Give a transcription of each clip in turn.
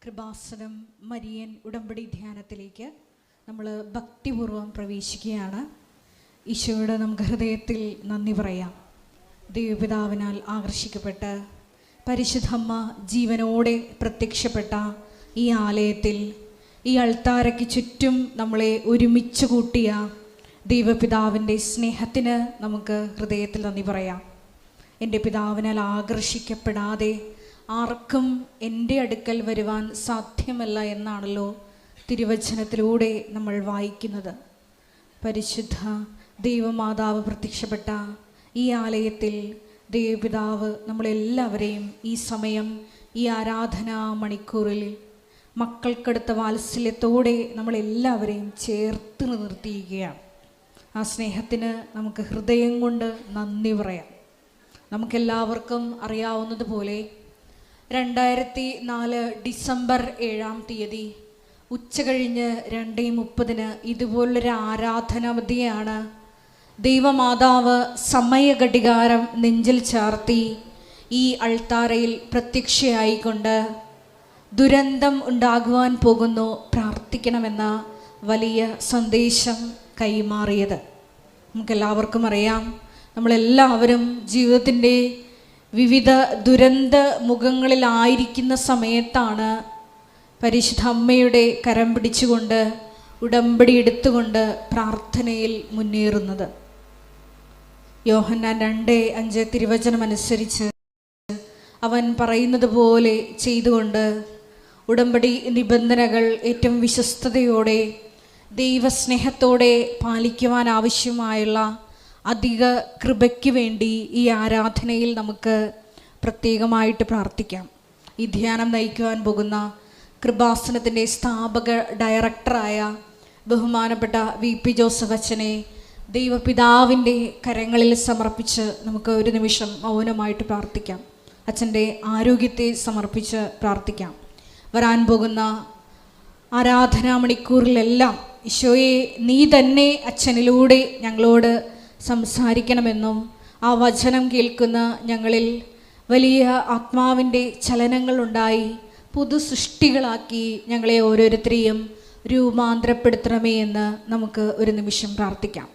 Kripasanam Marian ഉടമ്പടി ധ്യാനത്തിലേക്ക് നമ്മൾ ഭക്തിപൂർവ്വം പ്രവേശിക്കുകയാണ്. ഈശോയുടെ നമുക്ക് ഹൃദയത്തിൽ നന്ദി പറയാം. ദൈവപിതാവിനാൽ ആകർഷിക്കപ്പെട്ട് പരിശുദ്ധമ്മ ജീവനോടെ പ്രത്യക്ഷപ്പെട്ട ഈ ആലയത്തിൽ, ഈ അൾത്താരയ്ക്ക് ചുറ്റും നമ്മളെ ഒരുമിച്ച് കൂട്ടിയ ദൈവപിതാവിൻ്റെ സ്നേഹത്തിന് നമുക്ക് ഹൃദയത്തിൽ നന്ദി പറയാം. എൻ്റെ പിതാവിനാൽ ആകർഷിക്കപ്പെടാതെ ആർക്കും എൻ്റെ അടുക്കൽ വരുവാൻ സാധ്യമല്ല എന്നാണല്ലോ തിരുവചനത്തിലൂടെ നമ്മൾ വായിക്കുന്നത്. പരിശുദ്ധ ദൈവമാതാവ് പ്രത്യക്ഷപ്പെട്ട ഈ ആലയത്തിൽ ദൈവപിതാവ് നമ്മളെല്ലാവരെയും ഈ സമയം, ഈ ആരാധനാ മണിക്കൂറിൽ മക്കൾക്കടുത്ത വാത്സല്യത്തോടെ നമ്മളെല്ലാവരെയും ചേർത്ത് നിർത്തിയിരിക്കുകയാണ്. ആ സ്നേഹത്തിന് നമുക്ക് ഹൃദയം കൊണ്ട് നന്ദി പറയാം. നമുക്കെല്ലാവർക്കും അറിയാവുന്നതുപോലെ 2004 ഡിസംബർ 7-ാം തീയതി ഉച്ചകഴിഞ്ഞ് 2:30 ഇതുപോലൊരു ആരാധനാവധിയാണ് ദൈവമാതാവ് സമയഘടികാരം നെഞ്ചിൽ ചാർത്തി ഈ അൾത്താരയിൽ പ്രത്യക്ഷയായിക്കൊണ്ട് ദുരന്തം ഉണ്ടാകുവാൻ പോകുന്നു, പ്രാർത്ഥിക്കണമെന്ന വലിയ സന്ദേശം കൈമാറിയത്. നമുക്കെല്ലാവർക്കും അറിയാം, നമ്മളെല്ലാവരും ജീവിതത്തിൻ്റെ വിവിധ ദുരന്ത മുഖങ്ങളിലായിരിക്കുന്ന സമയത്താണ് പരിശുദ്ധ അമ്മയുടെ കരം പിടിച്ചുകൊണ്ട് ഉടമ്പടി എടുത്തുകൊണ്ട് പ്രാർത്ഥനയിൽ മുന്നേറുന്നത്. യോഹന്നാൻ 2:5 തിരുവചനം അനുസരിച്ച് അവൻ പറയുന്നത് പോലെ ചെയ്തുകൊണ്ട് ഉടമ്പടി നിബന്ധനകൾ ഏറ്റവും വിശ്വസ്തയോടെ ദൈവസ്നേഹത്തോടെ പാലിക്കുവാൻ ആവശ്യമായുള്ള അധിക കൃപയ്ക്ക് വേണ്ടി ഈ ആരാധനയിൽ നമുക്ക് പ്രത്യേകമായിട്ട് പ്രാർത്ഥിക്കാം. ഈ ധ്യാനം നയിക്കുവാൻ പോകുന്ന കൃപാസനത്തിൻ്റെ സ്ഥാപക ഡയറക്ടറായ ബഹുമാനപ്പെട്ട VP ജോസഫ് അച്ഛനെ ദൈവപിതാവിൻ്റെ കരങ്ങളിൽ സമർപ്പിച്ച് നമുക്ക് ഒരു നിമിഷം മൗനമായിട്ട് പ്രാർത്ഥിക്കാം. അച്ഛൻ്റെ ആരോഗ്യത്തെ സമർപ്പിച്ച് പ്രാർത്ഥിക്കാം. വരാൻ പോകുന്ന ആരാധനാ മണിക്കൂറിലെല്ലാം ഈശോയെ നീ തന്നെ അച്ഛനിലൂടെ ഞങ്ങളോട് സംസാരിക്കണമെന്നും ആ വചനം കേൾക്കുന്ന ഞങ്ങളിൽ വലിയ ആത്മാവിൻ്റെ ചലനങ്ങളുണ്ടായി പുതു സൃഷ്ടികളാക്കി ഞങ്ങളെ ഓരോരുത്തരെയും രൂപാന്തരപ്പെടുത്തണമേ എന്ന് നമുക്ക് ഒരു നിമിഷം പ്രാർത്ഥിക്കാം.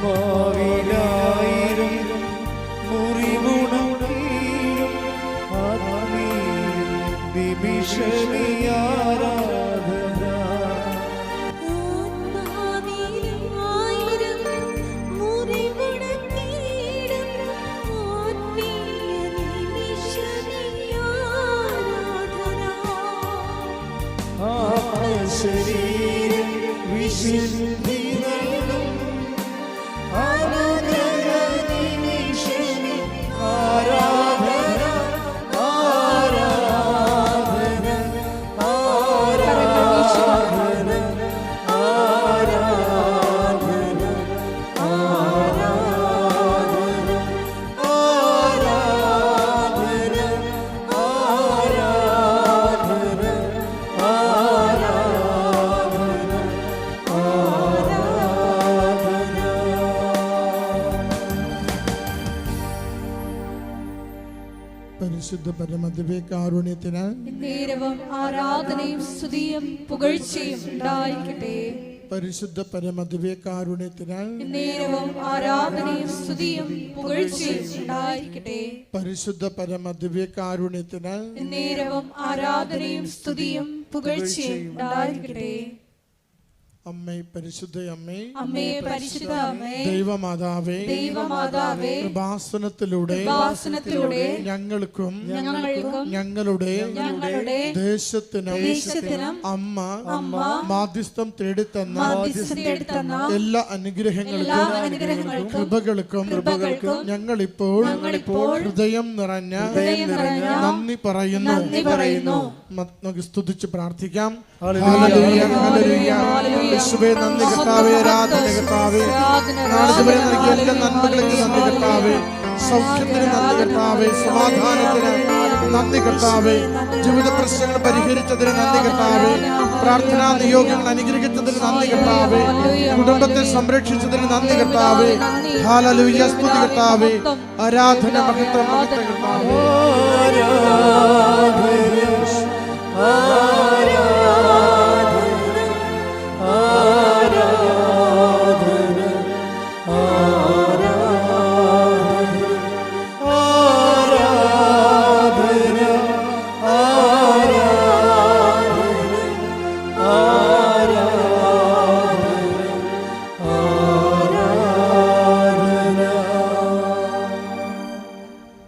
ആത്മാവിലായിരം മുറിവുണർന്നീടും ആത്മീയ നിമിഷമിയാരാധന. ശരീരം വിശുദ്ധി നൽകും അനുഗ്രഹ നിമിഷമി ആരാധന ആരാധന ആരാധന ആരാധന ആരാധന ആരാധന പരിശുദ്ധ പരമദിവ്യകാരുണ്യത്തിന് നേരവും ആരാധനയും സ്തുതിയും പുകഴ്ചയും ഉണ്ടായിരിക്കട്ടെ. പരിശുദ്ധ പരമദിവ്യകാരുണ്യത്തിന് നേരവും ആരാധനയും സ്തുതിയും പുകഴ്ചയും ഉണ്ടായിരിക്കട്ടെ. പരിശുദ്ധ പരമദിവ്യകാരുണ്യത്തിന് നേരവും ആരാധനയും സ്തുതിയും പുകഴ്ചയും ഉണ്ടായിരിക്കട്ടെ. അമ്മേ പരിശുദ്ധ അമ്മേ, അമ്മേ പരിശുദ്ധ അമ്മേ, ദൈവമാതാവേ, ദൈവമാതാവേ, കൃപാസനത്തിലൂടെ ഞങ്ങൾക്കും ഞങ്ങളുടെ ദേശത്തിനും അമ്മ മാധ്യസ്ഥം തേടിത്തന്ന എല്ലാ അനുഗ്രഹങ്ങൾക്കും കൃപകൾക്കും ഞങ്ങളിപ്പോൾ ഹൃദയം നിറഞ്ഞ നന്ദി പറയുന്നു. നമുക്ക് സ്തുതിച്ച് പ്രാർത്ഥിക്കാം. Hallelujah, hallelujah. യേശുവേ നന്ദി കർത്താവേ, ആരാധന കർത്താവേ, നാളിതുവരെ നൽകിയ എല്ലാ നന്മകൾക്ക് നന്ദി കർത്താവേ, സൗഖ്യത്തിന് നന്ദി കർത്താവേ, സമാധാനത്തിന് നന്ദി കർത്താവേ, ജീവിത പ്രശ്നങ്ങൾ പരിഹരിച്ചതിന് നന്ദി കർത്താവേ, പ്രാർത്ഥനാ നിയോഗങ്ങൾ അനുഗ്രഹിച്ചതിന് നന്ദി കർത്താവേ, കുടുംബത്തെ സംരക്ഷിച്ചതിന് നന്ദി കർത്താവേ. ഹല്ലേലൂയ, സ്തുതി കർത്താവേ, ആരാധന മഹത്വം മഹത്വം കർത്താവേ.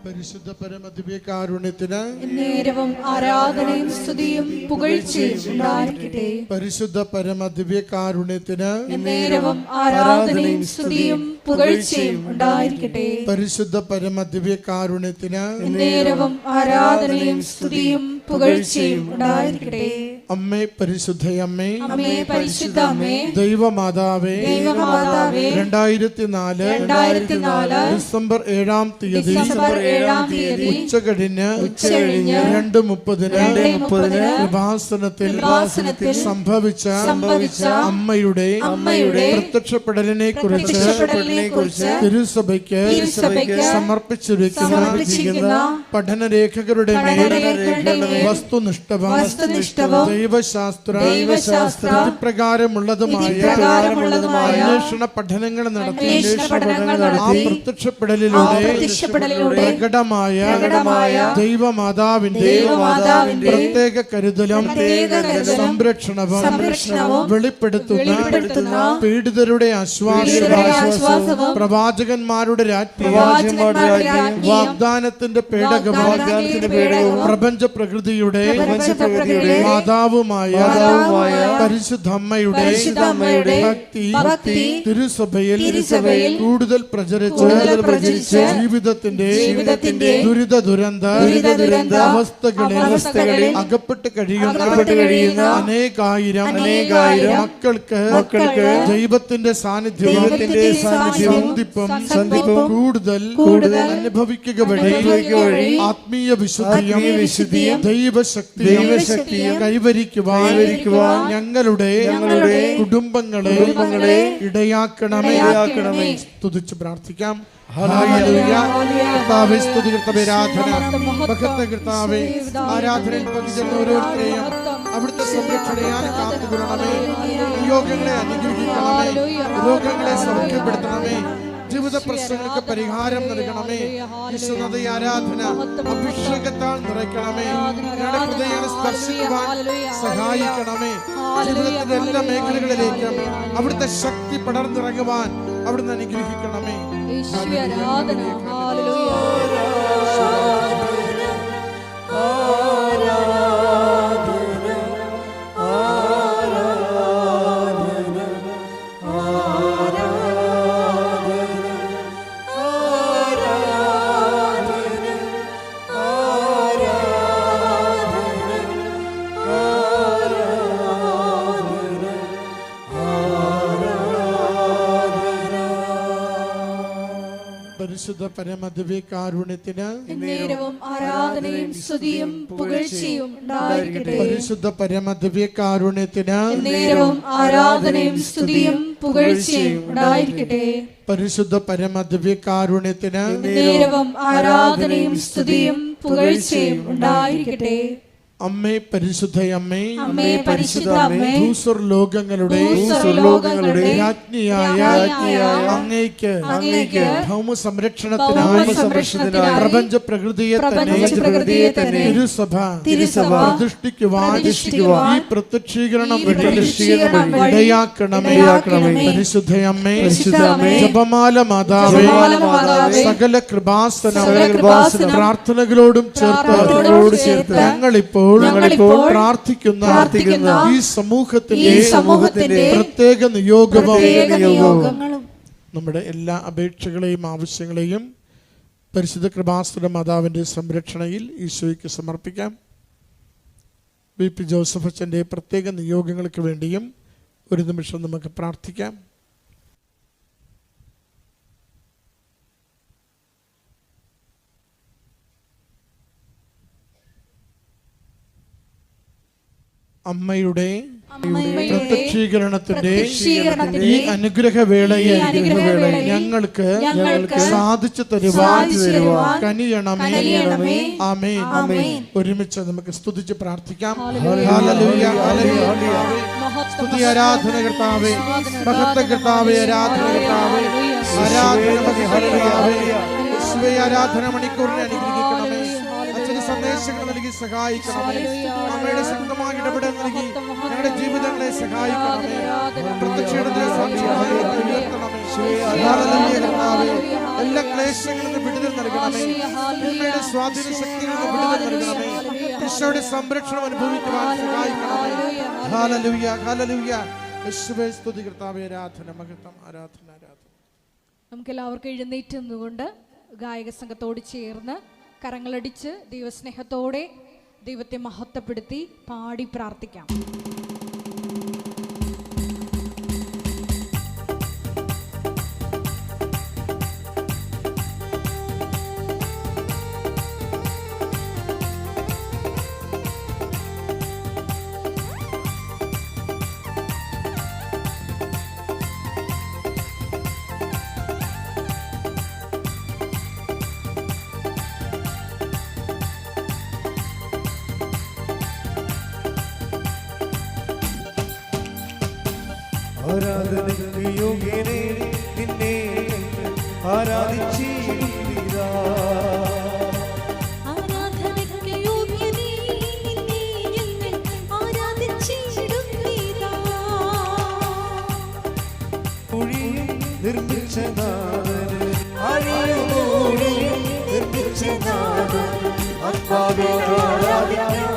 പരിശുദ്ധ പരമദിവ്യകാരുണ്യത്തിന് നേരവും ആരാധനയും സ്തുതിയും പുകഴ്ചയും ഉണ്ടായിരിക്കട്ടെ. പരിശുദ്ധ പരമദിവ്യകാരുണ്യത്തിന് നേരവും ആരാധനയും സ്തുതിയും പുകഴ്ചയും ഉണ്ടായിരിക്കട്ടെ. പരിശുദ്ധ പരമദിവ്യകാരുണ്യത്തിന് നേരവും ആരാധനയും സ്തുതിയും പുകഴ്ചയും ഉണ്ടായിരിക്കട്ടെ. അമ്മേ പരിശുദ്ധയമ്മേ, അമ്മേ പരിശുദ്ധ അമ്മേ, ദൈവമാതാവേ, ദൈവമാതാവേ, 2004 ഡിസംബർ 7-ാം തീയതി ഉച്ചകഴിഞ്ഞ് 2:30 കൃപാസനത്തിൽ സംഭവിച്ച അമ്മയുടെ പ്രത്യക്ഷപ്പെടലിനെ കുറിച്ച് തിരുസഭയ്ക്ക് സമർപ്പിച്ചിരിക്കുന്ന പഠനരേഖകളുടെ മേൽ വസ്തുനിഷ്ഠവും ദൈവശാസ്ത്ര പ്രകാരമുള്ളതുമായ അന്വേഷണ പഠനങ്ങൾ നടത്തി ആ പ്രത്യക്ഷപ്പെടലിലൂടെ പ്രകടമായ ദൈവമാതാവിന്റെ പ്രത്യേക കരുതലും സംരക്ഷണവും വെളിപ്പെടുത്തുന്ന പീഡിതരുടെ ആശ്വാസവും പ്രവാചകന്മാരുടെ വാഗ്ദാനത്തിന്റെ പേടകവും പ്രപഞ്ച പ്രകൃതിയുടെ മാതാവുമായ പരിശുദ്ധമ്മയുടെ ഭക്തി തിരുസഭയിൽ കൂടുതൽ പ്രചരിച്ച് ജീവിതത്തിന്റെ ദുരിത ദുരന്ത അവസ്ഥകളിൽ അകപ്പെട്ട് കഴിയുന്ന അനേകായിരം മക്കൾക്ക് ദൈവത്തിന്റെ സാന്നിധ്യവും സന്ധിപ്പും കൂടുതൽ അനുഭവിക്കുക വഴി ആത്മീയ വിശുദ്ധിയും ദൈവശക്തിയും കൈവരിക്കുവാൻ ഞങ്ങളുടെ കുടുംബങ്ങളെ ഇടയാക്കണമേ. സ്തുതിച്ച് പ്രാർത്ഥിക്കാം. ആരാധനയിൽ പങ്കുചേർന്ന ഓരോരുത്തരെയും അവിടുത്തെ സംരക്ഷണയാൽ കാത്തുകൊള്ളണമേ. രോഗങ്ങളെ അനുഗ്രഹിക്കണമേ, രോഗങ്ങളെ സൗഖ്യപ്പെടുത്തണമേ, ജീവിത പ്രശ്നങ്ങൾക്ക് പരിഹാരം നൽകണമേ. ഈശോനാഥ ഈ ആരാധന അഭിഷേകത്താൽ നിറയ്ക്കണമേ. ഞങ്ങളുടെ ഹൃദയങ്ങളെ സ്പർശിക്കുവാൻ സഹായിക്കണമേ. ജീവിതത്തിന്റെ എല്ലാ മേഖലകളിലേക്കും അവിടുത്തെ ശക്തി പടർന്നിറങ്ങുവാൻ അവിടുന്ന് അനുഗ്രഹിക്കണമേ. ആരാധന ഹല്ലേലൂയ പരിശുദ്ധ പരമദിവ്യകാരുണ്യത്തിന് നേരവും ആരാധനയും സ്തുതിയും പുകഴ്ചയും ഉണ്ടായിരിക്കട്ടെ. പരിശുദ്ധ പരമദിവ്യകാരുണ്യത്തിന് നേരവും ആരാധനയും സ്തുതിയും പുകഴ്ചയും ഉണ്ടായിരിക്കട്ടെ. പരിശുദ്ധ പരമദിവ്യകാരുണ്യത്തിന് നേരവും ആരാധനയും സ്തുതിയും പുകഴ്ചയും ഉണ്ടായിരിക്കട്ടെ. അമ്മേ പരിശുദ്ധയമ്മേ, അമ്മേ പരിശുദ്ധ അമ്മേ, ഭൂസ്വർലോകങ്ങളുടെ രാജ്ഞിയായ അങ്ങേക്ക് ഭൗമ സംരക്ഷണത്തിനായി പ്രപഞ്ച പ്രകൃതിയെ തന്നെ തിരുസഭ പ്രതിഷ്ഠിക്കുവാൻ ഈ പ്രത്യക്ഷീകരണം ഇടയാക്കണമേ. പരിശുദ്ധയമ്മേ, ജപമാല മാതാവേ, സകല കൃപാസന പ്രാർത്ഥനകളോടും ചേർത്ത് ഞങ്ങളിപ്പോൾ പ്രാർത്ഥിക്കുന്ന ഈ സമൂഹത്തിന്റെ പ്രത്യേക നിയോഗവും നമ്മുടെ എല്ലാ അപേക്ഷകളെയും ആവശ്യങ്ങളെയും പരിശുദ്ധ കൃപാസന മാതാവിന്റെ സംരക്ഷണയിൽ ഈശോയ്ക്ക് സമർപ്പിക്കാം. VP ജോസഫ് അച്ഛൻ്റെ പ്രത്യേക നിയോഗങ്ങൾക്ക് വേണ്ടിയും ഒരു നിമിഷം നമുക്ക് പ്രാർത്ഥിക്കാം. അമ്മയുടെ പ്രത്യക്ഷീകരണത്തിന്റെ ഈ അനുഗ്രഹവേളയെ ഞങ്ങൾക്ക് സാധിച്ചു തരുവാൻ കനിയണമേ. ആമേൻ. ഒരുമിച്ച് നമുക്ക് സ്തുതിച്ച് പ്രാർത്ഥിക്കാം. Hallelujah, hallelujah. സ്തുതി ആരാധന കർത്താവേ, മഹത്വ കർത്താവേ, ആരാധന കർത്താവേ, ആരാധന കർത്താവേ. യേശുവേ, ആരാധന മണിക്കൂറിനെ അനുഗ്രഹിക്കണമേ. അച്ഛന് സന്ദേശങ്ങൾ നൽകി സഹായിക്കണമേ. അമ്മയുടെ ശക്തമായ ഇടപെടൽ നൽകി ഞങ്ങളുടെ ജീവിതങ്ങളെ സഹായിക്കണമേ. പ്രത്യക്ഷയുടെ സാക്ഷിയായി ഉയർത്തണമേ. ഹല്ലേലൂയ കർത്താവേ, എല്ലാ ക്ലേശങ്ങളിൽ നിന്ന് വിടുതൽ നൽകണമേ. അമ്മയുടെ സ്വാധീന ശക്തിയിൽ നിന്ന് വിടുതൽ നൽകണമേ. ഈശോയുടെ സംരക്ഷണം അനുഭവിക്കുവാൻ സഹായിക്കണമേ. Hallelujah, hallelujah. യേശുവേ സ്തുതി കർത്താവേ, ആരാധന മഹത്വം, ആരാധന, ആരാധന. നമുക്ക് എല്ലാവർക്കും എഴുന്നേറ്റ് നിന്നുകൊണ്ട് ഗായക സംഘത്തോട് ചേർന്ന് കരങ്ങളടിച്ച് ദൈവസ്നേഹത്തോടെ ദൈവത്തെ മഹത്വപ്പെടുത്തി പാടി പ്രാർത്ഥിക്കാം. ആരാധനയ്ക്ക് യോഗ്യനേ നിന്നെ ആരാധിച്ചിടുന്നിതാ. ആരാധനയ്ക്ക് യോഗ്യനേ നിന്നെ ഞങ്ങൾ ആരാധിച്ചിടുന്നിതാ. കുഴിയിൽ നിർമ്മിച്ച നാഥന്, ആഴിയിൽ നിർമ്മിച്ച നാഥന്, ആത്മാവേ ആരാധിക്കാം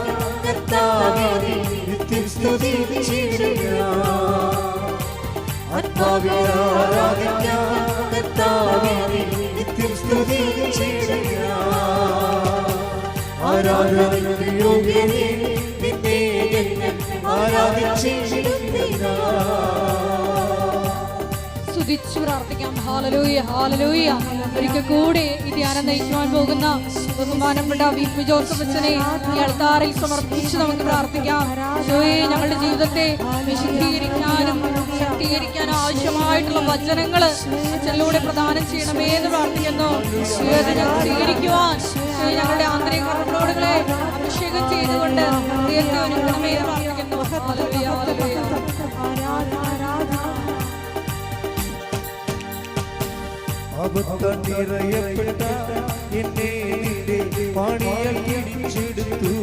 കർത്താവേ നിത്യം സ്തുതിച്ചിടുക. ആത്മാവേ ആരാധിക്കാം കർത്താവേ നിത്യം സ്തുതിച്ചിടുക. ആരാധനയ്ക്ക് യോഗ്യനേ നിന്നെ ഞങ്ങൾ ആരാധിച്ചിടുന്നിതാ. സ്തുതിച്ചു പ്രാർത്ഥിക്കാം. Hallelujah, hallelujah. ഒരിക്കൽ കൂടെ ഈ ധ്യാനം നയിക്കുവാൻ പോകുന്ന ബഹുമാനപ്പെട്ട VP ജോസഫ് അച്ഛനെ ഈ അൾത്താറിൽ സമർപ്പിച്ച് നമുക്ക് പ്രാർത്ഥിക്കാം. ഈശോയെ, ഞങ്ങളുടെ ജീവിതത്തെ വിശുദ്ധീകരിക്കാനും ശക്തീകരിക്കാനും ആവശ്യമായിട്ടുള്ള വചനങ്ങൾ അച്ഛനിലൂടെ പ്രദാനം ചെയ്യണമേ എന്ന് പ്രാർത്ഥിക്കുന്നു. ജീവിതത്തെ സ്വീകരിക്കുവാൻ ഞങ്ങളുടെ ആന്തരിക കർമ്മങ്ങളെ അഭിഷേകം ചെയ്തുകൊണ്ട് ദൈവത്തെ ഒരുക്കണമേ എന്ന് പ്രാർത്ഥിക്കുന്നു. Hallelujah, hallelujah. അബദ്ധം നിറയപ്പെട്ട എന്നെ നിന്റെ പാണിയാൽ പിടിച്ചെടുത്തു.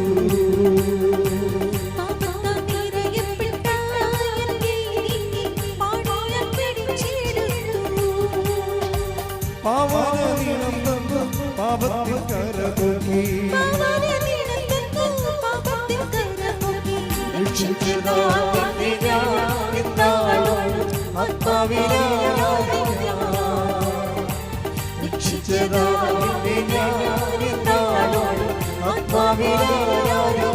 പാവന നീളം തന്നു പാപത്തിൽ കരപോക്കി. രക്ഷിച്ചതായി ഞാൻ എന്നാളും ആത്മാവിലാരാധിക്കാം. രക്ഷിച്ചതായി ഞാൻ എന്നാളും ആത്മാവിലാരാധിക്കാം.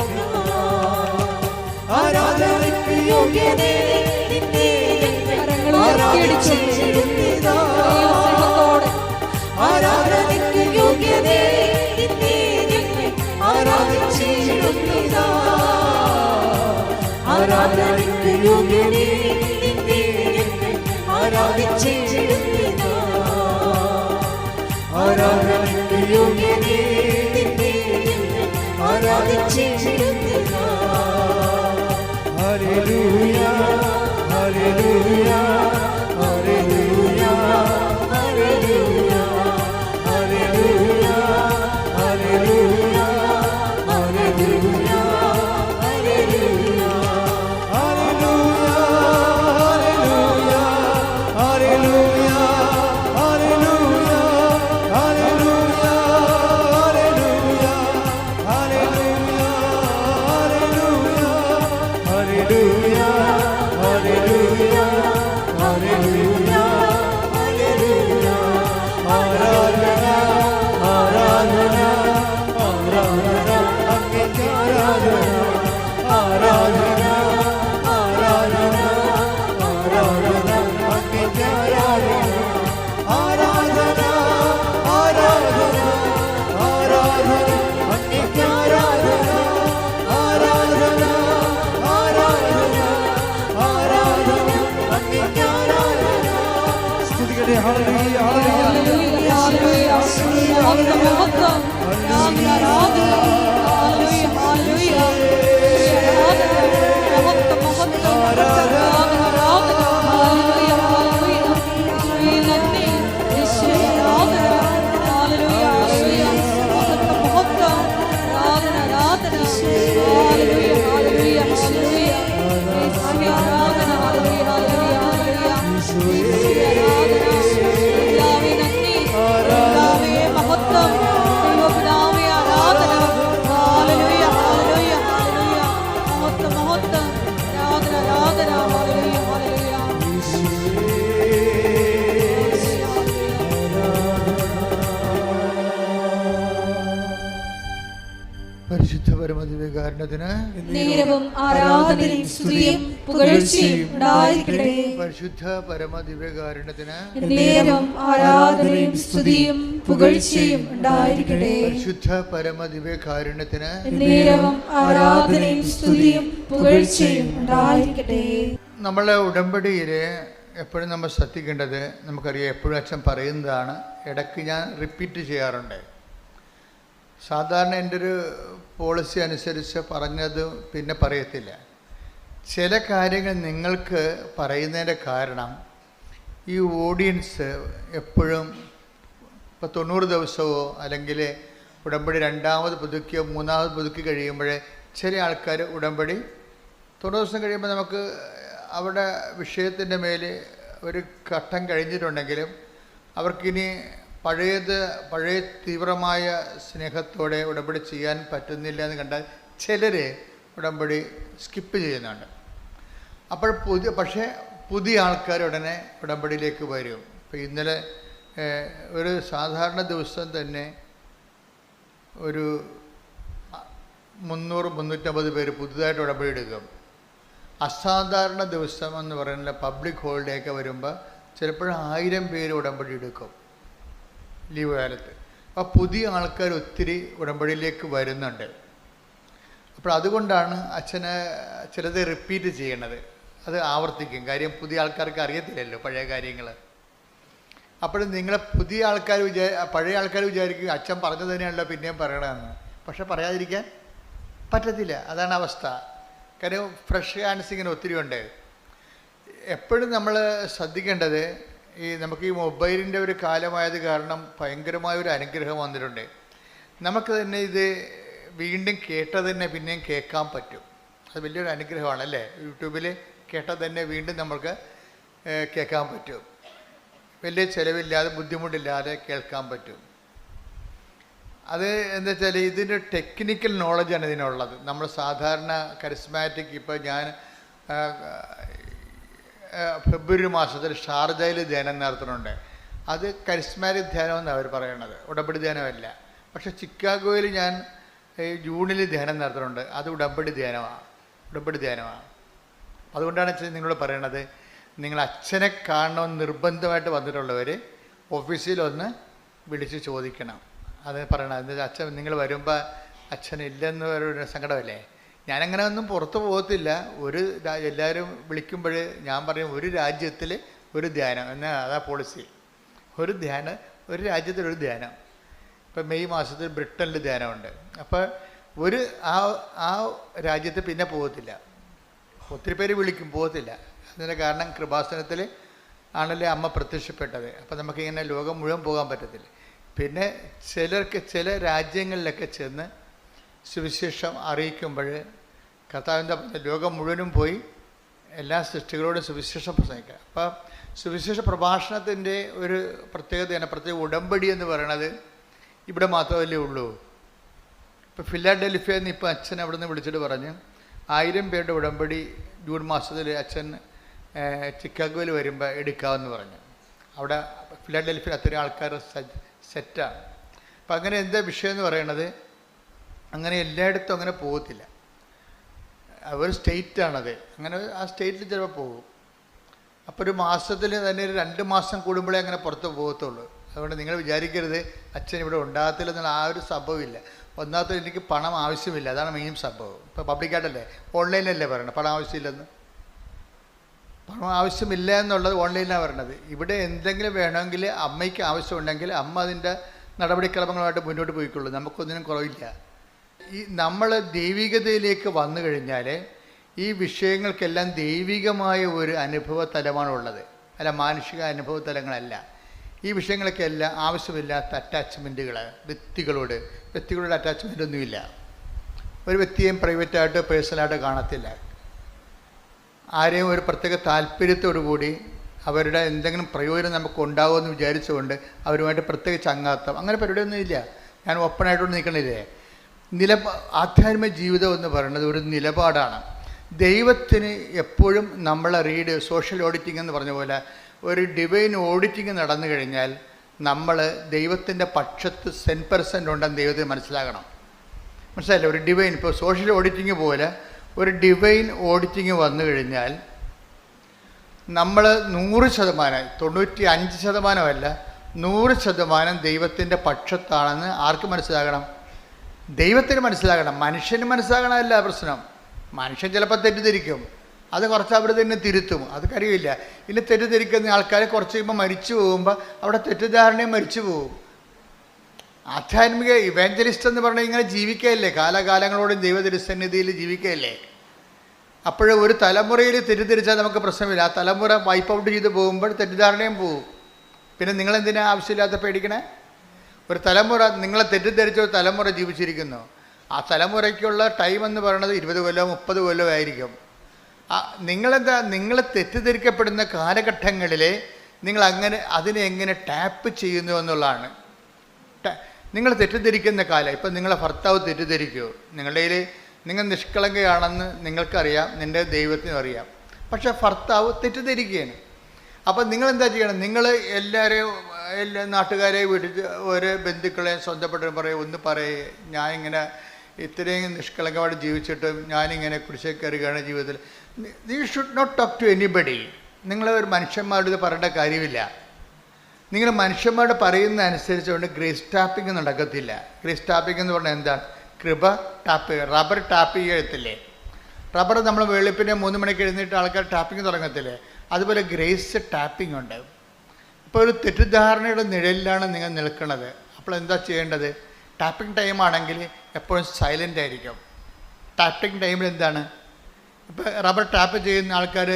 ആരാധനയ്ക്ക് യോഗ്യനേ നിന്നെ ആരാധിച്ചിടുന്നിതാ. ആരാധനയ്ക്ക് യോഗ്യനേ നിന്നെ ആരാധിച്ചിടുന്നിതാ. ആരാധനയ്ക്ക് യോഗ്യനേ നിന്നെ ആരാധിച്ചിടുന്നിതാ. ആരാധനയ്ക്ക് യോഗ്യനേ നിന്നെ ആരാധിച്ചിടുന്നിതാ. Hallelujah hallelujah hallelujah hallelujah hallelujah hallelujah hallelujah hallelujah hallelujah hallelujah hallelujah hallelujah hallelujah hallelujah hallelujah. ആരാധന ആരാധന ആരാധന അങ്ങേക്ക് ആരാധന. ആരാധന ആരാധന ആരാധന അങ്ങേക്ക് ആരാധന. ആരാധന ആരാധന ആരാധന അങ്ങേക്ക് ആരാധന. ആരാധന ആരാധന ആരാധന അങ്ങേക്ക് ആരാധന. സ്തുതിക്കട്ടെ. ഹല്ലേലൂയ ഹല്ലേലൂയ പരിശുദ്ധ പരമദിവ്യകാരുണ്യത്തിന് നേരവും ആരാധനയും സ്തുതിയും പുകഴ്ചയും ഉണ്ടായിരിക്കട്ടെ. പരിശുദ്ധ പരമദിവ്യകാരുണ്യത്തിന് നേരവും ആരാധനയും സ്തുതിയും പുകഴ്ചയും ഉണ്ടായിരിക്കട്ടെ. പരിശുദ്ധ പരമദിവ്യകാരുണ്യത്തിന് നേരവും ആരാധനയും സ്തുതിയും പുകഴ്ചയും ഉണ്ടായിരിക്കട്ടെ. നമ്മളെ ഉടമ്പടിയിൽ എപ്പോഴും നമ്മൾ ശ്രദ്ധിക്കേണ്ടത്, നമുക്കറിയാം എപ്പോഴും അച്ഛൻ പറയുന്നതാണ്, ഇടയ്ക്ക് ഞാൻ റിപ്പീറ്റ് ചെയ്യാറുണ്ട്. സാധാരണ എൻ്റെ ഒരു പോളിസി അനുസരിച്ച് പറഞ്ഞത് പിന്നെ പറയത്തില്ല. ചില കാര്യങ്ങൾ നിങ്ങൾക്ക് പറയുന്നതിൻ്റെ കാരണം ഈ ഓഡിയൻസ് എപ്പോഴും ഇപ്പോൾ 90 ദിവസമോ അല്ലെങ്കിൽ ഉടമ്പടി രണ്ടാമത് പുതുക്കിയോ മൂന്നാമത് പുതുക്കി കഴിയുമ്പോഴേ ചില ആൾക്കാർ ഉടമ്പടി 90 ദിവസം കഴിയുമ്പോൾ നമുക്ക് അവിടെ വിഷയത്തിൻ്റെ മേൽ ഒരു ഘട്ടം കഴിഞ്ഞിട്ടുണ്ടെങ്കിലും അവർക്കിനി പഴയ തീവ്രമായ സ്നേഹത്തോടെ ഉടമ്പടി ചെയ്യാൻ പറ്റുന്നില്ല എന്ന് കണ്ടാൽ ചിലർ ഉടമ്പടി സ്കിപ്പ് ചെയ്യുന്നുണ്ട്. അപ്പോൾ പുതിയ ആൾക്കാർ ഉടനെ ഉടമ്പടിയിലേക്ക് വരും. ഇപ്പോൾ ഇന്നലെ ഒരു സാധാരണ ദിവസം തന്നെ ഒരു 300-350 പേര് പുതുതായിട്ട് ഉടമ്പടി എടുക്കും. അസാധാരണ ദിവസം എന്ന് പറയുന്ന പബ്ലിക് ഹോളിഡേ ഒക്കെ വരുമ്പോൾ ചിലപ്പോഴും 1000 പേര് ഉടമ്പടി എടുക്കും ലീവ് കാലത്ത്. അപ്പോൾ പുതിയ ആൾക്കാർ ഒത്തിരി ഉടമ്പടിയിലേക്ക് വരുന്നുണ്ട്. അപ്പോൾ അതുകൊണ്ടാണ് അച്ഛന് ചിലത് റിപ്പീറ്റ് ചെയ്യണത്, അത് ആവർത്തിക്കും. കാര്യം പുതിയ ആൾക്കാർക്ക് അറിയത്തില്ലല്ലോ പഴയ കാര്യങ്ങൾ. അപ്പോഴും നിങ്ങളെ പഴയ ആൾക്കാർ വിചാരിക്കും അച്ഛൻ പറഞ്ഞു തന്നെയാണല്ലോ പിന്നെയും പറയണമെന്ന്. പക്ഷെ പറയാതിരിക്കാൻ പറ്റത്തില്ല, അതാണ് അവസ്ഥ. കാര്യം ഫ്രഷ് ഹാൻഡ്സ് ഇങ്ങനെ ഒത്തിരി ഉണ്ട്. എപ്പോഴും നമ്മൾ ശ്രദ്ധിക്കേണ്ടത്, നമുക്ക് ഈ മൊബൈലിൻ്റെ ഒരു കാലമായത് കാരണം ഭയങ്കരമായ ഒരു അനുഗ്രഹം വന്നിട്ടുണ്ട്. നമുക്ക് തന്നെ ഇത് വീണ്ടും കേട്ടത് തന്നെ പിന്നെയും കേൾക്കാൻ പറ്റും. അത് വലിയൊരു അനുഗ്രഹമാണ് അല്ലേ? യൂട്യൂബിൽ കേട്ടത് തന്നെ വീണ്ടും നമുക്ക് കേൾക്കാൻ പറ്റും. വലിയ ചിലവില്ലാതെ ബുദ്ധിമുട്ടില്ലാതെ കേൾക്കാൻ പറ്റും. അത് എന്താ വെച്ചാൽ ഇതിൻ്റെ ടെക്നിക്കൽ നോളജാണ് ഇതിനുള്ളത്. നമ്മൾ സാധാരണ കരിസ്മാറ്റിക്, ഇപ്പോൾ ഞാൻ ഫെബ്രുവരി മാസത്തിൽ ഷാർജയിൽ ധ്യാനം നടത്തുന്നുണ്ട്. അത് കരിസ്മാറ്റിക് ധ്യാനം എന്നാണ് അവർ പറയണത്, ഉടമ്പടി ധ്യാനമല്ല. പക്ഷേ ചിക്കാഗോയിൽ ഞാൻ ജൂണിൽ ധ്യാനം നടത്തുന്നുണ്ട്. അത് ഉടമ്പടി ധ്യാനമാണ്. അതുകൊണ്ടാണ് നിങ്ങളോട് പറയണത്, നിങ്ങൾ അച്ഛനെ കാണണമെന്ന് നിർബന്ധമായിട്ട് വന്നിട്ടുള്ളവർ ഓഫീസിലൊന്ന് വിളിച്ച് ചോദിക്കണം. അത് പറയണം. എന്താ അച്ഛൻ നിങ്ങൾ വരുമ്പോൾ അച്ഛനില്ലെന്ന് ഒരു സങ്കടമല്ലേ? ഞാനങ്ങനെ ഒന്നും പുറത്ത് പോകത്തില്ല. എല്ലാവരും വിളിക്കുമ്പോൾ ഞാൻ പറയും, ഒരു രാജ്യത്തിൽ ഒരു ധ്യാനം എന്നാൽ അതാ പോളിസി. ഒരു രാജ്യത്തിലൊരു ധ്യാനം. ഇപ്പം മെയ് മാസത്തിൽ ബ്രിട്ടനിൽ ധ്യാനമുണ്ട്. അപ്പോൾ ആ രാജ്യത്ത് പിന്നെ പോകത്തില്ല. ഒത്തിരി പേര് വിളിക്കും, പോകത്തില്ല. അതിൻ്റെ കാരണം കൃപാസനത്തിൽ ആണല്ലേ അമ്മ പ്രത്യക്ഷപ്പെട്ടത്. അപ്പോൾ നമുക്കിങ്ങനെ ലോകം മുഴുവൻ പോകാൻ പറ്റത്തില്ല. പിന്നെ ചില രാജ്യങ്ങളിലൊക്കെ ചെന്ന് സുവിശേഷം അറിയിക്കുമ്പോൾ കർത്താവിൻ്റെ ലോകം മുഴുവനും പോയി എല്ലാ സൃഷ്ടികളോടും സുവിശേഷം പ്രസംഗിക്കുക. അപ്പോൾ സുവിശേഷ പ്രഭാഷണത്തിൻ്റെ ഒരു പ്രത്യേകതയാണ്, പ്രത്യേക ഉടമ്പടി എന്ന് പറയണത് ഇവിടെ മാത്രമല്ലേ ഉള്ളൂ. ഇപ്പോൾ ഫിലാഡൽഫിയയിൽ നിന്ന് ഇപ്പോൾ അച്ഛൻ അവിടെ നിന്ന് വിളിച്ചിട്ട് പറഞ്ഞ് 1000 പേരുടെ ഉടമ്പടി ജൂൺ മാസത്തിൽ അച്ഛൻ ചിക്കാഗോയിൽ വരുമ്പോൾ എടുക്കാമെന്ന് പറഞ്ഞു. അവിടെ ഫിലാഡൽഫിയയിൽ അത്രയും ആൾക്കാർ സെറ്റാണ്. അപ്പം അങ്ങനെ എന്താ വിഷയം എന്ന് പറയണത്, അങ്ങനെ എല്ലായിടത്തും അങ്ങനെ പോകത്തില്ല. ഒരു സ്റ്റേറ്റാണത്. അങ്ങനെ ആ സ്റ്റേറ്റിൽ ചിലപ്പോൾ പോകും. അപ്പോൾ ഒരു മാസത്തിൽ തന്നെ 2 മാസം കൂടുമ്പോഴേ അങ്ങനെ പുറത്ത് പോകത്തുള്ളൂ. അതുകൊണ്ട് നിങ്ങൾ വിചാരിക്കരുത് അച്ഛൻ ഇവിടെ ഉണ്ടാകത്തില്ല എന്നുള്ള ആ ഒരു സംഭവമില്ല. ഒന്നാമത്തെ എനിക്ക് പണം ആവശ്യമില്ല, അതാണ് മെയിൻ സംഭവം. ഇപ്പോൾ പബ്ലിക്കായിട്ടല്ലേ, ഓൺലൈനിലല്ലേ പറയണത് പണം ആവശ്യമില്ലെന്ന്. പണം ആവശ്യമില്ല എന്നുള്ളത് ഓൺലൈനിലാണ് പറയണത്. ഇവിടെ എന്തെങ്കിലും വേണമെങ്കിൽ അമ്മയ്ക്ക് ആവശ്യമുണ്ടെങ്കിൽ അമ്മ അതിൻ്റെ നടപടിക്രമങ്ങളുമായിട്ട് മുന്നോട്ട് പോയിക്കൊള്ളൂ. നമുക്കൊന്നിനും കുറവില്ല. നമ്മൾ ദൈവികതയിലേക്ക് വന്നു കഴിഞ്ഞാൽ ഈ വിഷയങ്ങൾക്കെല്ലാം ദൈവികമായ ഒരു അനുഭവ തലമാണുള്ളത്, അല്ല മാനുഷിക അനുഭവ തലങ്ങളല്ല. ഈ വിഷയങ്ങളൊക്കെ എല്ലാം ആവശ്യമില്ലാത്ത അറ്റാച്ച്മെൻറ്റുകൾ, വ്യക്തികളോട് അറ്റാച്ച്മെൻ്റ് ഒന്നുമില്ല. ഒരു വ്യക്തിയെയും പ്രൈവറ്റായിട്ട് പേഴ്സണലായിട്ട് കാണത്തില്ല. ആരെയും ഒരു പ്രത്യേക താല്പര്യത്തോടു കൂടി അവരുടെ എന്തെങ്കിലും പ്രയോജനം നമുക്ക് ഉണ്ടാകുമെന്ന് വിചാരിച്ചുകൊണ്ട് അവരുമായിട്ട് പ്രത്യേക ചങ്ങാത്തം, അങ്ങനെ പരിപാടിയൊന്നും ഇല്ല. ഞാൻ ഓപ്പണായിട്ടൊന്നും നിൽക്കണില്ലേ. ആധ്യാത്മിക ജീവിതം എന്ന് പറയുന്നത് ഒരു നിലപാടാണ്. ദൈവത്തിന് എപ്പോഴും നമ്മളെ സോഷ്യൽ ഓഡിറ്റിംഗ് എന്ന് പറഞ്ഞ പോലെ ഒരു ഡിവൈൻ ഓഡിറ്റിംഗ് നടന്നു കഴിഞ്ഞാൽ നമ്മൾ ദൈവത്തിൻ്റെ പക്ഷത്ത് 100% ഉണ്ടെന്ന് ദൈവത്തിന് മനസ്സിലാകണം. മനസ്സിലായില്ലേ? ഒരു ഡിവൈൻ, ഇപ്പോൾ സോഷ്യൽ ഓഡിറ്റിംഗ് പോലെ ഒരു ഡിവൈൻ ഓഡിറ്റിംഗ് വന്നു കഴിഞ്ഞാൽ നമ്മൾ 100%, 95%അല്ല, 100% ദൈവത്തിൻ്റെ പക്ഷത്താണെന്ന് ആർക്ക് മനസ്സിലാകണം? ദൈവത്തിന് മനസ്സിലാകണം. മനുഷ്യന് മനസ്സിലാകണമല്ല പ്രശ്നം. മനുഷ്യൻ ചിലപ്പോൾ തെറ്റിദ്ധരിക്കും, അത് കുറച്ച് അവർ തന്നെ തിരുത്തും, അത് കഴിയില്ല. ഇനി തെറ്റിദ്ധരിക്കുന്ന ആൾക്കാർ കുറച്ച് കഴിയുമ്പോൾ മരിച്ചു പോകുമ്പോൾ അവിടെ തെറ്റിദ്ധാരണയും മരിച്ചു പോകും. ആധ്യാത്മിക ഇവാഞ്ചലിസ്റ്റ് എന്ന് പറഞ്ഞാൽ ഇങ്ങനെ ജീവിക്കുകയല്ലേ, കാലാകാലങ്ങളോടും ദൈവതിരുസന്നിധിയിൽ ജീവിക്കുകയല്ലേ. അപ്പോൾ ഒരു തലമുറയിൽ തെറ്റിദ്ധരിച്ചാൽ നമുക്ക് പ്രശ്നമില്ല. ആ തലമുറ വൈപ്പ് ഔട്ട് ചെയ്ത് പോകുമ്പോൾ തെറ്റിദ്ധാരണയും പോകും. പിന്നെ നിങ്ങളെന്തിനാ ആവശ്യമില്ലാത്ത പേടിക്കണേ? ഒരു തലമുറ, നിങ്ങളെ തെറ്റിദ്ധരിച്ച ഒരു തലമുറ ജീവിച്ചിരിക്കുന്നു. ആ തലമുറയ്ക്കുള്ള ടൈം എന്ന് പറയുന്നത് 20 കൊല്ലം 30 കൊല്ലം ആയിരിക്കും. നിങ്ങൾ തെറ്റിദ്ധരിക്കപ്പെടുന്ന കാലഘട്ടങ്ങളിൽ നിങ്ങൾ അതിനെ എങ്ങനെ ടാപ്പ് ചെയ്യുന്നു എന്നുള്ളതാണ്. നിങ്ങൾ തെറ്റിദ്ധരിക്കുന്ന കാലം, ഇപ്പം നിങ്ങളെ ഭർത്താവ് തെറ്റിദ്ധരിക്കുമോ? നിങ്ങൾ നിഷ്കളങ്കയാണെന്ന് നിങ്ങൾക്കറിയാം, നിൻ്റെ ദൈവത്തിനും അറിയാം. പക്ഷേ ഭർത്താവ് തെറ്റിദ്ധരിക്കുകയാണ്. അപ്പം നിങ്ങളെന്താ ചെയ്യണം? നിങ്ങൾ എല്ലാ നാട്ടുകാരെയും വിളിച്ച് ഒരു ബന്ധുക്കളെയും സ്വന്തപ്പെട്ടവരും പറയും, ഒന്ന് പറയേ, ഞാനിങ്ങനെ ഇത്രയും നിഷ്കളങ്കമായിട്ട് ജീവിച്ചിട്ടും ഞാനിങ്ങനെ കുരിശിൽ കയറുകയാണ് ജീവിതത്തിൽ. You should not talk to anybody. നിങ്ങൾ ഒരു മനുഷ്യന്മാരോട് ഇത് പറയേണ്ട കാര്യമില്ല. നിങ്ങൾ മനുഷ്യന്മാരോട് പറയുന്ന അനുസരിച്ചുകൊണ്ട് ഗ്രേസ് ടാപ്പിംഗ് നടക്കത്തില്ല. ഗ്രേസ് ടാപ്പിംഗ് എന്ന് പറഞ്ഞാൽ എന്താണ്? കൃപ ടാപ്പ്, റബ്ബർ ടാപ്പ് ചെയ്യത്തില്ലേ? റബ്ബർ നമ്മൾ വെളുപ്പിനെ 3 മണിക്ക് എഴുന്നേറ്റ് ആൾക്കാർ ടാപ്പിംഗ് തുടങ്ങത്തില്ലേ? അതുപോലെ ഗ്രേസ് ടാപ്പിംഗ് ഉണ്ട്. ഇപ്പോൾ ഒരു തെറ്റിദ്ധാരണയുടെ നിഴലിലാണ് നിങ്ങൾ നിൽക്കുന്നത്. അപ്പോൾ എന്താ ചെയ്യേണ്ടത്? ടാപ്പിംഗ് ടൈം ആണെങ്കിൽ എപ്പോഴും സൈലൻ്റ് ആയിരിക്കും. ടാപ്പിംഗ് ടൈമിൽ എന്താണ്? ഇപ്പോൾ റബ്ബർ ടാപ്പ് ചെയ്യുന്ന ആൾക്കാർ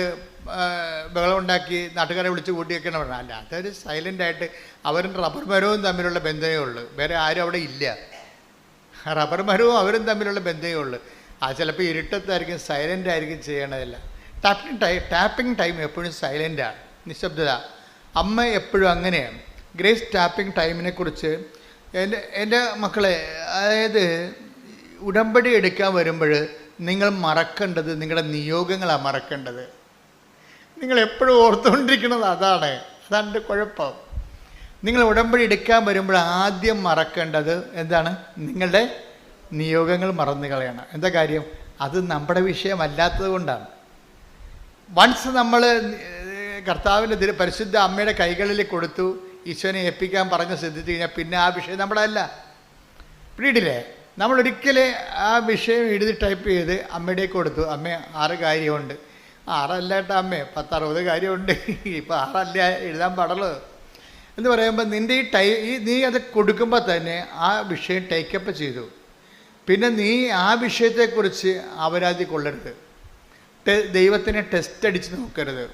ബഹളം ഉണ്ടാക്കി നാട്ടുകാരെ വിളിച്ച് കൂട്ടിയൊക്കെയാണ് പറഞ്ഞത്. അല്ല, അതൊരു സൈലൻ്റായിട്ട് അവരും റബ്ബർ മരവും തമ്മിലുള്ള ബന്ധമേ ഉള്ളൂ, വേറെ ആരും അവിടെ ഇല്ല. റബ്ബർ മരവും അവരും തമ്മിലുള്ള ബന്ധമേ ഉള്ളൂ. അത് ചിലപ്പോൾ ഇരുട്ടത്തായിരിക്കും, സൈലൻ്റ് ആയിരിക്കും ചെയ്യണതല്ല. ടാപ്പിംഗ് ടൈം എപ്പോഴും സൈലൻ്റാണ്, നിശബ്ദത. അമ്മ എപ്പോഴും അങ്ങനെയാണ്. ഗ്രേസ് ടാപ്പിംഗ് ടൈമിനെ കുറിച്ച് എൻ്റെ മക്കളെ, അതായത് ഉടമ്പടി എടുക്കാൻ വരുമ്പോൾ നിങ്ങൾ മറക്കേണ്ടത് നിങ്ങളുടെ നിയോഗങ്ങളാണ് മറക്കേണ്ടത്. നിങ്ങൾ എപ്പോഴും ഓർത്തുകൊണ്ടിരിക്കുന്നത് അതാണ് എൻ്റെ കുഴപ്പം. നിങ്ങൾ ഉടമ്പടി എടുക്കാൻ വരുമ്പോൾ ആദ്യം മറക്കേണ്ടത് എന്താണ്? നിങ്ങളുടെ നിയോഗങ്ങൾ മറന്നു കളയണം. എന്താ കാര്യം? അത് നമ്മുടെ വിഷയമല്ലാത്തത് കൊണ്ടാണ്. വൺസ് നമ്മൾ കർത്താവിൻ്റെ പരിശുദ്ധ അമ്മയുടെ കൈകളിൽ കൊടുത്തു, ഈശോനെ ഏൽപ്പിക്കാൻ പറഞ്ഞ് ശ്രദ്ധിച്ചു കഴിഞ്ഞാൽ പിന്നെ ആ വിഷയം നമ്മുടെ അല്ല. പിടിയില്ലേ? നമ്മളൊരിക്കലും ആ വിഷയം എഴുതി ടൈപ്പ് ചെയ്ത് അമ്മയുടെ കൊടുത്തു, അമ്മ 6 കാര്യമുണ്ട്. 6 അല്ല കേട്ടോ അമ്മേ, 10-60 കാര്യമുണ്ട്, ഇപ്പോൾ 6 അല്ല എഴുതാൻ പാടുള്ളൂ എന്ന് പറയുമ്പോൾ നിൻ്റെ നീ അത് കൊടുക്കുമ്പോൾ തന്നെ ആ വിഷയം ടേക്കപ്പ് ചെയ്തു. പിന്നെ നീ ആ വിഷയത്തെക്കുറിച്ച് അപരാധി കൊള്ളരുത്, ദൈവത്തിനെ ടെസ്റ്റ് അടിച്ച് നോക്കരുത്.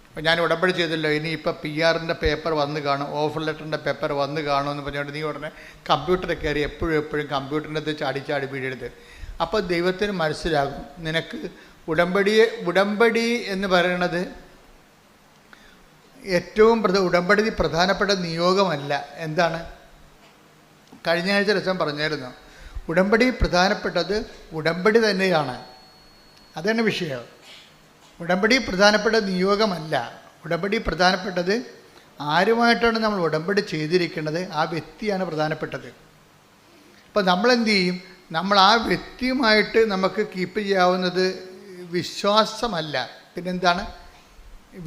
അപ്പോൾ ഞാൻ ഉടമ്പടി ചെയ്തല്ലോ, ഇനി ഇപ്പോൾ PR-ൻ്റെ പേപ്പർ വന്ന് കാണും, ഓഫർ ലെറ്ററിൻ്റെ പേപ്പർ വന്ന് കാണുമെന്ന് പറഞ്ഞുകൊണ്ട് നീ ഉടനെ കമ്പ്യൂട്ടറിൽ കയറി എപ്പോഴും കമ്പ്യൂട്ടറിൻ്റെ അത് ചാടി വീഴരുത്. അപ്പോൾ ദൈവത്തിന് മനസ്സിലാകും നിനക്ക് ഉടമ്പടി എന്ന് പറയുന്നത് ഏറ്റവും ഉടമ്പടി പ്രധാനപ്പെട്ട നിയോഗമല്ല. എന്താണ്? കഴിഞ്ഞ ആഴ്ച രസം പറഞ്ഞായിരുന്നു, ഉടമ്പടി പ്രധാനപ്പെട്ടത് ഉടമ്പടി തന്നെയാണ്. അതാണ് വിഷയം. ഉടമ്പടി പ്രധാനപ്പെട്ട നിയോഗമല്ല. ഉടമ്പടി പ്രധാനപ്പെട്ടത് ആരുമായിട്ടാണ് നമ്മൾ ഉടമ്പടി ചെയ്തിരിക്കുന്നത്, ആ വ്യക്തിയാണ് പ്രധാനപ്പെട്ടത്. അപ്പോൾ നമ്മളെന്ത് ചെയ്യും? നമ്മൾ ആ വ്യക്തിയുമായിട്ട് നമുക്ക് കീപ്പ് ചെയ്യാവുന്നത് വിശ്വാസമല്ല, പിന്നെന്താണ്?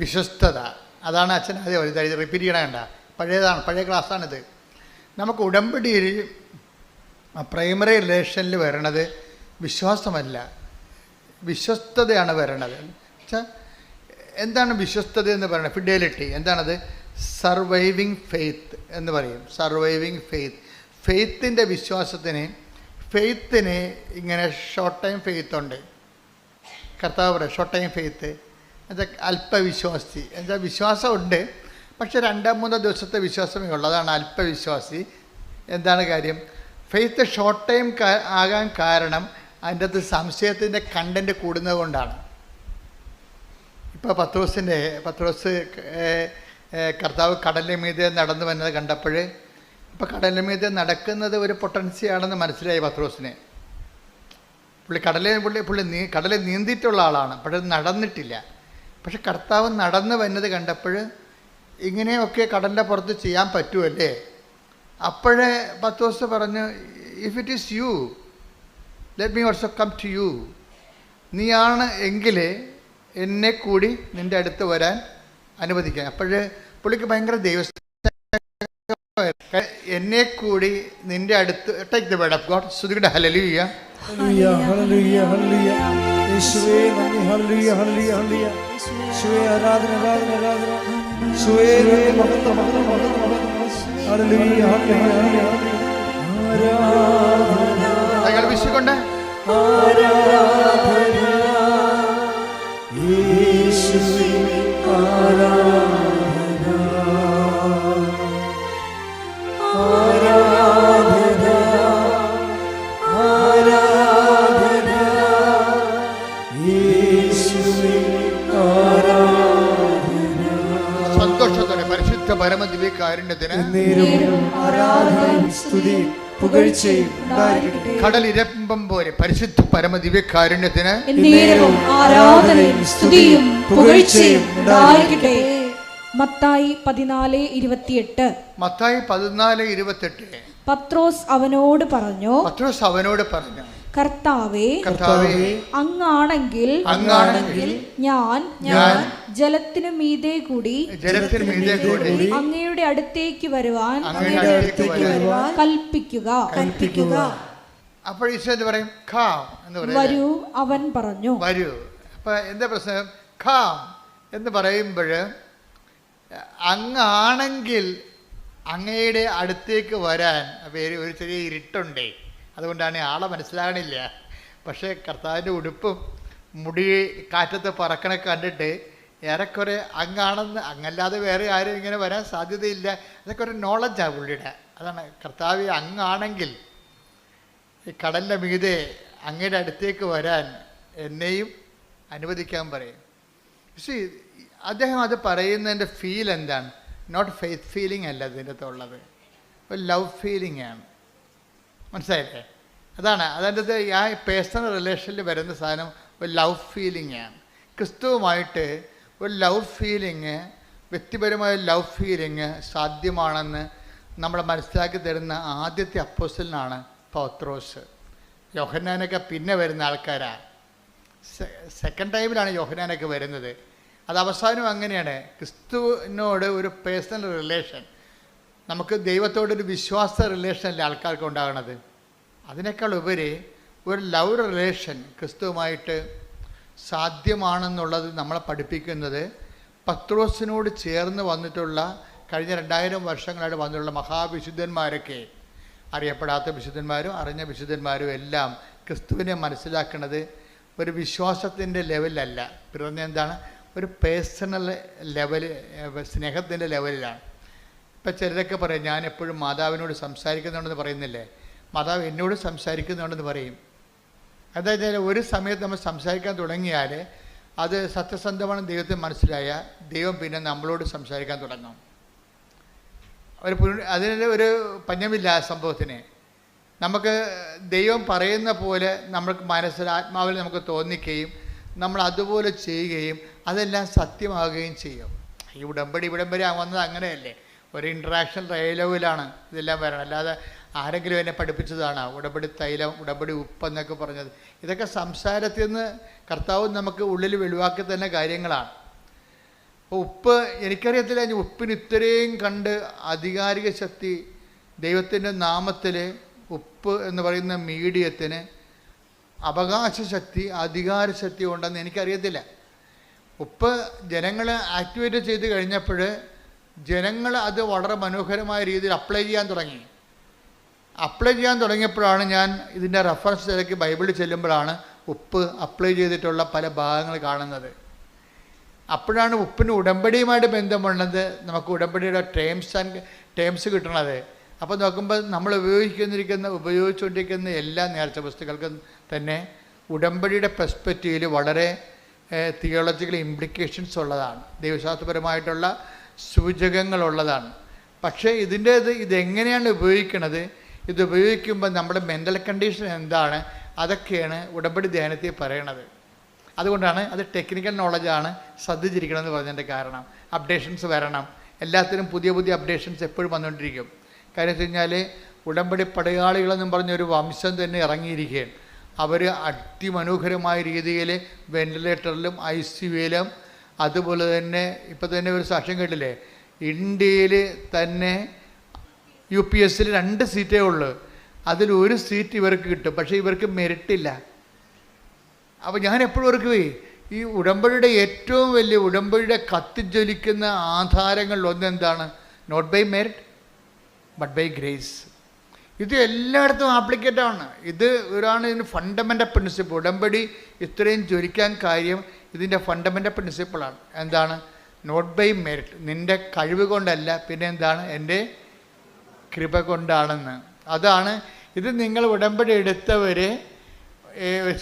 വിശ്വസ്തത. അതാണ് അച്ഛൻ അതേ റിപ്പീറ്റ് ചെയ്യണേണ്ട, പഴയ ക്ലാസ്സാണിത്. നമുക്ക് ഉടമ്പടിയിൽ പ്രൈമറി റിലേഷനിൽ വരണത് വിശ്വാസമല്ല, വിശ്വസ്തതയാണ് വരണത്. എന്താണ് വിശ്വസ്തത എന്ന് പറയുന്നത്? ഫിഡലിറ്റി. എന്താണത്? സർവൈവിങ് ഫെയ്ത്ത് എന്ന് പറയും. Surviving faith. ഫെയ്ത്തിൻ്റെ ഫെയ്ത്തിന് ഇങ്ങനെ ഷോർട്ട് ടൈം ഫെയ്ത്ത് ഉണ്ട്. കർത്താവ് പറയും ഷോർട്ട് ടൈം ഫെയ്ത്ത് എന്താ? അല്പവിശ്വാസി. എന്താ? വിശ്വാസമുണ്ട്, പക്ഷെ 2-3 ദിവസത്തെ വിശ്വാസമേ ഉള്ളൂ. അതാണ് അല്പവിശ്വാസി. എന്താണ് കാര്യം? ഫെയ്ത്ത് ഷോർട്ട് ടൈം ആകാൻ കാരണം അതിൻ്റെ അകത്ത് സംശയത്തിൻ്റെ കണ്ടൻറ്റ് കൂടുന്നത് കൊണ്ടാണ്. ഇപ്പോൾ പത്രോസ് കർത്താവ് കടലിന് മീതെ നടന്നു വന്നത് കണ്ടപ്പോൾ, ഇപ്പോൾ കടലിന് മീതെ നടക്കുന്നത് ഒരു പൊട്ടൻസിയാണെന്ന് മനസ്സിലായി പത്രോസിനെ. പുള്ളി കടലിൽ നീന്തിയിട്ടുള്ള ആളാണ്, പക്ഷെ നടന്നിട്ടില്ല. പക്ഷെ കർത്താവ് നടന്നു വന്നത് കണ്ടപ്പോൾ ഇങ്ങനെയൊക്കെ കടലിൻ്റെ പുറത്ത് ചെയ്യാൻ പറ്റുമല്ലേ? അപ്പോഴേ പത്രോസ് പറഞ്ഞു, if it is you let me also come to you. നീയാണ് എങ്കിൽ എന്നെ കൂടി നിൻ്റെ അടുത്ത് വരാൻ അനുവദിക്കാം. അപ്പോഴേ പുള്ളിക്ക് ഭയങ്കര എന്നെ കൂടി നിൻ്റെ അടുത്ത്. Take the word of God. ശ്രുതിയുടെ ഹല്ലേലൂയ. Hallelujah hallelujah hallelujah. യേശുവേ നന്ദി. Hallelujah hallelujah hallelujah. യേശുവേ ആരാധന ആരാധന ആരാധന. യേശുവേ മഹത്വം മഹത്വം മഹത്വം. ഹല്ലേലൂയ ഹല്ലേലൂയ ആരാധന. കൈകൾ വീശിക്കൊണ്ട് ആരാധന യേശുവേ ആരാധന ആരാധന ആരാധന യേശുവേ ആരാധന. സന്തോഷത്തോടെ പരിശുദ്ധ പരമദിവ്യകാരുണ്യത്തിന് ആരാധനയും സ്തുതിയും പുകഴ്ചയും ഉണ്ടായിരിക്കട്ടെ. കടലിരമ്പം പോലെ പരിശുദ്ധ പരമദിവ്യകാരുണ്യത്തിന് ആരാധനയും സ്തുതിയും പുകഴ്ചയും ഉണ്ടായിരിക്കട്ടെ. മത്തായി 14:28. മത്തായി 14:28. പത്രോസ് അവനോട് പറഞ്ഞു, കർത്താവേ, അങ്ങാണെങ്കിൽ ഞാൻ ജലത്തിനു മീതെ കൂടി അങ്ങയുടെ അടുത്തേക്ക് വരുവാൻ കൽപ്പിക്കുക. അപ്പോൾ ഈശോ എന്ത് പറയും? ഖാം എന്ന് പറയും. വരൂ, അവൻ പറഞ്ഞു. വരൂ. അപ്പൊ എന്താ പ്രശ്നം? ഖാം എന്ന് പറയുമ്പോൾ അങ്ങാണെങ്കിൽ അങ്ങയുടെ അടുത്തേക്ക് വരാൻ ഒരു ചെറിയ ഇരുട്ടുണ്ടേ, അതുകൊണ്ടാണ് ആളെ മനസ്സിലാകണില്ല. പക്ഷേ കർത്താവിൻ്റെ ഉടുപ്പും മുടി കാറ്റത്ത് പറക്കണ കണ്ടിട്ട് ഏറെക്കുറെ അങ്ങാണെന്ന്, അങ്ങല്ലാതെ വേറെ ആരും ഇങ്ങനെ വരാൻ സാധ്യതയില്ല. അതൊക്കെ ഒരു നോളജാണ് പുള്ളിയുടെ. അതാണ് കർത്താവ് അങ്ങാണെങ്കിൽ ഈ കടലിൻ്റെ മീതെ അങ്ങയുടെ അടുത്തേക്ക് വരാൻ എന്നെയും അനുവദിക്കാൻ പറയും. പക്ഷേ അദ്ദേഹം അത് പറയുന്നതിൻ്റെ ഫീൽ എന്താണ്? നോട്ട് ഫെയ്ത്ത് ഫീലിംഗ് അല്ല ഇതിൻ്റെ അകത്തുള്ളത്, ഒരു ലവ് ഫീലിംഗ് ആണ്. മനസ്സിലായില്ലേ? അതാണ് അതിൻ്റെ ആ പേഴ്സണൽ റിലേഷനിൽ വരുന്ന സാധനം ഒരു ലവ് ഫീലിംഗ് ആണ്. ക്രിസ്തുവുമായിട്ട് ഒരു ലവ് ഫീലിംഗ്, വ്യക്തിപരമായ ലവ് ഫീലിംഗ് സാധ്യമാണെന്ന് നമ്മളെ മനസ്സിലാക്കി തരുന്ന ആദ്യത്തെ അപ്പോസ്തലനാണ് പത്രോസ്. യോഹന്നാനൊക്കെ പിന്നെ വരുന്ന ആൾക്കാരാണ്. സെക്കൻഡ് ടൈമിലാണ് യോഹന്നാനൊക്കെ വരുന്നത്. അത് അവസാനം അങ്ങനെയാണ്. ക്രിസ്തുവിനോട് ഒരു പേഴ്സണൽ റിലേഷൻ, നമുക്ക് ദൈവത്തോടൊരു വിശ്വാസ റിലേഷനല്ലേ ആൾക്കാർക്ക് ഉണ്ടാകണത്. അതിനേക്കാൾ ഉപരി ഒരു ലവ് റിലേഷൻ ക്രിസ്തുവുമായിട്ട് സാധ്യമാണെന്നുള്ളത് നമ്മളെ പഠിപ്പിക്കുന്നത് പത്രോസിനോട് ചേർന്ന് വന്നിട്ടുള്ള കഴിഞ്ഞ 2000 വർഷങ്ങളായിട്ട് വന്നിട്ടുള്ള മഹാവിശുദ്ധന്മാരൊക്കെ, അറിയപ്പെടാത്ത വിശുദ്ധന്മാരും അറിഞ്ഞ വിശുദ്ധന്മാരും എല്ലാം ക്രിസ്തുവിനെ മനസ്സിലാക്കുന്നത് ഒരു വിശ്വാസത്തിൻ്റെ ലെവലല്ല, പിന്നെ എന്താണ്, ഒരു പേഴ്സണൽ ലെവൽ, സ്നേഹത്തിൻ്റെ ലെവലിലാണ്. ഇപ്പം ചിലരൊക്കെ പറയും, ഞാൻ എപ്പോഴും മാതാവിനോട് സംസാരിക്കുന്നുണ്ടെന്ന് പറയുന്നില്ലേ, മാതാവ് എന്നോട് സംസാരിക്കുന്നുണ്ടെന്ന് പറയും. അതായത് ഒരു സമയത്ത് നമ്മൾ സംസാരിക്കാൻ തുടങ്ങിയാൽ അത് സത്യസന്ധമാണ് ദൈവത്തെ മനസ്സിലായ ദൈവം പിന്നെ നമ്മളോട് സംസാരിക്കാൻ തുടങ്ങും. അതിന് ഒരു പഞ്ഞമില്ല ആ സംഭവത്തിന്. നമുക്ക് ദൈവം പറയുന്ന പോലെ നമ്മൾക്ക് മനസ്സിൽ ആത്മാവിൽ നമുക്ക് തോന്നിക്കുകയും നമ്മൾ അതുപോലെ ചെയ്യുകയും അതെല്ലാം സത്യമാകുകയും ചെയ്യും. ഈ ഉടമ്പടി ഇവിടം വരെ വന്നത് അങ്ങനെയല്ലേ, ഒരു ഇൻട്രാക്ഷൻ ഡയലോഗിലാണ് ഇതെല്ലാം വരണം. അല്ലാതെ ആരെങ്കിലും എന്നെ പഠിപ്പിച്ചതാണ് ഉടമ്പടി തൈലം, ഉടമ്പടി ഉപ്പെന്നൊക്കെ പറഞ്ഞത്. ഇതൊക്കെ സംസാരത്തിൽ നിന്ന് കർത്താവ് നമുക്ക് ഉള്ളിൽ വെളിവാക്കി തന്നെ കാര്യങ്ങളാണ്. അപ്പോൾ ഉപ്പ് എനിക്കറിയത്തില്ല, ഉപ്പിന് ഇത്രയും കണ്ട് ആധികാരിക ശക്തി ദൈവത്തിൻ്റെ നാമത്തിൽ ഉപ്പ് എന്ന് പറയുന്ന മീഡിയത്തിന് അവകാശ ശക്തി, അധികാര ശക്തി ഉണ്ടെന്ന് എനിക്കറിയത്തില്ല. ഉപ്പ് ജനങ്ങൾ ആക്ടിവേറ്റ് ചെയ്ത് കഴിഞ്ഞപ്പോൾ ജനങ്ങൾ അത് വളരെ മനോഹരമായ രീതിയിൽ അപ്ലൈ ചെയ്യാൻ തുടങ്ങിയപ്പോഴാണ് ഞാൻ ഇതിൻ്റെ റെഫറൻസ് തിരക്കി ബൈബിളിൽ ചെല്ലുമ്പോഴാണ് ഉപ്പ് അപ്ലൈ ചെയ്തിട്ടുള്ള പല ഭാഗങ്ങൾ കാണുന്നത്. അപ്പോഴാണ് ഉപ്പിന് ഉടമ്പടിയുമായിട്ട് ബന്ധമുള്ളത് നമുക്ക് ഉടമ്പടിയുടെ ടേംസ് കിട്ടണത്. അപ്പോൾ നോക്കുമ്പോൾ നമ്മൾ ഉപയോഗിച്ചുകൊണ്ടിരിക്കുന്ന എല്ലാ നേർച്ച വസ്തുക്കൾക്കും തന്നെ ഉടമ്പടിയുടെ പെർസ്പെക്റ്റീവിൽ വളരെ തിയോളജിക്കൽ ഇംപ്ലിക്കേഷൻസ് ഉള്ളതാണ്, ദൈവശാസ്ത്രപരമായിട്ടുള്ള സൂചകങ്ങളുള്ളതാണ്. പക്ഷേ ഇതെങ്ങനെയാണ് ഉപയോഗിക്കുന്നത്, ഇത് ഉപയോഗിക്കുമ്പോൾ നമ്മുടെ മെൻ്റൽ കണ്ടീഷൻ എന്താണ്, അതൊക്കെയാണ് ഉടമ്പടി ധ്യാനത്തിൽ പറയണത്. അതുകൊണ്ടാണ് അത് ടെക്നിക്കൽ നോളജാണ്, ശ്രദ്ധിച്ചിരിക്കണമെന്ന് പറഞ്ഞതിൻ്റെ കാരണം. അപ്ഡേഷൻസ് വരണം, എല്ലാത്തിനും പുതിയ പുതിയ അപ്ഡേഷൻസ് എപ്പോഴും വന്നുകൊണ്ടിരിക്കും. കാര്യം വെച്ച് കഴിഞ്ഞാൽ ഉടമ്പടി പടയാളികളെന്നും പറഞ്ഞൊരു വംശം തന്നെ ഇറങ്ങിയിരിക്കുകയാണ്. അവർ അതിമനോഹരമായ രീതിയിൽ വെന്റിലേറ്ററിലും ICUവിലും, അതുപോലെ തന്നെ ഇപ്പം തന്നെ ഒരു സാക്ഷ്യം കേട്ടില്ലേ, ഇന്ത്യയിൽ തന്നെ UPSൽ 2 സീറ്റേ ഉള്ളൂ, അതിൽ 1 സീറ്റ് ഇവർക്ക് കിട്ടും, പക്ഷേ ഇവർക്ക് മെറിറ്റില്ല. അപ്പോൾ ഞാൻ എപ്പോഴും ഓർക്കുകയെ, ഈ ഉടമ്പടിയുടെ ഏറ്റവും വലിയ ഉടമ്പടിയുടെ കത്തിജ്വലിക്കുന്ന ആധാരങ്ങളിൽ ഒന്നെന്താണ്? Not by merit but by grace. ഇത് എല്ലായിടത്തും ആപ്ലിക്കേറ്റാണ്. ഇതിന് ഫണ്ടമെൻ്റൽ പ്രിൻസിപ്പിൾ. ഉടമ്പടി ഇത്രയും ജ്വലിക്കാൻ കാര്യം ഇതിൻ്റെ ഫണ്ടമെൻ്റൽ പ്രിൻസിപ്പിളാണ്. എന്താണ്? നോട്ട് ബൈ മെറിറ്റ്, നിൻ്റെ കഴിവ് കൊണ്ടല്ല, പിന്നെ എന്താണ്? എൻ്റെ കൃപ കൊണ്ടാണെന്ന്. അതാണ് ഇത്. നിങ്ങൾ ഉടമ്പടി എടുത്തവർ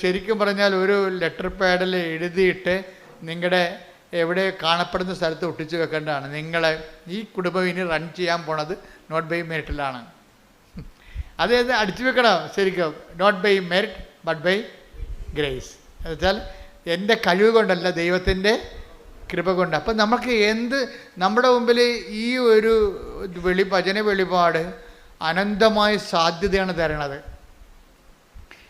ശരിക്കും പറഞ്ഞാൽ ഒരു ലെറ്റർ പാഡിൽ എഴുതിയിട്ട് നിങ്ങളുടെ എവിടെ കാണപ്പെടുന്ന സ്ഥലത്ത് ഒട്ടിച്ച് വെക്കേണ്ടതാണ്. നിങ്ങളെ ഈ കുടുംബം ഇനി റൺ ചെയ്യാൻ പോണത് നോട്ട് ബൈ മെറിറ്റിലാണ്. അതായത് അടിച്ചു വെക്കണം ശരിക്കും, not by merit but by grace. എന്നുവെച്ചാൽ എൻ്റെ കഴിവ് കൊണ്ടല്ല, ദൈവത്തിൻ്റെ കൃപ കൊണ്ട്. അപ്പം നമുക്ക് നമ്മുടെ മുമ്പിൽ ഈ ഒരു വചന വെളിപാട് അനന്തമായ സാധ്യതയാണ് തരണത്.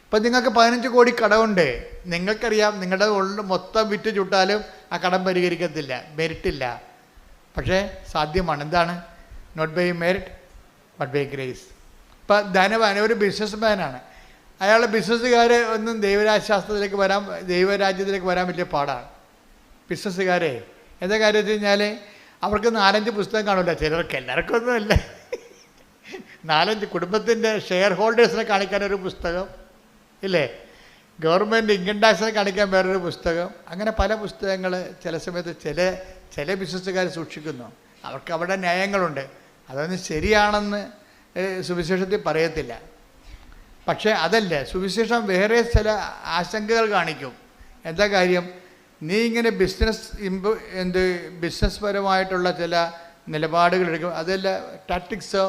ഇപ്പം നിങ്ങൾക്ക് 15 കോടി കടമുണ്ട്, നിങ്ങൾക്കറിയാം നിങ്ങളുടെ മൊത്തം വിറ്റ് ചുട്ടാലും ആ കടം പരിഹരിക്കത്തില്ല, മെറിറ്റില്ല. പക്ഷേ സാധ്യമാണ്. എന്താണ്? Not by merit but by grace. ഇപ്പം ധനവാൻ ഒരു ബിസിനസ്മാനാണ്, അയാളുടെ ബിസിനസ്സുകാർ ഒന്നും ദൈവരാജ്യത്തിലേക്ക് വരാൻ വലിയ പാടാണ്. ബിസിനസ്സുകാരെ എന്താ കാര്യം വെച്ച് കഴിഞ്ഞാൽ അവർക്ക് 4-5 പുസ്തകം കാണില്ല, ചിലർക്ക്, എല്ലാവർക്കും ഒന്നുമല്ല. 4-5 കുടുംബത്തിൻ്റെ ഷെയർ ഹോൾഡേഴ്സിനെ കാണിക്കാനൊരു പുസ്തകം ഇല്ലേ, ഗവൺമെൻറ് ഇൻകം ടാക്സിനെ കാണിക്കാൻ വേറൊരു പുസ്തകം, അങ്ങനെ പല പുസ്തകങ്ങൾ ചില സമയത്ത് ചില ബിസിനസ്സുകാർ സൂക്ഷിക്കുന്നു. അവർക്ക് അവിടെ ന്യായങ്ങളുണ്ട്. അതൊന്നും ശരിയാണെന്ന് സുവിശേഷത്തിൽ പറയത്തില്ല. പക്ഷേ അതല്ല, സുവിശേഷം വേറെ ചില ആശങ്കകൾ കാണിക്കും. എന്താ കാര്യം? നീ ഇങ്ങനെ ബിസിനസ് പരമായിട്ടുള്ള ചില നിലപാടുകൾ എടുക്കും. അതല്ല ടാക്ടിക്സോ,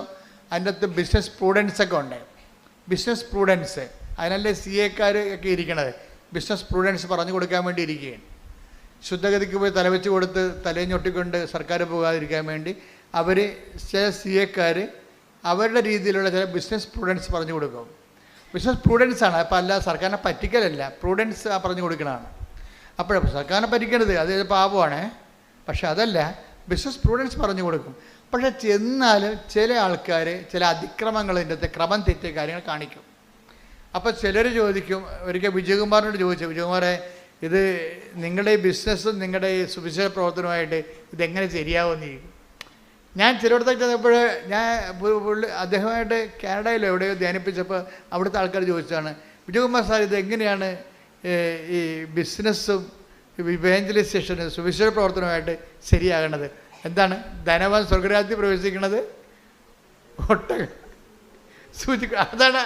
അതിൻ്റെ അകത്ത് ബിസിനസ് പ്രൂഡൻസൊക്കെ ഉണ്ട്. ബിസിനസ് പ്രൂഡൻസ്, അതിനല്ലേ CA ഒക്കെ ഇരിക്കണത്. ബിസിനസ് പ്രൂഡൻസ് പറഞ്ഞു കൊടുക്കാൻ വേണ്ടി ഇരിക്കുകയാണ്. ശുദ്ധഗതിക്ക് പോയി തലവെച്ച് കൊടുത്ത് തലയും ഞൊട്ടിക്കൊണ്ട് സർക്കാർ പോകാതിരിക്കാൻ വേണ്ടി അവർ ചില CA അവരുടെ രീതിയിലുള്ള ചില ബിസിനസ് പ്രൂഡൻസ് പറഞ്ഞു കൊടുക്കും. ബിസിനസ് പ്രൂഡൻസാണ്. അപ്പോൾ അല്ല സർക്കാരിനെ പറ്റിക്കലല്ല, പ്രൂഡൻസ് പറഞ്ഞു കൊടുക്കണതാണ്. അപ്പോഴപ്പോൾ സർക്കാരിനെ പറ്റിക്കരുത്, അത് പാപമാണ്. പക്ഷെ അതല്ല, ബിസിനസ് പ്രൂഡൻസ് പറഞ്ഞു കൊടുക്കും. പക്ഷെ ചെന്നാലും ചില ആൾക്കാർ ചില അതിക്രമങ്ങളിൻ്റെ അകത്ത് ക്രമം തെറ്റിയ കാര്യങ്ങൾ കാണിക്കും. അപ്പോൾ ചിലർ ചോദിക്കും, ഒരിക്കൽ വിജയകുമാറിനോട് ചോദിച്ചു, വിജയകുമാറെ ഇത് നിങ്ങളുടെ ഈ ബിസിനസ്സും നിങ്ങളുടെ ഈ സുവിശേഷ പ്രവർത്തനമായിട്ട് ഇതെങ്ങനെ ശരിയാവുമെന്ന് ചോദിക്കും. ഞാൻ ചിലയിടത്തൊക്കെ ചെന്നപ്പോൾ ഞാൻ അദ്ദേഹമായിട്ട് കാനഡയിലോ എവിടെയോ ധ്യാനിപ്പിച്ചപ്പോൾ അവിടുത്തെ ആൾക്കാർ ചോദിച്ചതാണ്, വിജയകുമാർ സാർ ഇതെങ്ങനെയാണ് ഈ ബിസിനസ്സും ഇവാഞ്ചലൈസേഷനും സുവിശേഷ പ്രവർത്തനമായിട്ട് ശരിയാകണത്? എന്താണ് ധനവാൻ സ്വർഗരാജ്യത്തിൽ പ്രവേശിക്കുന്നത്? ഒട്ടകം സൂചിക്ക. അതാണ്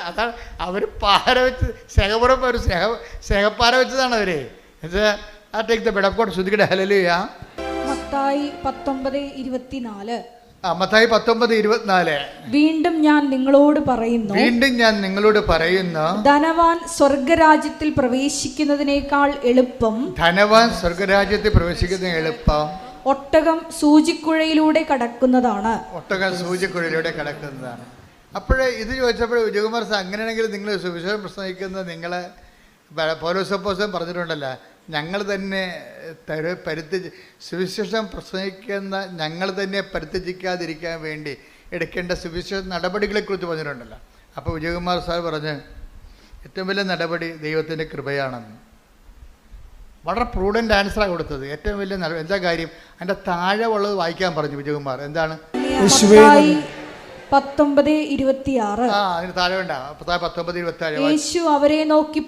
അവർ പാര വെച്ച് സ്നേഹപുരം ഒരു സ്നേഹപ്പാര വെച്ചതാണ് അവർ. Take the bed of God. ശ്രുതിക്കട്ടെ ഹല്ലേലൂയ. മത്തായി 19:24. മത്തായി 19:24. വീണ്ടും ഞാൻ നിങ്ങളോട് പറയുന്നു, ധനവാൻ സ്വർഗരാജ്യത്തിൽ പ്രവേശിക്കുന്നതിനേക്കാൾ എളുപ്പം ഒട്ടകം സൂചിക്കുഴയിലൂടെ കടക്കുന്നതാണ്. അപ്പോഴേ ഇത് ചോദിച്ചപ്പോൾ വിജയകുമാർ സാർ, അങ്ങനെയാണെങ്കിൽ നിങ്ങൾ സുവിശേഷം പ്രസംഗിക്കുന്ന നിങ്ങളെ പൗലോസപ്പോസ്തലൻ പറഞ്ഞിട്ടുണ്ടല്ലോ, ഞങ്ങൾ തന്നെ സുവിശേഷം പ്രസംഗിക്കുന്ന ഞങ്ങൾ തന്നെ പരിത്യജിക്കാതിരിക്കാൻ വേണ്ടി എടുക്കേണ്ട സുവിശേഷ നടപടികളെക്കുറിച്ച് പറഞ്ഞിട്ടുണ്ടല്ലോ. അപ്പോൾ വിജയകുമാർ സാർ പറഞ്ഞ് ഏറ്റവും വലിയ നടപടി ദൈവത്തിൻ്റെ കൃപയാണെന്ന്. വളരെ പ്രൂഡൻ്റ് ആൻസറാണ് കൊടുത്തത്. ഏറ്റവും വലിയ എന്താ കാര്യം? അതിൻ്റെ താഴെ ഉള്ളത് വായിക്കാൻ പറഞ്ഞു വിജയകുമാർ. എന്താണ്? 19:26. അതിന് താഴെ വേണ്ട. 19:26. യേശു അവരെ നോക്കി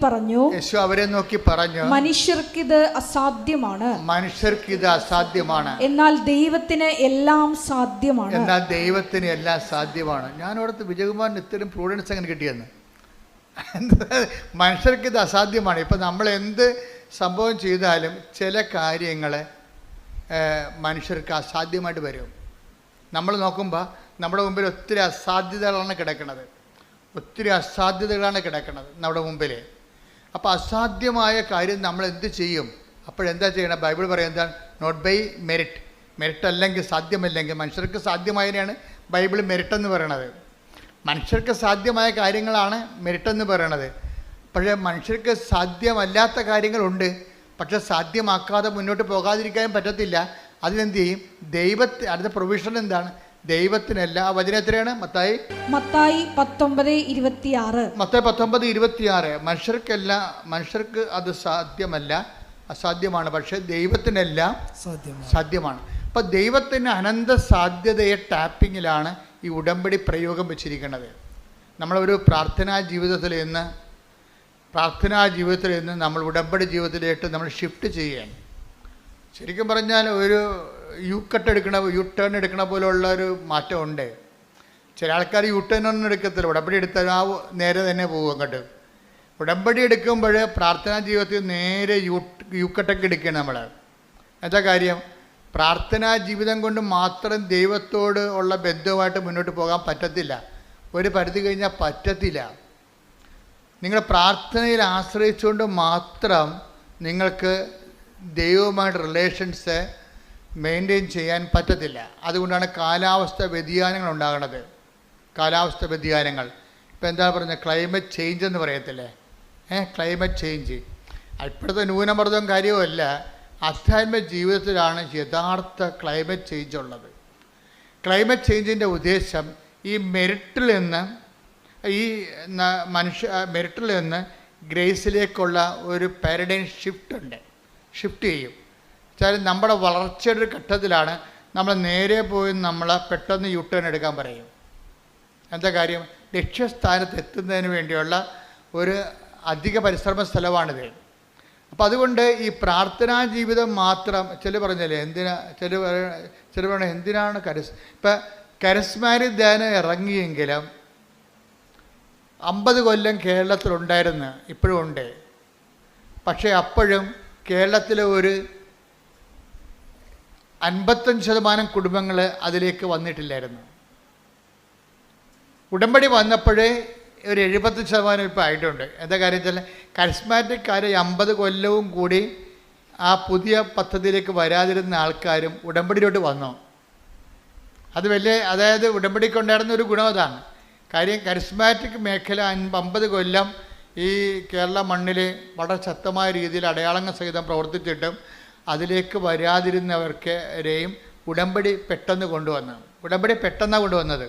പറഞ്ഞു, മനുഷ്യർക്കിത് അസാധ്യമാണ്, എന്നാൽ ദൈവത്തിന് എല്ലാം സാധ്യമാണ്. ഞാൻ അവിടുത്തെ വിജയകുമാറിന് ഇത്രയും പ്രൂഡൻസ് എങ്ങനെ കിട്ടിയെന്ന്. മനുഷ്യർക്കിത് അസാധ്യമാണ്. ഇപ്പം നമ്മൾ എന്ത് സംഭവം ചെയ്താലും ചില കാര്യങ്ങൾ മനുഷ്യർക്ക് അസാധ്യമായിട്ട് വരും. നമ്മൾ നോക്കുമ്പോൾ നമ്മുടെ മുമ്പിൽ ഒത്തിരി അസാധ്യതകളാണ് കിടക്കുന്നത് നമ്മുടെ മുമ്പിൽ. അപ്പോൾ അസാധ്യമായ കാര്യം നമ്മൾ എന്ത് ചെയ്യും? അപ്പോഴെന്താ ചെയ്യണം? ബൈബിൾ പറയുന്നത് എന്താണ്? നോട്ട് ബൈ മെറിറ്റ് അല്ലെങ്കിൽ സാധ്യമല്ലെങ്കിൽ. മനുഷ്യർക്ക് സാധ്യമായതിനെയാണ് ബൈബിൾ മെറിറ്റ് എന്ന് പറയണത്. മനുഷ്യർക്ക് സാധ്യമായ കാര്യങ്ങളാണ് മെറിറ്റ് എന്ന് പറയണത്. പക്ഷേ മനുഷ്യർക്ക് സാധ്യമല്ലാത്ത കാര്യങ്ങളുണ്ട്. പക്ഷെ സാധ്യമാക്കാതെ മുന്നോട്ട് പോകാതിരിക്കാനും പറ്റത്തില്ല. അതിനെന്ത് ചെയ്യും? അടുത്ത പ്രൊവിഷൻ എന്താണ്? ദൈവത്തിനെല്ലാം. ആ വചനം എത്രയാണ്? മത്തായി 19:26. മനുഷ്യർക്ക് അത് അസാധ്യമാണ്, പക്ഷെ ദൈവത്തിനെല്ലാം സാധ്യമാണ്. അപ്പം ദൈവത്തിന് അനന്ത സാധ്യതയെ ടാപ്പിങ്ങിലാണ് ഈ ഉടമ്പടി പ്രയോഗം വെച്ചിരിക്കുന്നത്. നമ്മളൊരു പ്രാർത്ഥനാ ജീവിതത്തിൽ നിന്ന് നമ്മൾ ഉടമ്പടി ജീവിതത്തിലേക്ക് നമ്മൾ ഷിഫ്റ്റ് ചെയ്യുകയാണ്. ശരിക്കും പറഞ്ഞാൽ ഒരു യു ടേൺ എടുക്കണ പോലുള്ള ഒരു മാറ്റമുണ്ട്. ചില ആൾക്കാർ യു ടേൺ ഒന്നും എടുക്കത്തില്ല. ഉടമ്പടി എടുത്താൽ നേരെ തന്നെ പോകും അങ്ങോട്ട്. ഉടമ്പടി എടുക്കുമ്പോൾ പ്രാർത്ഥനാ ജീവിതത്തിൽ നേരെ യു കട്ടൊക്കെ എടുക്കുകയാണ് നമ്മൾ. എന്താ കാര്യം? പ്രാർത്ഥനാ ജീവിതം കൊണ്ട് മാത്രം ദൈവത്തോട് ഉള്ള ബന്ധവുമായിട്ട് മുന്നോട്ട് പോകാൻ പറ്റത്തില്ല. ഒരു പരിധി കഴിഞ്ഞാൽ പറ്റത്തില്ല. നിങ്ങൾ പ്രാർത്ഥനയിൽ ആശ്രയിച്ചുകൊണ്ട് മാത്രം നിങ്ങൾക്ക് ദൈവവുമായിട്ട് റിലേഷൻസ് മെയിൻറ്റെയിൻ ചെയ്യാൻ പറ്റത്തില്ല. അതുകൊണ്ടാണ് കാലാവസ്ഥ വ്യതിയാനങ്ങൾ ഉണ്ടാകുന്നത്. ഇപ്പം എന്താ പറഞ്ഞത്? ക്ലൈമറ്റ് ചേഞ്ച് എന്ന് പറയത്തില്ലേ? ക്ലൈമറ്റ് ചേഞ്ച് ഇപ്പോഴത്തെ ന്യൂനമർദ്ദവും കാര്യവുമല്ല. ആധ്യാത്മിക ജീവിതത്തിലാണ് യഥാർത്ഥ ക്ലൈമറ്റ് ചേഞ്ച് ഉള്ളത്. ക്ലൈമറ്റ് ചേഞ്ചിൻ്റെ ഉദ്ദേശം ഈ മെറിറ്റിൽ നിന്ന് ഗ്രേസിലേക്കുള്ള ഒരു പാരഡൈം ഷിഫ്റ്റ് ചെയ്യും. വെച്ചാൽ നമ്മുടെ വളർച്ചയുടെ ഒരു ഘട്ടത്തിലാണ് നമ്മൾ നേരെ പോയി നമ്മളെ പെട്ടെന്ന് യു ടേൺ എടുക്കാൻ പറയും. എന്താ കാര്യം? ലക്ഷ്യസ്ഥാനത്ത് എത്തുന്നതിന് വേണ്ടിയുള്ള ഒരു അധിക പരിശ്രമ സ്ഥലമാണിത്. അപ്പം അതുകൊണ്ട് ഈ പ്രാർത്ഥനാ ജീവിതം മാത്രം പറഞ്ഞല്ലേ ചില പറയണ എന്തിനാണ് ഇപ്പം കരസ്മാരിക് ധ്യാനം ഇറങ്ങിയെങ്കിലും 50 കൊല്ലം കേരളത്തിലുണ്ടായിരുന്നു, ഇപ്പോഴും ഉണ്ട്. പക്ഷേ അപ്പോഴും കേരളത്തിലെ ഒരു 55% കുടുംബങ്ങൾ അതിലേക്ക് വന്നിട്ടില്ലായിരുന്നു. ഉടമ്പടി വന്നപ്പോഴേ ഒരു 75% ഇപ്പോൾ ആയിട്ടുണ്ട്. എന്താ കാര്യം വെച്ചാൽ കരിസ്മാറ്റിക്കാർ 50 കൊല്ലവും കൂടി ആ പുതിയ പദ്ധതിയിലേക്ക് വരാതിരുന്ന ആൾക്കാരും ഉടമ്പടിയിലോട്ട് വന്നു. അത് അതായത് ഉടമ്പടിക്കുണ്ടായിരുന്ന ഒരു ഗുണം അതാണ്. കാര്യം കരിസ്മാറ്റിക് മേഖല 50 കൊല്ലം ഈ കേരള മണ്ണിൽ വളരെ ശക്തമായ രീതിയിൽ അടയാളങ്ങൾ സഹിതം പ്രവർത്തിച്ചിട്ടും അതിലേക്ക് വരാതിരുന്നവർക്കെയും ഉടമ്പടി പെട്ടെന്ന് കൊണ്ടുവന്നു. ഉടമ്പടി പെട്ടെന്നാണ് കൊണ്ടുവന്നത്.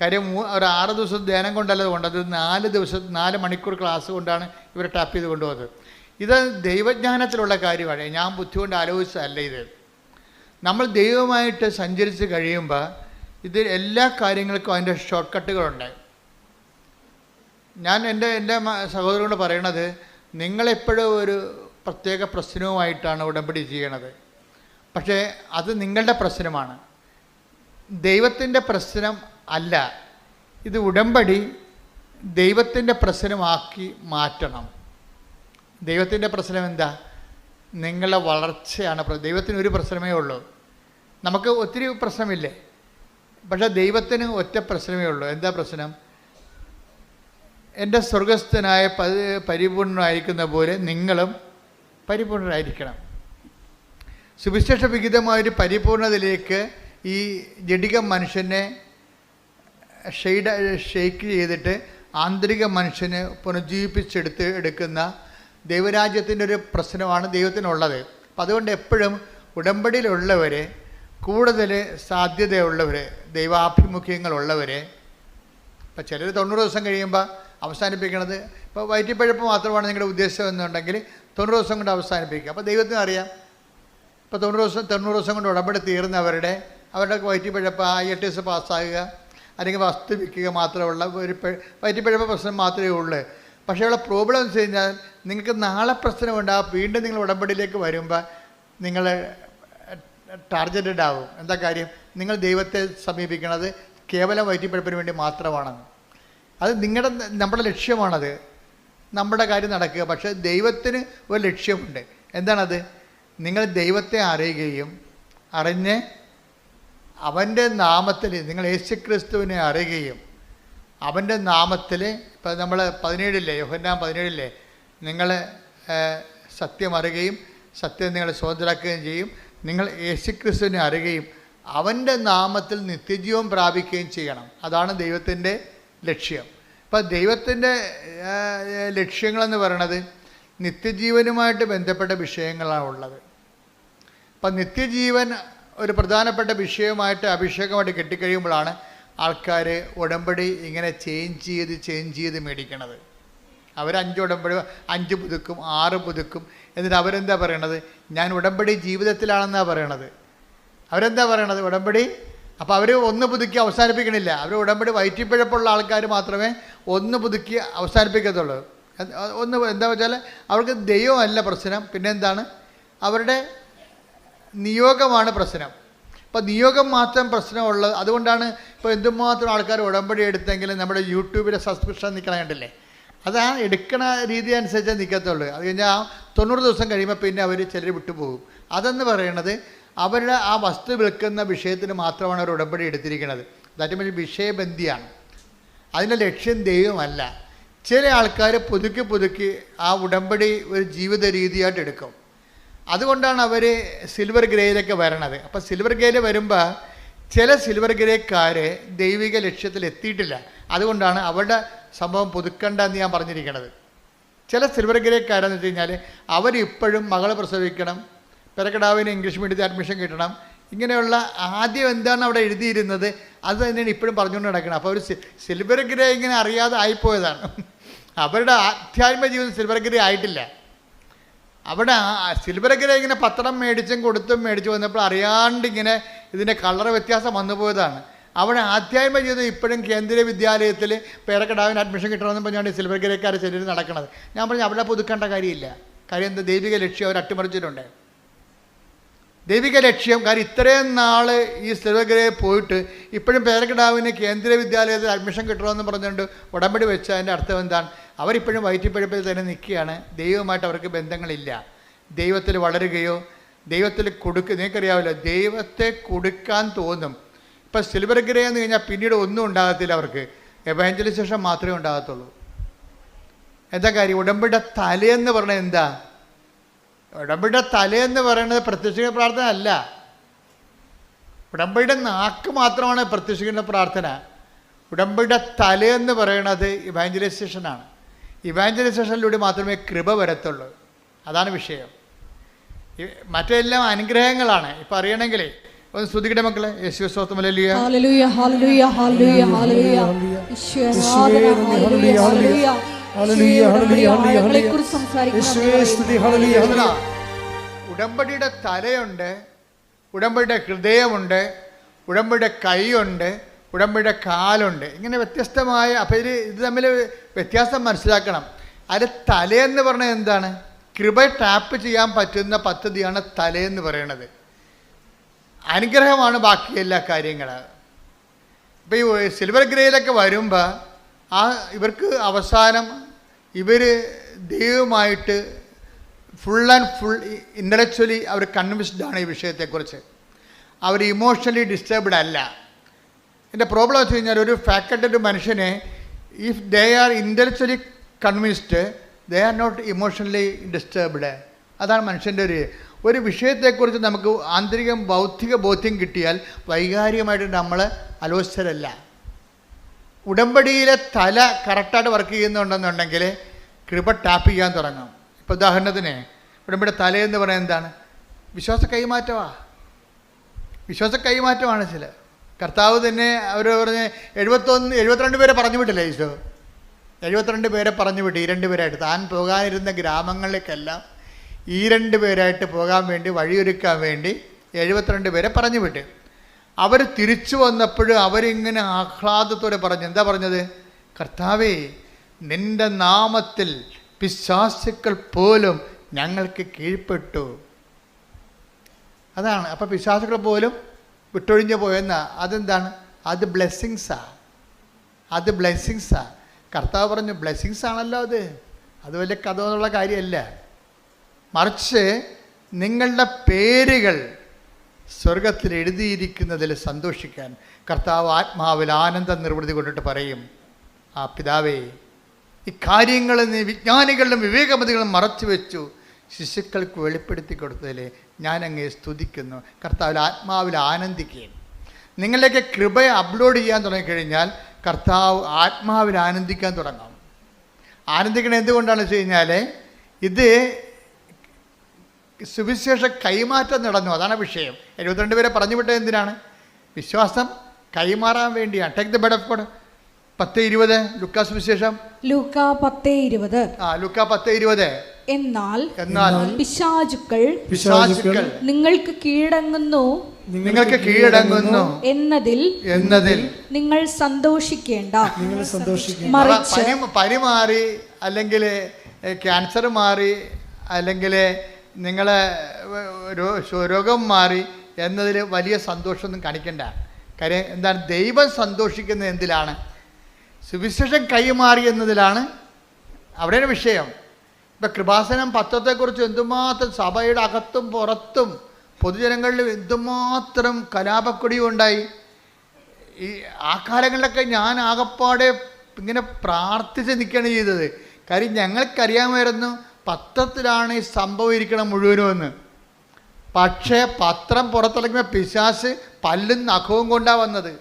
കാര്യം ഒരു 6 ദിവസം ധ്യാനം കൊണ്ടല്ല കൊണ്ടത്, 4 മണിക്കൂർ ക്ലാസ് കൊണ്ടാണ് ഇവർ ടാപ്പ് ചെയ്ത് കൊണ്ടുപോകുന്നത്. ഇത് ദൈവജ്ഞാനത്തിലുള്ള കാര്യമാണ്, ഞാൻ ബുദ്ധി കൊണ്ട് ആലോചിച്ചതല്ല. ഇത് നമ്മൾ ദൈവമായിട്ട് സഞ്ചരിച്ച് കഴിയുമ്പോൾ ഇത് എല്ലാ കാര്യങ്ങൾക്കും അതിൻ്റെ ഷോർട്ട് കട്ടുകളുണ്ട്. ഞാൻ എൻ്റെ സഹോദരനോട് പറയണത്, നിങ്ങളെപ്പോഴും ഒരു പ്രത്യേക പ്രശ്നവുമായിട്ടാണ് ഉടമ്പടി ചെയ്യണത്. പക്ഷേ അത് നിങ്ങളുടെ പ്രശ്നമാണ്, ദൈവത്തിൻ്റെ പ്രശ്നം അല്ല. ഇത് ഉടമ്പടി ദൈവത്തിൻ്റെ പ്രശ്നമാക്കി മാറ്റണം. ദൈവത്തിൻ്റെ പ്രശ്നം എന്താ? നിങ്ങളുടെ വളർച്ചയാണ്. ദൈവത്തിന് ഒരു പ്രശ്നമേ ഉള്ളൂ. നമുക്ക് ഒത്തിരി പ്രശ്നമില്ലേ, പക്ഷേ ദൈവത്തിന് ഒറ്റ പ്രശ്നമേ ഉള്ളൂ. എന്താ പ്രശ്നം? എൻ്റെ സ്വർഗസ്ഥനായ പരിപൂർണനായിരിക്കുന്ന പോലെ നിങ്ങളും പരിപൂർണരായിരിക്കണം. സുവിശേഷ വിഹിതമായൊരു പരിപൂർണതയിലേക്ക് ഈ ജഡിക മനുഷ്യനെ ഷെയ്ക്ക് ചെയ്തിട്ട് ആന്തരിക മനുഷ്യനെ പുനർജീവിപ്പിച്ചെടുക്കുന്ന ദൈവരാജ്യത്തിൻ്റെ ഒരു പ്രശ്നമാണ് ദൈവത്തിനുള്ളത്. അപ്പം അതുകൊണ്ട് എപ്പോഴും ഉടമ്പടിയിലുള്ളവർ, കൂടുതൽ സാധ്യതയുള്ളവർ, ദൈവാഭിമുഖ്യങ്ങളുള്ളവർ, ഇപ്പം ചിലർ 90 ദിവസം കഴിയുമ്പോൾ അവസാനിപ്പിക്കണത്, ഇപ്പോൾ വയറ്റിപ്പഴപ്പ് മാത്രമാണ് നിങ്ങളുടെ ഉദ്ദേശം എന്നുണ്ടെങ്കിൽ 90 ദിവസം കൊണ്ട് അവസാനിപ്പിക്കുക. അപ്പോൾ ദൈവത്തിന് അറിയാം, ഇപ്പോൾ 90 ദിവസം കൊണ്ട് ഉടമ്പടി തീർന്നവരുടെ വയറ്റിപ്പഴപ്പ് 8 ദിവസം പാസ്സാകുക അല്ലെങ്കിൽ വസ്തു വിൽക്കുക മാത്രമുള്ള ഒരു വയറ്റിപ്പഴപ്പ് പ്രശ്നം മാത്രമേ ഉള്ളൂ. പക്ഷേ ഉള്ള പ്രോബ്ലം എന്ന് വെച്ച് കഴിഞ്ഞാൽ നിങ്ങൾക്ക് നാളെ പ്രശ്നമുണ്ടാകും. വീണ്ടും നിങ്ങൾ ഉടമ്പടിയിലേക്ക് വരുമ്പോൾ നിങ്ങൾ ടാർഗറ്റഡ് ആവും. എന്താ കാര്യം? നിങ്ങൾ ദൈവത്തെ സമീപിക്കുന്നത് കേവലം വയറ്റിപ്പഴപ്പിന് വേണ്ടി മാത്രമാണെന്ന്. അത് നമ്മുടെ ലക്ഷ്യമാണത്, നമ്മുടെ കാര്യം നടക്കുക. പക്ഷേ ദൈവത്തിന് ഒരു ലക്ഷ്യമുണ്ട്. എന്താണത്? നിങ്ങൾ ദൈവത്തെ അറിയുകയും അറിഞ്ഞ് അവൻ്റെ നാമത്തിൽ നിങ്ങൾ യേശുക്രിസ്തുവിനെ അറിയുകയും അവൻ്റെ നാമത്തിൽ, ഇപ്പം നമ്മൾ 17 യോഹന്നാൻ 17 നിങ്ങൾ സത്യം അറിയുകയും സത്യം നിങ്ങളെ സ്വതന്ത്രരാക്കുകയും ചെയ്യും. നിങ്ങൾ യേശുക്രിസ്തുവിനെ അറിയുകയും അവൻ്റെ നാമത്തിൽ നിത്യജീവൻ പ്രാപിക്കുകയും ചെയ്യണം. അതാണ് ദൈവത്തിൻ്റെ ലക്ഷ്യം. ഇപ്പം ദൈവത്തിൻ്റെ ലക്ഷ്യങ്ങളെന്ന് പറയണത് നിത്യജീവനുമായിട്ട് ബന്ധപ്പെട്ട വിഷയങ്ങളാണ് ഉള്ളത്. അപ്പം നിത്യജീവൻ ഒരു പ്രധാനപ്പെട്ട വിഷയമായിട്ട് അഭിഷേകമായിട്ട് കെട്ടിക്കഴിയുമ്പോഴാണ് ആൾക്കാർ ഉടമ്പടി ഇങ്ങനെ ചേഞ്ച് ചെയ്ത് മേടിക്കണത്. അവർ 5 ഉടമ്പടി 5 പുതുക്കും 6 പുതുക്കും. എന്നിട്ട് അവരെന്താ പറയണത്? ഞാൻ ഉടമ്പടി ജീവിതത്തിലാണെന്നാണ് പറയണത്. അവരെന്താ പറയണത്? ഉടമ്പടി. അപ്പോൾ അവർ 1 പുതുക്കി അവസാനിപ്പിക്കണില്ല. അവർ ഉടമ്പടി വയറ്റിപ്പിഴപ്പുള്ള ആൾക്കാർ മാത്രമേ 1 പുതുക്കി അവസാനിപ്പിക്കത്തുള്ളൂ. എന്താ വെച്ചാൽ അവർക്ക് ദൈവമല്ല പ്രശ്നം, പിന്നെ എന്താണ്? അവരുടെ നിയോഗമാണ് പ്രശ്നം. അപ്പോൾ നിയോഗം മാത്രം പ്രശ്നമുള്ളത്. അതുകൊണ്ടാണ് ഇപ്പോൾ എന്തുമാത്രം ആൾക്കാർ ഉടമ്പടി എടുത്തെങ്കിലും നമ്മുടെ യൂട്യൂബിലെ സബ്സ്ക്രിപ്ഷൻ നിൽക്കണ കണ്ടില്ലേ? അത് ആ എടുക്കണ രീതി അനുസരിച്ചേ നിൽക്കത്തുള്ളൂ. അത് കഴിഞ്ഞാൽ 90 ദിവസം കഴിയുമ്പോൾ പിന്നെ അവർ ചിലർ വിട്ടുപോകും. അതെന്ന് പറയണത് അവരുടെ ആ വസ്തു വിൽക്കുന്ന വിഷയത്തിന് മാത്രമാണ് അവർ ഉടമ്പടി എടുത്തിരിക്കുന്നത്. ദാറ്റ് മീൻസ് വിഷയബന്ധിയാണ്. അതിൻ്റെ ലക്ഷ്യം ദൈവമല്ല. ചില ആൾക്കാർ പുതുക്കി ആ ഉടമ്പടി ഒരു ജീവിത രീതിയായിട്ട് എടുക്കും. അതുകൊണ്ടാണ് അവർ സിൽവർ ഗ്രേയിലൊക്കെ വരണത്. അപ്പോൾ സിൽവർ ഗ്രേയിൽ വരുമ്പോൾ ചില സിൽവർ ഗ്രേക്കാർ ദൈവിക ലക്ഷ്യത്തിൽ എത്തിയിട്ടില്ല. അതുകൊണ്ടാണ് അവരുടെ സംഭവം പുതുക്കണ്ടെന്ന് ഞാൻ പറഞ്ഞിരിക്കുന്നത്. ചില സിൽവർ ഗ്രേക്കാരെന്ന് വെച്ച് കഴിഞ്ഞാൽ അവരിപ്പോഴും മകളെ പ്രസവിക്കണം, പെരക്കടാവിന് ഇംഗ്ലീഷ് മീഡിയത്തിൽ അഡ്മിഷൻ കിട്ടണം, ഇങ്ങനെയുള്ള ആദ്യം എന്താണ് അവിടെ എഴുതിയിരുന്നത് അത് തന്നെയാണ് ഇപ്പോഴും പറഞ്ഞുകൊണ്ട് നടക്കുന്നത്. അപ്പോൾ അവർ സിൽവർ ഗ്രേ ഇങ്ങനെ അറിയാതെ ആയിപ്പോയതാണ്. അവരുടെ ആധ്യാത്മിക ജീവിതം സിൽവർ ഗ്രേ ആയിട്ടില്ല. അവിടെ സിൽവർ ഗ്രേ ഇങ്ങനെ പത്രം മേടിച്ചും കൊടുത്തും മേടിച്ചു വന്നപ്പോൾ അറിയാണ്ട് ഇങ്ങനെ ഇതിൻ്റെ കളർ വ്യത്യാസം വന്നു പോയതാണ്. അവിടെ ആധ്യാത്മ ജീവിതം ഇപ്പോഴും കേന്ദ്രീയ വിദ്യാലയത്തിൽ പേരക്കിടാവിന് അഡ്മിഷൻ കിട്ടണമെന്ന് പറഞ്ഞാണ് സിൽവർ ഗ്രേക്കാരെ ശരീരം നടക്കുന്നത്. ഞാൻ പറഞ്ഞു അവിടെ പുതുക്കേണ്ട കാര്യമില്ല. കാര്യം എന്താ, ദൈവിക ലക്ഷ്യം അവർ അട്ടിമറിച്ചിട്ടുണ്ട്. ദൈവിക ലക്ഷ്യം. കാര്യം ഇത്രയും നാൾ ഈ സിൽവർ ഗ്രേ പോയിട്ട് ഇപ്പോഴും പേരക്കിടാവിന് കേന്ദ്രീയ വിദ്യാലയത്തിൽ അഡ്മിഷൻ കിട്ടണമെന്ന് പറഞ്ഞുകൊണ്ട് ഉടമ്പടി വെച്ച അതിൻ്റെ അർത്ഥം എന്താണ്? അവരിപ്പോഴും വയറ്റിപ്പഴുപ്പിൽ തന്നെ നിൽക്കുകയാണ്. ദൈവമായിട്ട് അവർക്ക് ബന്ധങ്ങളില്ല. ദൈവത്തിൽ വളരുകയോ ദൈവത്തിൽ നിങ്ങൾക്കറിയാമല്ലോ, ദൈവത്തെ കൊടുക്കാൻ തോന്നും. ഇപ്പം സിൽവർ ഗ്രേ എന്ന് കഴിഞ്ഞാൽ പിന്നീട് ഒന്നും ഉണ്ടാകത്തില്ല അവർക്ക്. എവാഞ്ചലൈസേഷൻ മാത്രമേ ഉണ്ടാകത്തുള്ളൂ. എന്താ കാര്യം? ഉടമ്പടിയുടെ തലയെന്ന് പറഞ്ഞത് എന്താ? ഉടമ്പടിയുടെ തലയെന്ന് പറയുന്നത് പ്രത്യക്ഷിക്കുന്ന പ്രാർത്ഥന അല്ല. ഉടമ്പടിയുടെ നാക്ക് മാത്രമാണ് പ്രത്യക്ഷിക്കുന്ന പ്രാർത്ഥന. ഉടമ്പടിയുടെ തലയെന്ന് പറയുന്നത് ഇവാഞ്ചലൈസേഷനാണ്. ഇവാഞ്ചലൈസേഷനിലൂടെ മാത്രമേ കൃപ വരത്തുള്ളൂ. അതാണ് വിഷയം. മറ്റെല്ലാം അനുഗ്രഹങ്ങളാണ്. ഇപ്പം അറിയണമെങ്കിലേ ഒന്ന് സ്തുതിക്കട്ടെ മക്കളെ. യേശുവേ സ്തോത്രം. Hallelujah hallelujah hallelujah hallelujah hallelujah. ഈശോയെ ആരാധന. Hallelujah hallelujah hallelujah hallelujah. നമ്മളെക്കുറിച്ച് സംസാരിക്കുന്ന ഉടമ്പടിയുടെ തലയുണ്ട്, ഉടമ്പടിയുടെ ഹൃദയമുണ്ട്, ഉടമ്പടിയുടെ കൈയുണ്ട്, ഉടമ്പടിയുടെ കാലുണ്ട്. ഇങ്ങനെ വ്യത്യസ്തമായ. അപ്പോൾ ഇത് തമ്മിൽ വ്യത്യാസം മനസ്സിലാക്കണം. അത് തലയെന്ന് പറഞ്ഞാൽ എന്താണ്? കൃപ ടാപ്പ് ചെയ്യാൻ പറ്റുന്ന പദ്ധതിയാണ് തലയെന്ന് പറയുന്നത്. അനുഗ്രഹമാണ് ബാക്കി എല്ലാ കാര്യങ്ങൾ. ഇപ്പോൾ ഈ സിൽവർ ഗ്രേയിലൊക്കെ വരുമ്പോൾ ഇവർക്ക് അവസാനം ഇവർ ദൈവമായിട്ട് ഫുൾ ഇൻ്റലക്ച്വലി അവർ കൺവിൻസ്ഡ് ആണ് ഈ വിഷയത്തെക്കുറിച്ച്. അവർ ഇമോഷണലി ഡിസ്റ്റർബ്ഡ് അല്ല. എൻ്റെ പ്രോബ്ലം വെച്ച് കഴിഞ്ഞാൽ ഒരു ഫാക്കൽറ്റഡ് മനുഷ്യനെ if they are intellectually convinced they are not emotionally disturbed. അതാണ് മനുഷ്യൻ്റെ ഒരു വിഷയത്തെക്കുറിച്ച് നമുക്ക് ആന്തരികം ബൗദ്ധിക ബോധ്യം കിട്ടിയാൽ വൈകാരികമായിട്ട് നമ്മൾ അലോസരല്ല. ഉടമ്പടിയിലെ തല കറക്റ്റായിട്ട് വർക്ക് ചെയ്യുന്നുണ്ടെന്നുണ്ടെങ്കിൽ കൃപ ടാപ്പ് ചെയ്യാൻ തുടങ്ങും. ഇപ്പോൾ ഉദാഹരണത്തിന് ഉടമ്പടി തലയെന്ന് പറയുന്നത് എന്താണ്? വിശ്വാസ കൈമാറ്റമാണ്. ചില കർത്താവ് തന്നെ അവർ പറഞ്ഞ് 72 പേരെ പറഞ്ഞു വിട്ടില്ലേ ഈശോ? 72 പേരെ പറഞ്ഞു വിട്ടു. ഈ 2 പേരായിട്ട് താൻ പോകാനിരുന്ന ഗ്രാമങ്ങളിലേക്കെല്ലാം ഈ 2 പേരായിട്ട് പോകാൻ വേണ്ടി വഴിയൊരുക്കാൻ വേണ്ടി 72 പേരെ പറഞ്ഞു വിട്ട്. അവർ തിരിച്ചു വന്നപ്പോഴും അവരിങ്ങനെ ആഹ്ലാദത്തോടെ പറഞ്ഞു. എന്താ പറഞ്ഞത്? കർത്താവേ, നിൻ്റെ നാമത്തിൽ പിശാചുക്കൾ പോലും ഞങ്ങൾക്ക് കീഴ്പ്പെട്ടു. അതാണ്. അപ്പോൾ പിശാചുക്കൾ പോലും വിട്ടൊഴിഞ്ഞു പോയെന്ന അതെന്താണ്? അത് ബ്ലെസ്സിങ്സാ. കർത്താവ് പറഞ്ഞു ബ്ലെസ്സിങ്സ് ആണല്ലോ അത് വലിയ കഥ എന്നുള്ള കാര്യമല്ല. മറിച്ച് നിങ്ങളുടെ പേരുകൾ സ്വർഗത്തിൽ എഴുതിയിരിക്കുന്നതിൽ സന്തോഷിക്കാൻ കർത്താവ് ആത്മാവിൽ ആനന്ദ നിർവൃതി കൊണ്ടിട്ട് പറയും, ആ പിതാവേ, ഈ കാര്യങ്ങൾ നീ വിജ്ഞാനികളിലും വിവേകമതികളും മറച്ചു വെച്ചു ശിശുക്കൾക്ക് വെളിപ്പെടുത്തി കൊടുത്തതിൽ ഞാൻ അങ്ങേ സ്തുതിക്കുന്നു. കർത്താവിൽ ആത്മാവിൽ ആനന്ദിക്കുകയും. നിങ്ങളിലേക്ക് കൃപയെ അപ്ലോഡ് ചെയ്യാൻ തുടങ്ങിക്കഴിഞ്ഞാൽ കർത്താവ് ആത്മാവിൽ ആനന്ദിക്കാൻ തുടങ്ങും. ആനന്ദിക്കണം എന്തുകൊണ്ടാണെന്ന് വെച്ച് കഴിഞ്ഞാൽ ഇത് സുവിശേഷ കൈമാറ്റം നടന്നു. അതാണ് വിഷയം. 72 പേരെ പറഞ്ഞു വിട്ടത് എന്തിനാണ്? വിശ്വാസം കൈമാറാൻ വേണ്ടിയാണ്. Take the bed of God. 10:20 ലൂക്കാ സുവിശേഷം. ലൂക്കാ 10:20. ലൂക്കാ 10:20. എന്നാൽ പിശാചുക്കൾ നിങ്ങൾക്ക് കീഴടങ്ങുന്നു എന്നതിൽ നിങ്ങൾ സന്തോഷിക്കേണ്ട. മറിച്ച് പനി മാറി, അല്ലെങ്കിൽ ക്യാൻസർ മാറി, അല്ലെങ്കിൽ നിങ്ങളെ രോഗം മാറി എന്നതിൽ വലിയ സന്തോഷമൊന്നും കാണിക്കണ്ട. കാര്യം എന്താണ്? ദൈവം സന്തോഷിക്കുന്നത് എന്തിലാണ്? സുവിശേഷം കൈമാറി എന്നതിലാണ്. അവിടെയാണ് വിഷയം. ഇപ്പം കൃപാസനം പത്രത്തെക്കുറിച്ച് എന്തുമാത്രം സഭയുടെ അകത്തും പുറത്തും പൊതുജനങ്ങളിൽ എന്തുമാത്രം കലാപക്കൊടിയും ഉണ്ടായി. ആ കാലങ്ങളിലൊക്കെ ഞാൻ ആകപ്പാടെ ഇങ്ങനെ പ്രാർത്ഥിച്ച് നിൽക്കുകയാണ് ചെയ്തത്. കാര്യം ഞങ്ങൾക്കറിയാമായിരുന്നു പത്രത്തിലാണ് ഈ സംഭവം ഇരിക്കണം മുഴുവനുമെന്ന്. പക്ഷേ പത്രം പുറത്തിറങ്ങുമ്പോൾ പിശാച് പല്ലും നഖവും കൊണ്ടാണ് വന്നത്.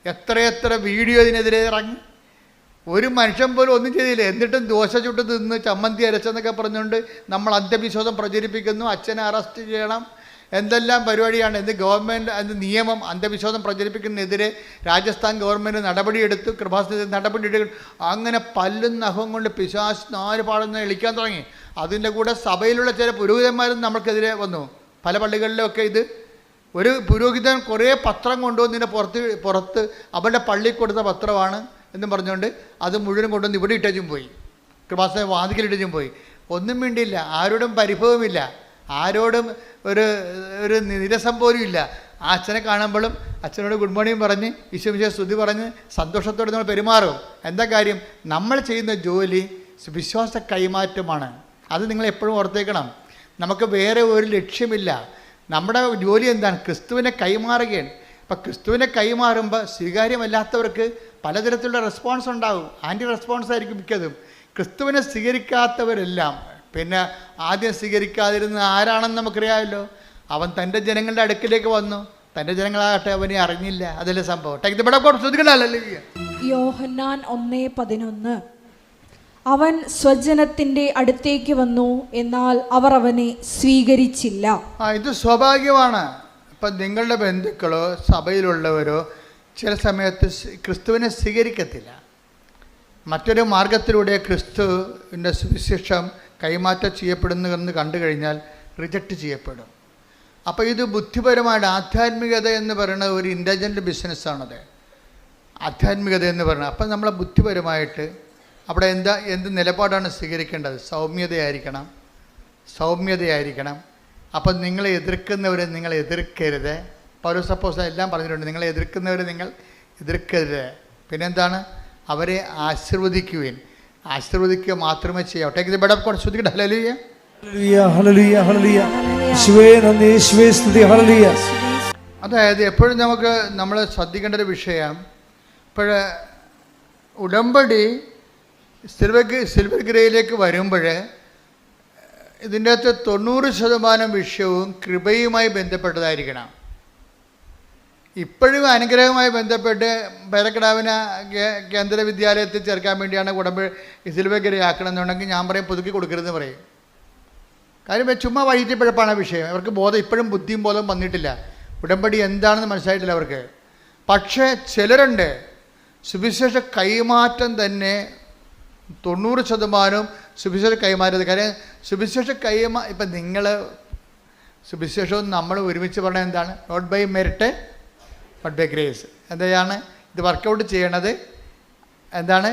എത്രയെത്ര വീഡിയോ ഇതിനെതിരെ ഇറങ്ങി. ഒരു മനുഷ്യൻ പോലും ഒന്നും ചെയ്തില്ല. എന്നിട്ടും ദോശ ചുട്ട് തിന്ന് ചമ്മന്തി അരച്ചെന്നൊക്കെ പറഞ്ഞുകൊണ്ട് നമ്മൾ അന്ധവിശ്വാസം പ്രചരിപ്പിക്കുന്നു. അച്ഛനെ അറസ്റ്റ് ചെയ്യണം, എന്തെല്ലാം പരിപാടിയാണ്. ഗവൺമെൻറ് നിയമം അന്ധവിശ്വാസം പ്രചരിപ്പിക്കുന്നതിനെതിരെ രാജസ്ഥാൻ ഗവൺമെൻറ് നടപടിയെടുത്തു. കൃപാസനത്തിൽ നടപടിയെടുക്കും. അങ്ങനെ പല്ലും നഖവും കൊണ്ട് പിശാച് 4 പാടുന്ന എളിക്കാൻ തുടങ്ങി. അതിൻ്റെ കൂടെ സഭയിലുള്ള ചില പുരോഹിതന്മാരും നമ്മൾക്കെതിരെ വന്നു. പല പള്ളികളിലൊക്കെ ഇത് ഒരു പുരോഹിതൻ കുറേ പത്രം കൊണ്ടുവന്ന് പുറത്ത് അവരുടെ പള്ളി കൊടുത്ത പത്രമാണ് എന്നും പറഞ്ഞുകൊണ്ട് അത് മുഴുവൻ കൊണ്ടുവന്ന് ഇവിടെ ഇട്ടും പോയി, കൃപാസന വാതിക്കലിട്ടും പോയി. ഒന്നും വേണ്ടിയില്ല, ആരോടും പരിഭവമില്ല, ആരോടും ഒരു നിരസം പോലും ഇല്ല. ആ അച്ഛനെ കാണുമ്പോഴും അച്ഛനോട് ഗുഡ് മോർണിംഗ് പറഞ്ഞ് ഈശോമിശിഹായെ സ്തുതി പറഞ്ഞ് സന്തോഷത്തോടെ നമ്മൾ പെരുമാറും. എന്താ കാര്യം? നമ്മൾ ചെയ്യുന്ന ജോലി വിശ്വാസ കൈമാറ്റമാണ്. അത് നിങ്ങൾ എപ്പോഴും ഓർത്തേക്കണം. നമുക്ക് വേറെ ഒരു ലക്ഷ്യമില്ല. നമ്മുടെ ജോലി എന്താണ്? ക്രിസ്തുവിനെ കൈമാറുകയാണ്. അപ്പം ക്രിസ്തുവിനെ കൈമാറുമ്പോൾ സ്വീകാര്യമല്ലാത്തവർക്ക് പലതരത്തിലുള്ള റെസ്പോൺസ് ഉണ്ടാകും. ആൻറ്റി റെസ്പോൺസ് ആയിരിക്കും മിക്കതും. ക്രിസ്തുവിനെ സ്വീകരിക്കാത്തവരെല്ലാം പിന്നെ ആദ്യം സ്വീകരിക്കാതിരുന്ന ആരാണെന്ന് നമുക്കറിയാമല്ലോ. അവൻ തൻ്റെ ജനങ്ങളുടെ അടുക്കിലേക്ക് വന്നു, തൻ്റെ ജനങ്ങളാകട്ടെ അവനെ അറിഞ്ഞില്ല. അതല്ലേ സംഭവം. യോഹന്നാൻ 1:11 അവൻ സ്വജനത്തിൻ്റെ അടുത്തേക്ക് വന്നു, എന്നാൽ അവർ അവനെ സ്വീകരിച്ചില്ല. ഇത് സ്വാഭാവികമാണ്. ഇപ്പം നിങ്ങളുടെ ബന്ധുക്കളോ സഭയിലുള്ളവരോ ചില സമയത്ത് ക്രിസ്തുവിനെ സ്വീകരിക്കത്തില്ല. മറ്റൊരു മാർഗത്തിലൂടെ ക്രിസ്തുവിൻ്റെ സുവിശേഷം കൈമാറ്റം ചെയ്യപ്പെടുന്നതെന്ന് കണ്ടു കഴിഞ്ഞാൽ റിജക്റ്റ് ചെയ്യപ്പെടും. അപ്പോൾ ഇത് ബുദ്ധിപരമായിട്ട് ആധ്യാത്മികത എന്ന് പറയുന്നത് ഒരു ഇൻ്റലിജൻ്റ് ബിസിനസ്സാണത്. ആധ്യാത്മികത എന്ന് പറയുന്നത് അപ്പം നമ്മളെ ബുദ്ധിപരമായിട്ട് അവിടെ എന്ത് നിലപാടാണ് സ്വീകരിക്കേണ്ടത്? സൗമ്യതയായിരിക്കണം. അപ്പം നിങ്ങളെ എതിർക്കുന്നവരെ നിങ്ങൾ എതിർക്കരുത്. പൗലോസ് അപ്പോസ്തലൻ എല്ലാം പറഞ്ഞിട്ടുണ്ട്, നിങ്ങളെ എതിർക്കുന്നവരെ നിങ്ങൾ എതിർക്കരുത്. പിന്നെന്താണ്? അവരെ ആശീർവദിക്കുവിൻ. ആശീർവദിക്കുക മാത്രമേ ചെയ്യാവൂ. Take the bed of God. ശ്രദ്ധിക്കട്ടെ. Hallelujah hallelujah hallelujah. യേശുവേ നന്ദി, യേശുവേ സ്തുതി. ഹല്ലേലൂയ. അതായത് എപ്പോഴും നമ്മൾ ശ്രദ്ധിക്കേണ്ട ഒരു വിഷയം, ഇപ്പോൾ ഉടമ്പടി സിൽവർ ഗ്രേയിലേക്ക് വരുമ്പോൾ ഇതിൻ്റെ അകത്ത് 90% വിഷയവും കൃപയുമായി ബന്ധപ്പെട്ടതായിരിക്കണം. ഇപ്പോഴും അനുഗ്രഹവുമായി ബന്ധപ്പെട്ട് പേരക്കിടാവിനെ കേന്ദ്ര വിദ്യാലയത്തിൽ ചേർക്കാൻ വേണ്ടിയാണ് ഉടമ്പടി സിൽവർ ഗ്രേ ആക്കണം എന്നുണ്ടെങ്കിൽ ഞാൻ പറയും പുതുക്കി കൊടുക്കരുതെന്ന് പറയും. കാര്യം ചുമ്മാ വൈകിട്ടപ്പോഴാണ് വിഷയം. അവർക്ക് ഇപ്പോഴും ബുദ്ധിയും ബോധവും വന്നിട്ടില്ല. ഉടമ്പടി എന്താണെന്ന് മനസ്സിലായിട്ടില്ല അവർക്ക്. പക്ഷേ ചിലരുണ്ട് സുവിശേഷ കൈമാറ്റം തന്നെ 90% സുവിശേഷ കൈമാറ്റത്. കാര്യം സുവിശേഷ ഇപ്പം നിങ്ങൾ സുവിശേഷവും നമ്മൾ ഒരുമിച്ച് പറഞ്ഞാൽ എന്താണ്? Not by merit but by grace. എന്താണ് ഇത് വർക്കൗട്ട് ചെയ്യണത്? എന്താണ്?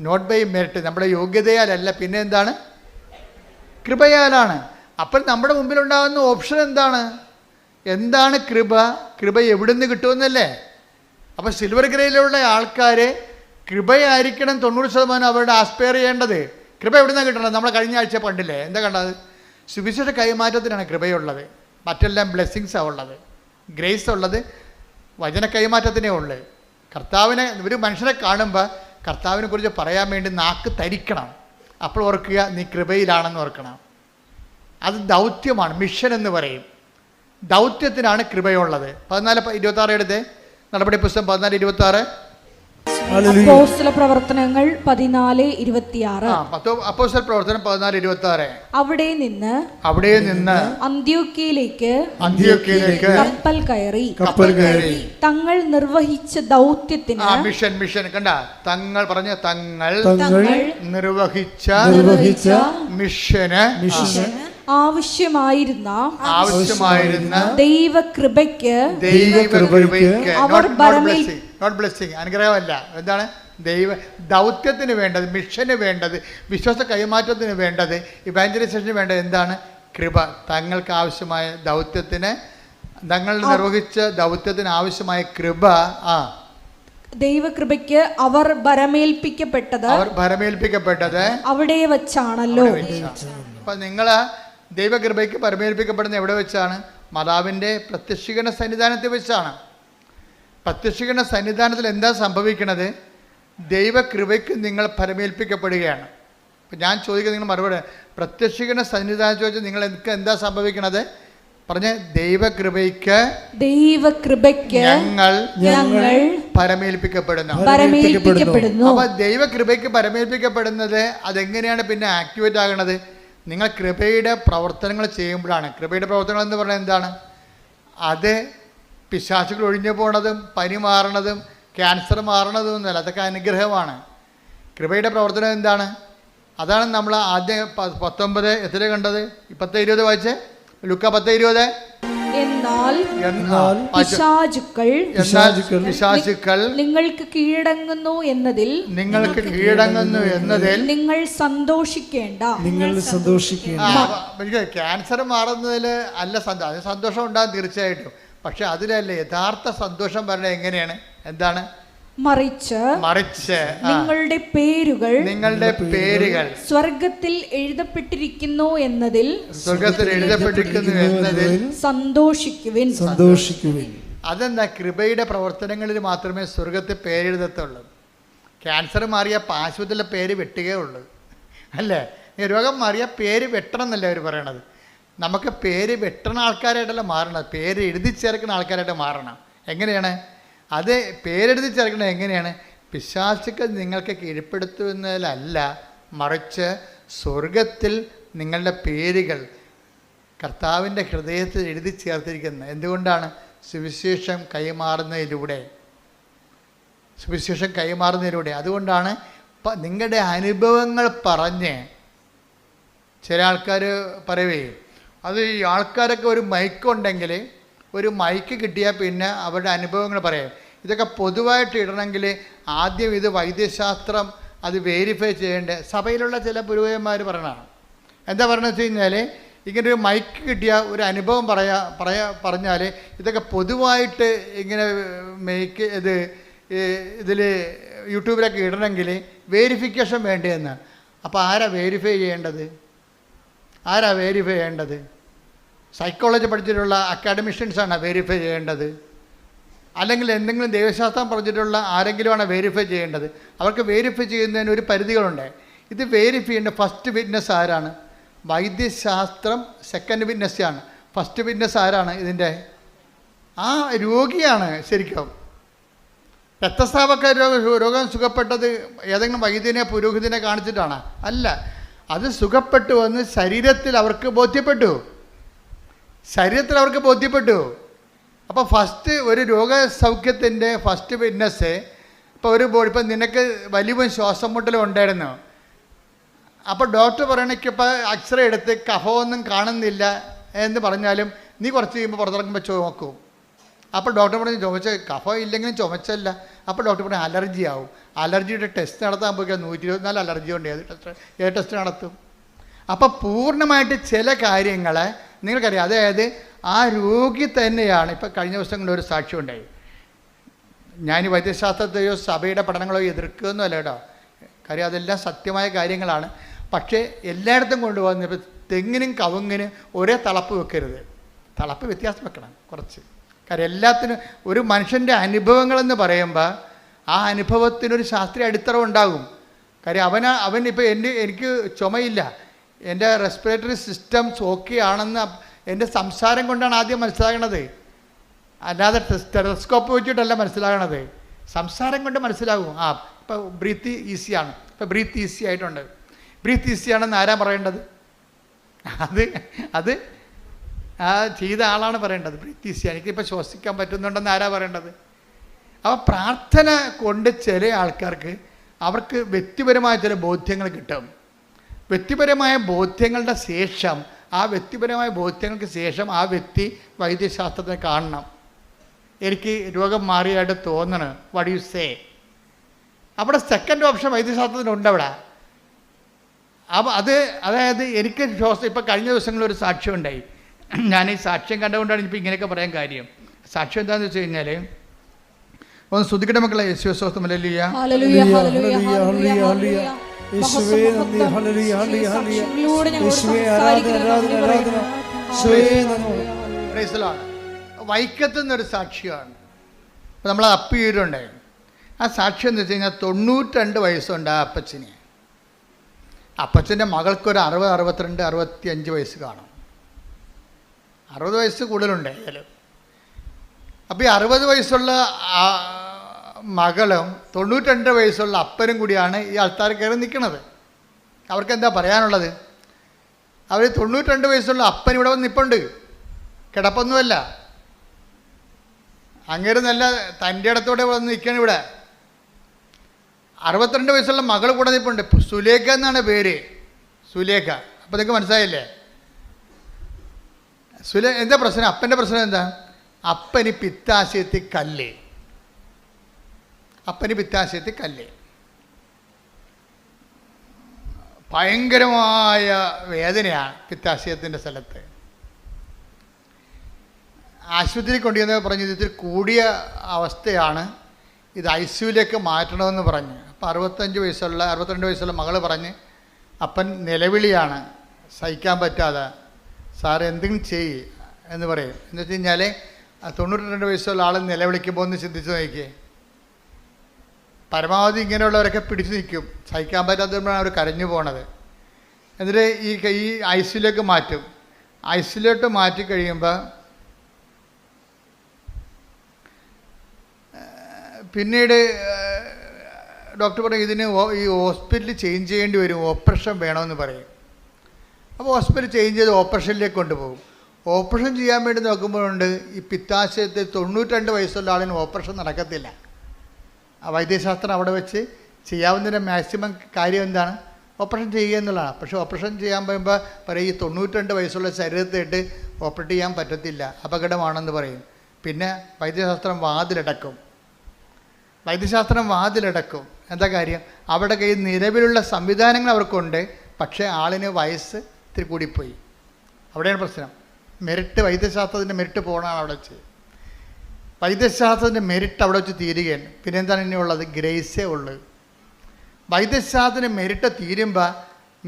നോട്ട് ബൈ മെറിറ്റ്, നമ്മുടെ യോഗ്യതയാലല്ല, പിന്നെ എന്താണ്? കൃപയാലാണ്. അപ്പോൾ നമ്മുടെ മുമ്പിലുണ്ടാകുന്ന ഓപ്ഷൻ എന്താണ് കൃപ എവിടെ നിന്ന് കിട്ടുമെന്നല്ലേ? അപ്പോൾ സിൽവർ ഗ്രേയിലുള്ള ആൾക്കാർ കൃപയായിരിക്കണം 90% അവരുടെ ആസ്പയർ ചെയ്യേണ്ടത്. കൃപ എവിടെ നിന്നാണ് കിട്ടണത്? നമ്മൾ കഴിഞ്ഞ ആഴ്ച കണ്ടില്ലേ? എന്താ കണ്ടത്? സുവിശേഷ കൈമാറ്റത്തിനാണ് കൃപയുള്ളത്. മറ്റെല്ലാം ബ്ലെസ്സിങ്സാണ് ഉള്ളത്. ഗ്രേസ് ഉള്ളത് വചന കൈമാറ്റത്തിനേ ഉള്ളു. കർത്താവിനെ ഒരു മനുഷ്യനെ കാണുമ്പോൾ കർത്താവിനെ കുറിച്ച് പറയാൻ വേണ്ടി നാക്ക് തരിക്കണം. അപ്പോൾ ഓർക്കുക, നീ കൃപയിലാണെന്ന് ഓർക്കണം. അത് ദൗത്യമാണ്, മിഷൻ എന്ന് പറയും. ദൗത്യത്തിനാണ് കൃപയുള്ളത്. 14:26 എടുത്ത് നടപടി പുസ്തകം 14:26. അപ്പോസ്തല പ്രവർത്തനങ്ങൾ 14:26. അപ്പോസ്തല പ്രവർത്തനം 14:26. അവിടെ നിന്ന് അന്ത്യോക്യയിലേക്ക് കപ്പൽ കയറി തങ്ങൾ നിർവഹിച്ച ദൗത്യത്തിന് മിഷൻ കണ്ട തങ്ങൾ നിർവഹിച്ച മിഷന് ആവശ്യമായിരുന്ന ദൈവകൃപയ്ക്ക് അവർ നോട്ട് ബ്ലെസ്സിങ്, അനുഗ്രഹമല്ല. എന്താണ്? ദൗത്യത്തിന് വേണ്ടത്, മിഷന് വേണ്ടത്, വിശ്വാസ കൈമാറ്റത്തിന് വേണ്ടത്, ഇവാഞ്ചലൈസേഷന് വേണ്ടത് എന്താണ്? കൃപ. തങ്ങൾക്ക് ആവശ്യമായ ദൗത്യത്തിന്, തങ്ങൾ നിർവഹിച്ച ദൗത്യത്തിന് ആവശ്യമായ കൃപ. ദൈവകൃപയ്ക്ക് അവർ ഭരമേൽപ്പിക്കപ്പെട്ടത് അവിടെ വെച്ചാണല്ലോ. അപ്പൊ നിങ്ങൾ ദൈവകൃപയ്ക്ക് പരമേൽപ്പിക്കപ്പെടുന്ന എവിടെ വെച്ചാണ്? മാതാവിൻ്റെ പ്രത്യക്ഷീകരണ സന്നിധാനത്തിൽ വെച്ചാണ്. പ്രത്യക്ഷീകരണ സന്നിധാനത്തിൽ എന്താ സംഭവിക്കണത്? ദൈവകൃപയ്ക്ക് നിങ്ങൾ പരമേൽപ്പിക്കപ്പെടുകയാണ്. അപ്പം ഞാൻ ചോദിക്കുന്നത് നിങ്ങൾ മറുപടി, പ്രത്യക്ഷീകരണ സന്നിധാനം ചോദിച്ചാൽ നിങ്ങൾ എന്താ സംഭവിക്കണത്? പറഞ്ഞ ദൈവകൃപയ്ക്ക് ഞങ്ങൾ പരമേൽപ്പിക്കപ്പെടുന്നു. അപ്പൊ ദൈവകൃപയ്ക്ക് പരമേൽപ്പിക്കപ്പെടുന്നത് അതെങ്ങനെയാണ് പിന്നെ ആക്ടിവേറ്റ് ആകണത്? നിങ്ങൾ കൃപയുടെ പ്രവർത്തനങ്ങൾ ചെയ്യുമ്പോഴാണ്. കൃപയുടെ പ്രവർത്തനങ്ങൾ എന്ന് പറഞ്ഞാൽ എന്താണ്? അത് പിശാചുകൾ ഒഴിഞ്ഞു പോണതും പനി മാറണതും ക്യാൻസർ മാറണതും ഒന്നുമല്ല, അതൊക്കെ അനുഗ്രഹമാണ്. കൃപയുടെ പ്രവർത്തനം എന്താണ്? അതാണ് നമ്മൾ ആദ്യം 19 എത്ര കണ്ടത്? 10:20 വായിച്ചേ. ലുക്ക 10:20. എന്നാൽ എന്നാൽ പിശാചുക്കൾ പിശാചുക്കൾ നിങ്ങൾക്ക് കീഴടങ്ങുന്നു എന്നതിൽ നിങ്ങൾ സന്തോഷിക്കേണ്ട. ക്യാൻസർ മാറുന്നതിൽ അല്ല സന്തോഷം ഉണ്ടാകും തീർച്ചയായിട്ടും. പക്ഷെ അതിലല്ല യഥാർത്ഥ സന്തോഷം പറയുന്നത് എങ്ങനെയാണ്? എന്താണ്? മറിച്ച് നിങ്ങളുടെ പേരുകൾ സ്വർഗത്തിൽ എഴുതപ്പെട്ടിരിക്കുന്നു എന്നതിൽ സന്തോഷിക്കുവിൻ. അതെന്താ? കൃപയുടെ പ്രവർത്തനങ്ങളിൽ മാത്രമേ സ്വർഗത്തിൽ പേരെഴുതത്തുള്ളൂ. ക്യാൻസർ മാറിയ ആശുപത്രിയിലെ പേര് വെട്ടുകയുള്ളൂ, അല്ലേ? രോഗം മാറിയ പേര് വെട്ടണം എന്നല്ലേ അവർ പറയണത്. നമുക്ക് പേര് വെട്ടണ ആൾക്കാരായിട്ടല്ല മാറണം, പേര് എഴുതി ചേർക്കുന്ന ആൾക്കാരായിട്ട് മാറണം. എങ്ങനെയാണ് അത് പേരെഴുതി ചേർക്കുന്നത്? എങ്ങനെയാണ്? പിശാചുക്കൾ നിങ്ങൾക്ക് കീഴ്പ്പെടുത്തുന്നതിലല്ല, മറിച്ച് സ്വർഗത്തിൽ നിങ്ങളുടെ പേരുകൾ കർത്താവിൻ്റെ ഹൃദയത്തിൽ എഴുതി ചേർത്തിരിക്കുന്നത്. എന്തുകൊണ്ടാണ്? സുവിശേഷം കൈമാറുന്നതിലൂടെ. അതുകൊണ്ടാണ് നിങ്ങളുടെ അനുഭവങ്ങൾ പറഞ്ഞ് ചില ആൾക്കാർ പറയുകയും, അത് ഈ ആൾക്കാരൊക്കെ ഒരു മൈക്കുണ്ടെങ്കിൽ, ഒരു മൈക്ക് കിട്ടിയാൽ പിന്നെ അവരുടെ അനുഭവങ്ങൾ പറയാം. ഇതൊക്കെ പൊതുവായിട്ട് ഇടണമെങ്കിൽ ആദ്യം ഇത് വൈദ്യശാസ്ത്രം അത് വെരിഫൈ ചെയ്യേണ്ട സഭയിലുള്ള ചില പുരോഹിതന്മാർ പറയണതാണ്. എന്താ പറയണമെന്ന് വെച്ച് കഴിഞ്ഞാൽ, ഇങ്ങനെ ഒരു മൈക്ക് കിട്ടിയ ഒരു അനുഭവം പറഞ്ഞാൽ ഇതൊക്കെ പൊതുവായിട്ട് ഇങ്ങനെ ഇതിൽ യൂട്യൂബിലൊക്കെ ഇടണമെങ്കിൽ വെരിഫിക്കേഷൻ വേണ്ടതെന്ന്. അപ്പോൾ ആരാ വെരിഫൈ ചെയ്യേണ്ടത്? സൈക്കോളജി പഠിച്ചിട്ടുള്ള അക്കാഡമിഷ്യൻസാണ് വെരിഫൈ ചെയ്യേണ്ടത്, അല്ലെങ്കിൽ എന്തെങ്കിലും ദൈവശാസ്ത്രം പഠിച്ചിട്ടുള്ള ആരെങ്കിലുമാണ് വെരിഫൈ ചെയ്യേണ്ടത്. അവർക്ക് വെരിഫൈ ചെയ്യുന്നതിന് ഒരു പരിധികളുണ്ട്. ഇത് വെരിഫൈ ചെയ്യേണ്ട ഫസ്റ്റ് വിറ്റ്നസ് ആരാണ്? വൈദ്യശാസ്ത്രം സെക്കൻഡ് വിറ്റ്നസ് ആണ്. ഫസ്റ്റ് വിറ്റ്നസ് ആരാണ്? ഇതിൻ്റെ ആ രോഗിയാണ്. ശരിക്കും രക്തസ്രാവക്കാർ രോഗം സുഖപ്പെട്ടത് ഏതെങ്കിലും വൈദ്യനെ പുരോഹിതനെ കാണിച്ചിട്ടാണ്? അല്ല, അത് സുഖപ്പെട്ടു വന്ന് ശരീരത്തിൽ അവർക്ക് ബോധ്യപ്പെട്ടു. അപ്പോൾ ഫസ്റ്റ് ഒരു രോഗസൗഖ്യത്തിൻ്റെ ഫസ്റ്റ് വിറ്റ്നസ്, ഇപ്പം നിനക്ക് വലിയ ശ്വാസം മുട്ടലും ഉണ്ടായിരുന്നു. അപ്പോൾ ഡോക്ടർ പറയണക്കിപ്പോൾ എക്സ്റേ എടുത്ത് കഫമൊന്നും കാണുന്നില്ല എന്ന് പറഞ്ഞാലും നീ കുറച്ച് കഴിയുമ്പോൾ പുറത്തിറങ്ങുമ്പോൾ ചുമക്കും. അപ്പോൾ ഡോക്ടർ പറഞ്ഞ് കഫം ഇല്ലെങ്കിലും ചുമച്ചല്ല. അപ്പോൾ ഡോക്ടർ പറഞ്ഞ് അലർജി ആവും. അലർജിയുടെ ടെസ്റ്റ് നടത്താൻ പോയി 124 അലർജി ഉണ്ട്. ഏത് ടെസ്റ്റ് നടത്തും? അപ്പോൾ പൂർണ്ണമായിട്ട് ചില കാര്യങ്ങളെ നിങ്ങൾക്കറിയാം. അതായത് ആ രോഗി തന്നെയാണ്. ഇപ്പം കഴിഞ്ഞ ദിവസങ്ങളിൽ ഒരു സാക്ഷ്യം ഉണ്ടായി. ഞാൻ ഈ വൈദ്യശാസ്ത്രത്തെയോ സഭയുടെ പഠനങ്ങളോ എതിർക്കുകയൊന്നുമല്ല കേട്ടോ, കാര്യം അതെല്ലാം സത്യമായ കാര്യങ്ങളാണ്. പക്ഷേ എല്ലായിടത്തും കൊണ്ടുപോകുന്ന ഇപ്പം തെങ്ങിനും കവുങ്ങിനും ഒരേ തളപ്പ് വെക്കരുത്, തളപ്പ് വ്യത്യാസം വെക്കണം കുറച്ച്. കാര്യം എല്ലാത്തിനും ഒരു മനുഷ്യൻ്റെ അനുഭവങ്ങളെന്ന് പറയുമ്പോൾ ആ അനുഭവത്തിനൊരു ശാസ്ത്രീയ അടിത്തറ ഉണ്ടാകും. കാര്യം അവനിപ്പോൾ എനിക്ക് ചുമയില്ല, എൻ്റെ റെസ്പിറേറ്ററി സിസ്റ്റംസ് ഓക്കെ ആണെന്ന് എൻ്റെ സംസാരം കൊണ്ടാണ് ആദ്യം മനസ്സിലാകണത്, അല്ലാതെ ടെലസ്കോപ്പ് വെച്ചിട്ടല്ല മനസ്സിലാകണത്. സംസാരം കൊണ്ട് മനസ്സിലാകും. ഇപ്പോൾ ബ്രീത്ത് ഈസിയാണ്, ഇപ്പോൾ ബ്രീത്ത് ഈസി ആയിട്ടുണ്ട്. ബ്രീത്ത് ഈസി ആണെന്ന് ആരാ പറയേണ്ടത്? അത് ആ ചെയ്ത ആളാണ് പറയേണ്ടത്. ബ്രീത്ത് ഈസിയാണ്, എനിക്കിപ്പോൾ ശ്വസിക്കാൻ പറ്റുന്നുണ്ടെന്ന് ആരാ പറയേണ്ടത്? അപ്പോൾ പ്രാർത്ഥന കൊണ്ട് ചില ആൾക്കാർക്ക് അവർക്ക് വ്യക്തിപരമായ ചില ബോധ്യങ്ങൾ കിട്ടും. വ്യക്തിപരമായ ബോധ്യങ്ങളുടെ ശേഷം ആ വ്യക്തി വൈദ്യശാസ്ത്രത്തെ കാണണം. എനിക്ക് രോഗം മാറിയായിട്ട് തോന്നണം, വാട്ട് യു സേ? അവിടെ സെക്കൻഡ് ഓപ്ഷൻ വൈദ്യശാസ്ത്രത്തിനുണ്ട് അവിടെ. അപ്പോൾ അതായത് എനിക്ക് ഇപ്പം കഴിഞ്ഞ ദിവസങ്ങളിൽ ഒരു സാക്ഷ്യം ഉണ്ടായി. ഞാൻ ഈ സാക്ഷ്യം കണ്ടുകൊണ്ടാണ് ഇപ്പോൾ ഇങ്ങനെയൊക്കെ പറയാൻ കാര്യം. സാക്ഷ്യം എന്താണെന്ന് വെച്ച് കഴിഞ്ഞാൽ, ഒന്ന് ശ്രദ്ധിക്കട്ടെ മക്കളെ. യേശുസ്തോത്രം, ഹല്ലേലൂയ. വൈക്കത്തുനിന്നൊരു സാക്ഷിയാണ് നമ്മൾ അപ്പീരുണ്ടായി. ആ സാക്ഷ്യം എന്ന് വെച്ച് കഴിഞ്ഞാൽ 92 വയസ്സുണ്ട് ആ അപ്പച്ചന്. അപ്പച്ചൻ്റെ മകൾക്കൊരു 60, 62, 65 വയസ്സ് കാണും. 60 വയസ്സ് കൂടുതലുണ്ട് ഏതായാലും. അപ്പോൾ ഈ 60 വയസ്സുള്ള മകളും 92 വയസ്സുള്ള അപ്പനും കൂടിയാണ് ഈ ആൾക്കാർ കയറി നിൽക്കുന്നത്. അവർക്ക് എന്താ പറയാനുള്ളത്? അവർ 92 വയസ്സുള്ള അപ്പൻ ഇവിടെ വന്ന് നിൽപ്പുണ്ട്, കിടപ്പൊന്നുമല്ല. അങ്ങേര് നല്ല തൻ്റെ ഇടത്തോടെ വന്ന് നിൽക്കണം ഇവിടെ. 62 വയസ്സുള്ള മകൾ കൂടെ നിൽപ്പുണ്ട്. സുലേഖ എന്നാണ് പേര്, സുലേഖ. അപ്പോൾ നിങ്ങൾക്ക് മനസ്സിലായില്ലേ? എന്താ പ്രശ്നം? അപ്പൻ്റെ പ്രശ്നം എന്താ? അപ്പന് പിത്താശയത്തിൽ കല്ല്. അപ്പന് പിത്താശയത്തിൽ കല്ല്. ഭയങ്കരമായ വേദനയാണ് പിത്താശയത്തിൻ്റെ സ്ഥലത്ത്. ആശുപത്രിയിൽ കൊണ്ടുവന്ന് പറഞ്ഞു ഇതിൽ കൂടിയ അവസ്ഥയാണ്, ഇത് ICUവിലേക്ക് മാറ്റണമെന്ന് പറഞ്ഞ്. അപ്പോൾ 62 വയസ്സുള്ള മകൾ പറഞ്ഞ് അപ്പൻ നിലവിളിയാണ്, സഹിക്കാൻ പറ്റാതെ, സാർ എന്തെങ്കിലും ചെയ്യ് എന്ന് പറയും. എന്ന് വെച്ച് കഴിഞ്ഞാൽ 92 വയസ്സുള്ള ആൾ നിലവിളിക്കുമ്പോൾ ഒന്ന് ചിന്തിച്ച് നോക്കിയേ. പരമാവധി ഇങ്ങനെയുള്ളവരൊക്കെ പിടിച്ചു നിൽക്കും, സഹിക്കാൻ പറ്റാത്തതുകൊണ്ടാണ് അവർ കരഞ്ഞു പോണത്. എന്നിട്ട് ഈ ICUവിലേക്ക് മാറ്റും. ICUവിലോട്ട് മാറ്റി കഴിയുമ്പോൾ പിന്നീട് ഡോക്ടർ പറയും ഇതിന് ഈ ഹോസ്പിറ്റൽ ചേഞ്ച് ചെയ്യേണ്ടി വരും, ഓപ്പറേഷൻ വേണമെന്ന് പറയും. അപ്പോൾ ഹോസ്പിറ്റൽ ചേഞ്ച് ചെയ്ത് ഓപ്പറേഷനിലേക്ക് കൊണ്ടുപോകും. ഓപ്പറേഷൻ ചെയ്യാൻ വേണ്ടി നോക്കുമ്പോഴുണ്ട് ഈ പിത്താശയത്തിൽ 92 വയസ്സുള്ള ആളിന് ഓപ്പറേഷൻ നടക്കത്തില്ല. ആ വൈദ്യശാസ്ത്രം അവിടെ വെച്ച് ചെയ്യാവുന്നതിൻ്റെ മാക്സിമം കാര്യം എന്താണ്? ഓപ്പറേഷൻ ചെയ്യുക എന്നുള്ളതാണ്. പക്ഷേ ഓപ്പറേഷൻ ചെയ്യാൻ പറയുമ്പോൾ പറയും ഈ 92 വയസ്സുള്ള ശരീരത്തിട്ട് ഓപ്പറേറ്റ് ചെയ്യാൻ പറ്റത്തില്ല, അപകടമാണെന്ന് പറയും. പിന്നെ വൈദ്യശാസ്ത്രം വാതിലടക്കും. എന്താ കാര്യം? അവിടെ കയ്യിൽ നിലവിലുള്ള സംവിധാനങ്ങൾ അവർക്കുണ്ട്, പക്ഷേ ആളിന് വയസ്സ് ഇത്തിരി കൂടിപ്പോയി. അവിടെയാണ് പ്രശ്നം. മെറിറ്റ്, വൈദ്യശാസ്ത്രത്തിൻ്റെ മെറിറ്റ് പോകണമാണ് അവിടെ വെച്ച്. വൈദ്യശാസ്ത്രത്തിൻ്റെ മെറിറ്റ് അവിടെ വെച്ച് തീരുകയാണ്. പിന്നെ എന്താണ് ഇനി ഉള്ളത്? ഗ്രേസേ ഉള്ളൂ. വൈദ്യശാസ്ത്രത്തിൻ്റെ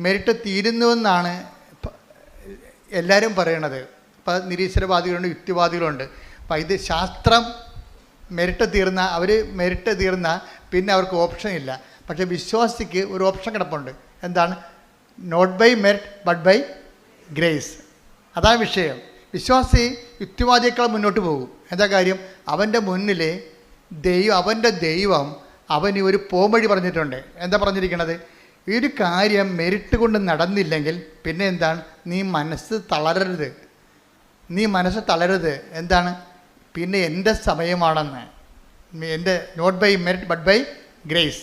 മെറിറ്റ് തീരുന്നുവെന്നാണ് എല്ലാവരും പറയണത്. ഇപ്പം നിരീശ്വരവാദികളുണ്ട്, യുക്തിവാദികളുണ്ട്. വൈദ്യശാസ്ത്രം മെറിറ്റ് തീർന്ന പിന്നെ അവർക്ക് ഓപ്ഷൻ ഇല്ല. പക്ഷേ വിശ്വാസിക്ക് ഒരു ഓപ്ഷൻ കിടപ്പുണ്ട്. എന്താണ്? Not by merit but by grace. അതാണ് വിഷയം. വിശ്വാസി യുക്തിവാദിയേക്കാൾ മുന്നോട്ട് പോകും. എന്താ കാര്യം? അവൻ്റെ മുന്നിൽ അവൻ്റെ ദൈവം അവന് ഒരു പോംവഴി പറഞ്ഞിട്ടുണ്ട്. എന്താ പറഞ്ഞിരിക്കണത്? ഈ ഒരു കാര്യം മെറിറ്റ് കൊണ്ട് നടന്നില്ലെങ്കിൽ പിന്നെ എന്താണ്? നീ മനസ്സ് തളരരുത്. എന്താണ്? പിന്നെ എൻ്റെ സമയമാണെന്ന്. എൻ്റെ not by merit but by grace.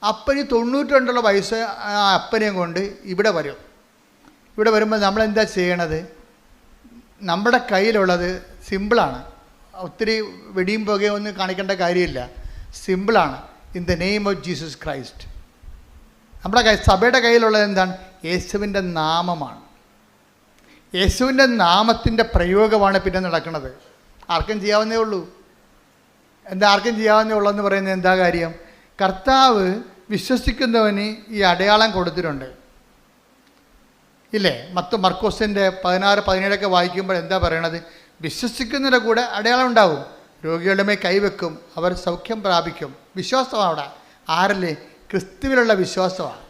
അപ്പന് 92 വയസ്സ് ആ അപ്പനെയും കൊണ്ട് ഇവിടെ വരുമ്പോൾ നമ്മളെന്താ ചെയ്യണത്? നമ്മുടെ കയ്യിലുള്ളത് സിമ്പിളാണ്. ഒത്തിരി വെടിയും പുകയും ഒന്നും കാണിക്കേണ്ട കാര്യമില്ല. സിമ്പിളാണ്. In the name of Jesus Christ. നമ്മുടെ സഭയുടെ കയ്യിലുള്ളത് എന്താണ്? യേശുവിൻ്റെ നാമമാണ്. യേശുവിൻ്റെ നാമത്തിൻ്റെ പ്രയോഗമാണ് പിന്നെ നടക്കുന്നത്. ആർക്കും ചെയ്യാവുന്നേ ഉള്ളൂ. ആർക്കും ചെയ്യാവുന്നേ ഉള്ളൂ എന്ന് പറയുന്നത് എന്താ കാര്യം? കർത്താവ് വിശ്വസിക്കുന്നവന് ഈ അടയാളം കൊടുത്തിട്ടുണ്ട്, ഇല്ലേ? മർക്കോസിൻ്റെ 16-17 വായിക്കുമ്പോൾ എന്താ പറയണത്? വിശ്വസിക്കുന്നതിൻ്റെ കൂടെ അടയാളം ഉണ്ടാവും. രോഗികളുടെ മേൽ കൈവെക്കും, അവർ സൗഖ്യം പ്രാപിക്കും. വിശ്വാസമാണ് അവിടെ. ആരല്ലേ? ക്രിസ്തുവിലുള്ള വിശ്വാസമാണ്.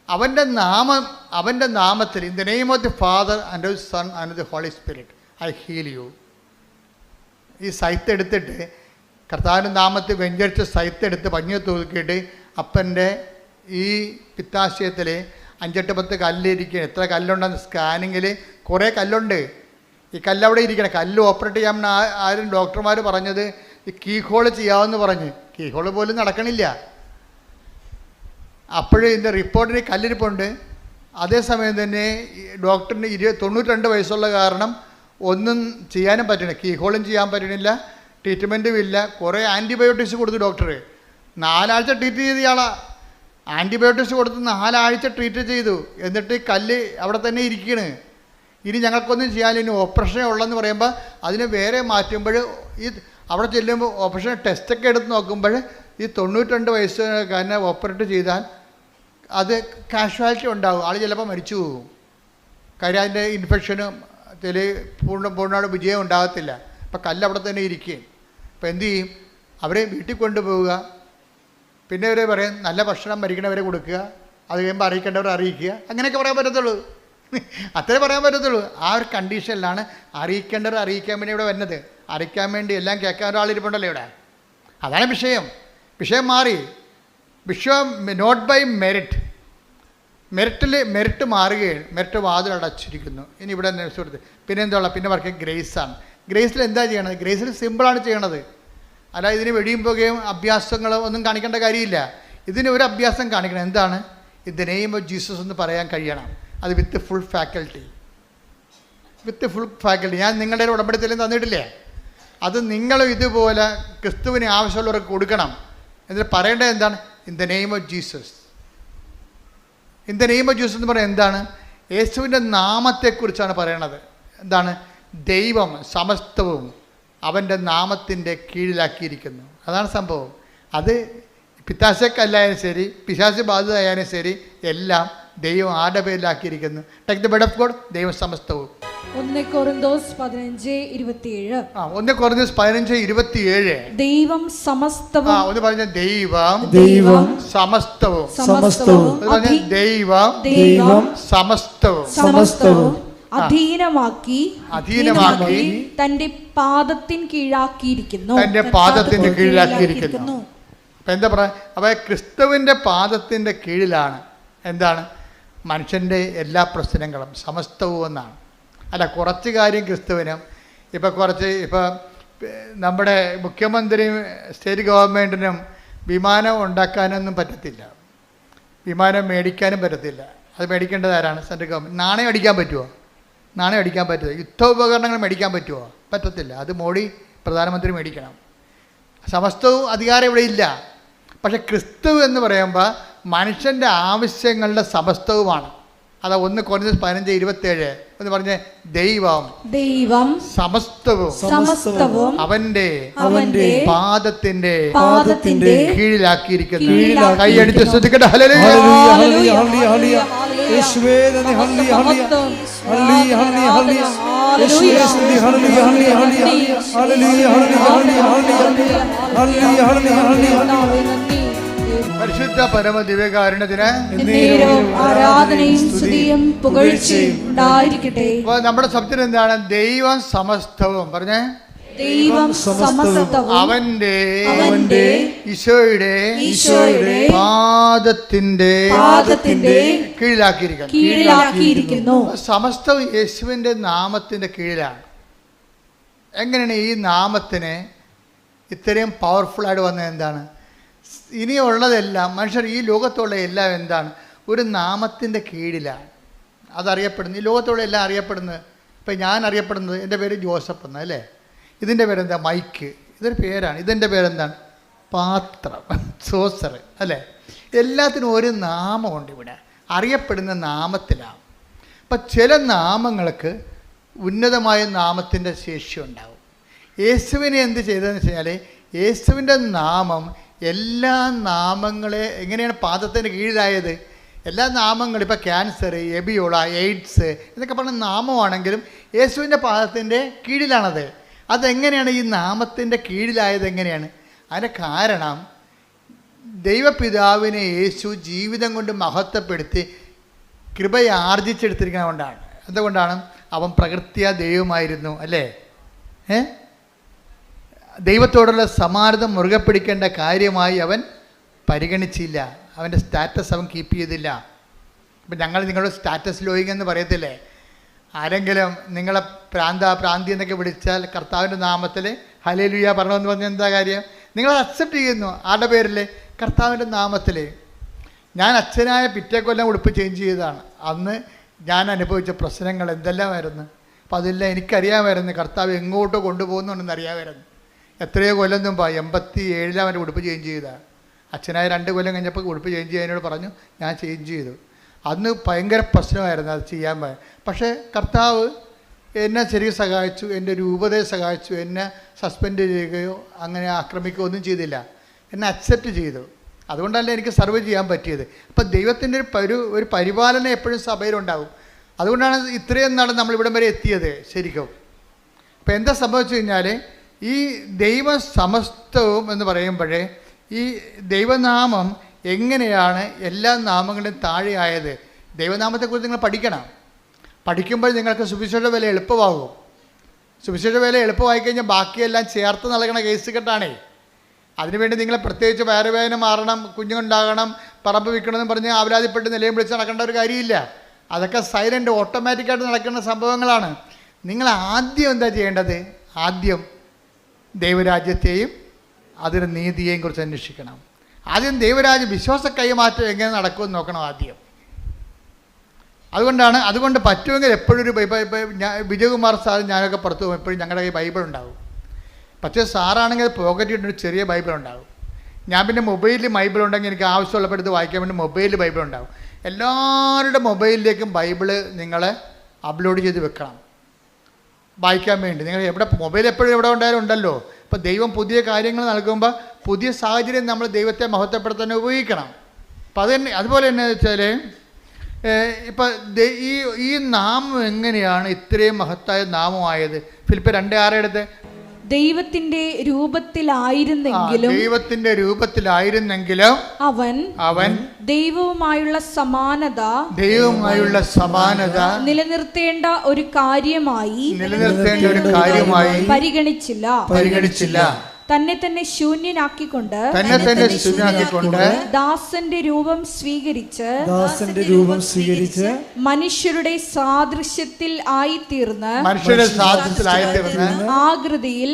അവൻ്റെ നാമത്തിൽ in the name of the Father and of Son and the Holy Spirit I heal you. ഈ സൈത്ത് എടുത്തിട്ട് കർത്താവിൻ്റെ നാമത്തിൽ വെഞ്ചരിച്ച സൈത്ത് എടുത്ത് പഞ്ഞി തൂക്കിയിട്ട് അപ്പൻ്റെ ഈ പിത്താശയത്തിൽ 5-10 കല്ലിരിക്കണം. എത്ര കല്ലുണ്ടെന്ന് സ്കാനിങ്ങിൽ കുറേ കല്ലുണ്ട്. ഈ കല്ലവിടെ ഇരിക്കണം. കല്ല് ഓപ്പറേറ്റ് ചെയ്യാമെന്ന് ആരും ഡോക്ടർമാർ പറഞ്ഞത് ഈ കീ ഹോൾ ചെയ്യാമെന്ന് പറഞ്ഞ്. കീ ഹോൾ പോലും നടക്കണില്ല. അപ്പോഴും ഇതിൻ്റെ റിപ്പോർട്ടിന് കല്ലിരിപ്പുണ്ട്. അതേസമയം തന്നെ ഡോക്ടറിന് 92 വയസ്സുള്ള കാരണം ഒന്നും ചെയ്യാനും പറ്റണില്ല. കീ ഹോളും ചെയ്യാൻ പറ്റണില്ല, ട്രീറ്റ്മെൻറ്റും ഇല്ല. കുറേ ആൻറ്റിബയോട്ടിക്സ് കൊടുത്തു ഡോക്ടർ. 4 ആഴ്ച ട്രീറ്റ് ചെയ്ത ആളാ. ആൻറ്റിബയോട്ടിക്സ് കൊടുത്ത് 4 ആഴ്ച ട്രീറ്റ് ചെയ്തു. എന്നിട്ട് കല്ല് അവിടെ തന്നെ ഇരിക്കണ്. ഇനി ഞങ്ങൾക്കൊന്നും ചെയ്യാനില്ല, ഇനി ഓപ്പറേഷൻ ഉള്ളതെന്ന് പറയുമ്പോൾ അതിന് വേറെ മാറ്റുമ്പോൾ ഈ അവിടെ ചെല്ലുമ്പോൾ ഓപ്പറേഷൻ ടെസ്റ്റൊക്കെ എടുത്ത് നോക്കുമ്പോൾ ഈ 92 വയസ്സുകാരനെ ഓപ്പറേറ്റ് ചെയ്താൽ അത് കാഷ്വാലിറ്റി ഉണ്ടാകും. ആൾ ചിലപ്പോൾ മരിച്ചു പോകും. കാര്യം അതിൻ്റെ ഇൻഫെക്ഷനും പൂർണ്ണമായിട്ട് വിജയം ഉണ്ടാകത്തില്ല. അപ്പം കല്ല് അവിടെ തന്നെ ഇരിക്കുകയും. അപ്പോൾ എന്തു ചെയ്യും? അവരെ വീട്ടിൽ കൊണ്ടുപോവുക. പിന്നെ അവരെ പറയും നല്ല ഭക്ഷണം മരിക്കണവരെ കൊടുക്കുക, അത് കഴിയുമ്പോൾ അറിയിക്കേണ്ടവരെ അറിയിക്കുക. അങ്ങനെയൊക്കെ പറയാൻ പറ്റത്തുള്ളൂ. അത്രേ പറയാൻ പറ്റത്തുള്ളൂ. ആ ഒരു കണ്ടീഷനിലാണ് അറിയിക്കേണ്ടവരെ അറിയിക്കാൻ വേണ്ടി ഇവിടെ വരുന്നത്. അറിയിക്കാൻ വേണ്ടി എല്ലാം കേൾക്കാൻ ഒരാളിരിപ്പുണ്ടല്ലോ ഇവിടെ. അതാണ് വിഷയം മാറി. വിഷയം നോട്ട് ബൈ മെറിറ്റ്. മെറിറ്റ് മാറുകയാണ്. മെറിറ്റ് വാതിലടച്ചിരിക്കുന്നു. ഇനി ഇവിടെ സുഹൃത്ത് പിന്നെ എന്താ? പിന്നെ വർക്ക് ഗ്രേസാണ്. ഗ്രേസിൽ എന്താ ചെയ്യണത്? ഗ്രേസിൽ സിമ്പിളാണ് ചെയ്യണത്. അല്ല ഇതിന് വെടിയും പോകുകയും അഭ്യാസങ്ങളും ഒന്നും കാണിക്കേണ്ട കാര്യമില്ല. ഇതിന് ഒരു അഭ്യാസം കാണിക്കണം. എന്താണ്? In the name of Jesus എന്ന് പറയാൻ കഴിയണം. അത് with full faculty. With full faculty. ഞാൻ നിങ്ങളുടെ ഉടമ്പടിത്തലും തന്നിട്ടില്ലേ? അത് നിങ്ങളും ഇതുപോലെ ക്രിസ്തുവിന് ആവശ്യമുള്ളവർക്ക് കൊടുക്കണം. എന്നിട്ട് പറയേണ്ടത് എന്താണ്? In the name of Jesus. In the name of Jesus എന്ന് പറയുന്നത് എന്താണ്? യേശുവിൻ്റെ നാമത്തെക്കുറിച്ചാണ് പറയണത്. എന്താണ്? ദൈവം സമസ്തവും അവൻ്റെ നാമത്തിൻ്റെ കീഴിലാക്കിയിരിക്കുന്നു. അതാണ് സംഭവം. അത് പിത്താശക്കല്ലായാലും ശരി, പിശാച് ബാധിതയായാലും ശരി, എല്ലാം ദൈവം ആരുടെ പേരിലാക്കിയിരിക്കുന്നു. Take the bed of God. ദൈവം സമസ്തവും. 1 കൊരിന്തോസ് 15:27. 1 കൊരിന്തോസ് 15:27. ദൈവം സമസ്തവും. ഒന്ന് പറഞ്ഞ ദൈവം സമസ്തവും. ദൈവം സമസ്തവും അധീനമാക്കി തന്റെ പാദത്തിൻ കീഴാക്കിയിരിക്കുന്നു. അപ്പം എന്താ പറയാ? അപ്പോൾ ക്രിസ്തുവിൻ്റെ പാദത്തിൻ്റെ കീഴിലാണ് എന്താണ്? മനുഷ്യൻ്റെ എല്ലാ പ്രശ്നങ്ങളും സമസ്തവും എന്നാണ്. അല്ല, കുറച്ച് കാര്യം ക്രിസ്തുവിനും ഇപ്പം നമ്മുടെ മുഖ്യമന്ത്രിയും സ്റ്റേറ്റ് ഗവൺമെൻറ്റിനും വിമാനം ഉണ്ടാക്കാനൊന്നും പറ്റത്തില്ല, വിമാനം മേടിക്കാനും പറ്റത്തില്ല. അത് മേടിക്കേണ്ടത് ആരാണ്? Central government. നാണയം അടിക്കാൻ പറ്റുമോ? നാണയം അടിക്കാൻ പറ്റുമോ? യുദ്ധോപകരണങ്ങൾ മേടിക്കാൻ പറ്റുമോ? പറ്റത്തില്ല. അത് മോഡി പ്രധാനമന്ത്രി മേടിക്കണം. സമസ്തവും അധികാരം ഇവിടെ ഇല്ല. പക്ഷെ ക്രിസ്തു എന്ന് പറയുമ്പോൾ മനുഷ്യൻ്റെ ആവശ്യങ്ങളുടെ സമസ്തവുമാണ്. അതാ 1 കൊരിന്തോസ് 15:27 എന്ന് പറഞ്ഞ ദൈവം സമസ്തവും അവന്റെ പാദത്തിന്റെ കീഴിലാക്കിയിരിക്കുന്നു. കൈയടിച്ച് ശ്രദ്ധിക്കട്ടെ. ഹല്ലേലൂയ. പരിശുദ്ധ പരമ ദിവ്യകാരുണ്യത്തിന് ആരാധനയും സ്തുതിയും പുകഴ്ചയും ഉണ്ടായിരിക്കട്ടെ. നമ്മുടെ സബ്ജക്ട് എന്താണ്? ദൈവം സമസ്തവും. പറഞ്ഞേ, ദൈവം സമസ്തവും അവന്റെ ഈശോയുടെ പാദത്തിന്റെ കീഴിലാക്കിയിരിക്കുന്നു. സമസ്തവും യേശുവിന്റെ നാമത്തിന്റെ കീഴിലാണ്. എങ്ങനെയാണ് ഈ നാമത്തിന് ഇത്രയും പവർഫുള്ളായിട്ട് വന്നത്? എന്താണ്? ഇനിയുള്ളതെല്ലാം മനുഷ്യർ ഈ ലോകത്തുള്ള എല്ലാം എന്താണ്? ഒരു നാമത്തിൻ്റെ കീഴിലാണ് അതറിയപ്പെടുന്നത്. ഈ ലോകത്തുള്ള എല്ലാം അറിയപ്പെടുന്നത്. ഇപ്പം ഞാൻ അറിയപ്പെടുന്നത്, എൻ്റെ പേര് ജോസഫ് എന്ന്, അല്ലേ? ഇതിൻ്റെ പേരെന്താ? മൈക്ക്. ഇതൊരു പേരാണ്. ഇതിൻ്റെ പേരെന്താണ്? പാത്രം, സോസർ, അല്ലേ? എല്ലാത്തിനും ഒരു നാമമുണ്ട്. ഇവിടെ അറിയപ്പെടുന്ന നാമത്തിലാണ്. അപ്പം ചില നാമങ്ങൾക്ക് ഉന്നതമായ നാമത്തിൻ്റെ ശേഷി ഉണ്ടാവും. യേശുവിനെ എന്ത് ചെയ്തതെന്ന് വെച്ച് കഴിഞ്ഞാൽ, യേശുവിൻ്റെ നാമം എല്ലാ നാമങ്ങളെ എങ്ങനെയാണ് പാദത്തിന് കീഴിലായത്? എല്ലാ നാമങ്ങളും, ഇപ്പോൾ ക്യാൻസർ, എബിയോള, എയ്ഡ്സ് ഇതൊക്കെ പറഞ്ഞ നാമമാണെങ്കിലും യേശുവിൻ്റെ പാദത്തിൻ്റെ കീഴിലാണത്. അതെങ്ങനെയാണ് ഈ നാമത്തിൻ്റെ കീഴിലായത്? എങ്ങനെയാണ്? അതിൻ്റെ കാരണം ദൈവപിതാവിനെ യേശു ജീവിതം കൊണ്ട് മഹത്വപ്പെടുത്തി കൃപയെ ആർജിച്ചെടുത്തിരിക്കുന്നത് കൊണ്ടാണ്. അതുകൊണ്ടാണ് അവൻ പ്രകൃത്യാ ദൈവമായിരുന്നു, അല്ലേ? ദൈവത്തോടുള്ള സമാനത മുറുകെ പിടിക്കേണ്ട കാര്യമായി അവൻ പരിഗണിച്ചില്ല. അവൻ്റെ സ്റ്റാറ്റസ് അവൻ കീപ്പ് ചെയ്തില്ല. ഇപ്പം ഞങ്ങൾ നിങ്ങളുടെ സ്റ്റാറ്റസ് ലോയിങ് എന്ന് പറയത്തില്ലേ? ആരെങ്കിലും നിങ്ങളെ പ്രാന്തി എന്നൊക്കെ വിളിച്ചാൽ കർത്താവിൻ്റെ നാമത്തിൽ ഹല്ലേലൂയ പറഞ്ഞതെന്ന് പറഞ്ഞാൽ എന്താ കാര്യം? നിങ്ങളത് അക്സെപ്റ്റ് ചെയ്യുന്നു. ആരുടെ പേരിൽ? കർത്താവിൻ്റെ നാമത്തിൽ. ഞാൻ അച്ഛനായ പിറ്റേ കൊല്ലം ഉടുപ്പ് ചേഞ്ച് ചെയ്തതാണ്. അന്ന് ഞാൻ അനുഭവിച്ച പ്രശ്നങ്ങൾ എന്തെല്ലാമായിരുന്നു. അപ്പോൾ അതെല്ലാം എനിക്കറിയാമായിരുന്നു. കർത്താവ് എങ്ങോട്ടോ കൊണ്ടുപോകുന്നുണ്ടെന്ന് അറിയാമായിരുന്നു. എത്രയോ കൊല്ലം മുമ്പ് 87 അവൻ്റെ ഉടുപ്പ് ചേഞ്ച് ചെയ്തതാണ്. അച്ഛനായ 2 കൊല്ലം കഴിഞ്ഞപ്പോൾ ഉടുപ്പ് ചേഞ്ച് ചെയ്യാനോട് പറഞ്ഞു. ഞാൻ ചേഞ്ച് ചെയ്തു. അന്ന് ഭയങ്കര പ്രശ്നമായിരുന്നു അത് ചെയ്യാൻ. പക്ഷേ കർത്താവ് എന്നെ ശരിക്കും സഹായിച്ചു, എൻ്റെ രൂപതയെ സഹായിച്ചു. എന്നെ സസ്പെൻഡ് ചെയ്യുകയോ അങ്ങനെ ആക്രമിക്കുകയോ ഒന്നും ചെയ്തില്ല. എന്നെ അക്സെപ്റ്റ് ചെയ്തു. അതുകൊണ്ടല്ല എനിക്ക് സർവ് ചെയ്യാൻ പറ്റിയത്. അപ്പം ദൈവത്തിൻ്റെ ഒരു പരിപാലനം എപ്പോഴും സഭയിലുണ്ടാകും. അതുകൊണ്ടാണ് ഇത്രയും നാൾ നമ്മളിവിടം വരെ എത്തിയത് ശരിക്കും. അപ്പം എന്താ സംഭവിച്ചു കഴിഞ്ഞാൽ, ഈ ദൈവ സമസ്തവും എന്ന് പറയുമ്പോഴേ ഈ ദൈവനാമം എങ്ങനെയാണ് എല്ലാ നാമങ്ങളുടെയും താഴെയായത്? ദൈവനാമത്തെക്കുറിച്ച് നിങ്ങൾ പഠിക്കണം. പഠിക്കുമ്പോൾ നിങ്ങൾക്ക് സുവിശേഷ വില എളുപ്പമാകും. സുവിശേഷ വില എളുപ്പമായി കഴിഞ്ഞാൽ ബാക്കിയെല്ലാം ചേർത്ത് നൽകണ കേസ് കെട്ടാണേ. അതിനുവേണ്ടി നിങ്ങൾ പ്രത്യേകിച്ച് വയറുവേദന മാറണം, കുഞ്ഞുണ്ടാകണം, പറമ്പ് വിൽക്കണമെന്ന് പറഞ്ഞ് ആവലാതിപ്പെട്ട് നിലയും വിളിച്ച് നടക്കേണ്ട ഒരു കാര്യമില്ല. അതൊക്കെ സൈലൻ്റ് ഓട്ടോമാറ്റിക്കായിട്ട് നടക്കുന്ന സംഭവങ്ങളാണ്. നിങ്ങൾ ആദ്യം എന്താ ചെയ്യേണ്ടത്? ആദ്യം ദൈവരാജ്യത്തെയും അതിൻ്റെ നീതിയെയും കുറിച്ച് അന്വേഷിക്കണം. ആദ്യം ദൈവരാജ്യം വിശ്വാസ കൈമാറ്റം എങ്ങനെ നടക്കുമെന്ന് നോക്കണം. ആദ്യം അതുകൊണ്ട് പറ്റുമെങ്കിൽ എപ്പോഴും ഒരു ഞാൻ വിജയകുമാർ സാർ ഞാനൊക്കെ പുറത്ത് പോകും, എപ്പോഴും ഞങ്ങളുടെ കയ്യിൽ ബൈബിൾ ഉണ്ടാവും. പക്ഷേ സാറാണെങ്കിൽ പോക്കറ്റിട്ടൊരു ചെറിയ ബൈബിൾ ഉണ്ടാവും. ഞാൻ പിന്നെ മൊബൈലിൽ ബൈബിൾ ഉണ്ടെങ്കിൽ എനിക്ക് ആവശ്യമുള്ളപ്പോൾ എടുത്ത് വായിക്കാൻ വേണ്ടി മൊബൈലിൽ ബൈബിൾ ഉണ്ടാവും. എല്ലാവരുടെ മൊബൈലിലേക്കും ബൈബിള് നിങ്ങൾ അപ്ലോഡ് ചെയ്ത് വെക്കണം വായിക്കാൻ വേണ്ടി. നിങ്ങൾ മൊബൈൽ എപ്പോഴും എവിടെ ഉണ്ടായാലും ഉണ്ടല്ലോ. ഇപ്പോൾ ദൈവം പുതിയ കാര്യങ്ങൾ നൽകുമ്പോൾ പുതിയ സാഹചര്യം നമ്മൾ ദൈവത്തെ മഹത്വപ്പെടുത്താൻ ഉപയോഗിക്കണം. അപ്പം അതുപോലെ തന്നെ വെച്ചാൽ ഇപ്പം ഈ നാമം എങ്ങനെയാണ് ഇത്രയും മഹത്തായ നാമമായത്? ഫിലിപ്പ് 2:6 എടുത്ത്. ദൈവത്തിന്റെ രൂപത്തിലായിരുന്നെങ്കിലും അവൻ ദൈവവുമായുള്ള സമാനത നിലനിർത്തേണ്ട ഒരു കാര്യമായി പരിഗണിച്ചില്ല. തന്നെ തന്നെ ശൂന്യനാക്കിക്കൊണ്ട് ദാസന്റെ രൂപം സ്വീകരിച്ച് മനുഷ്യരുടെ സാദൃശ്യത്തിൽ ആയിത്തീർന്ന് ആകൃതിയിൽ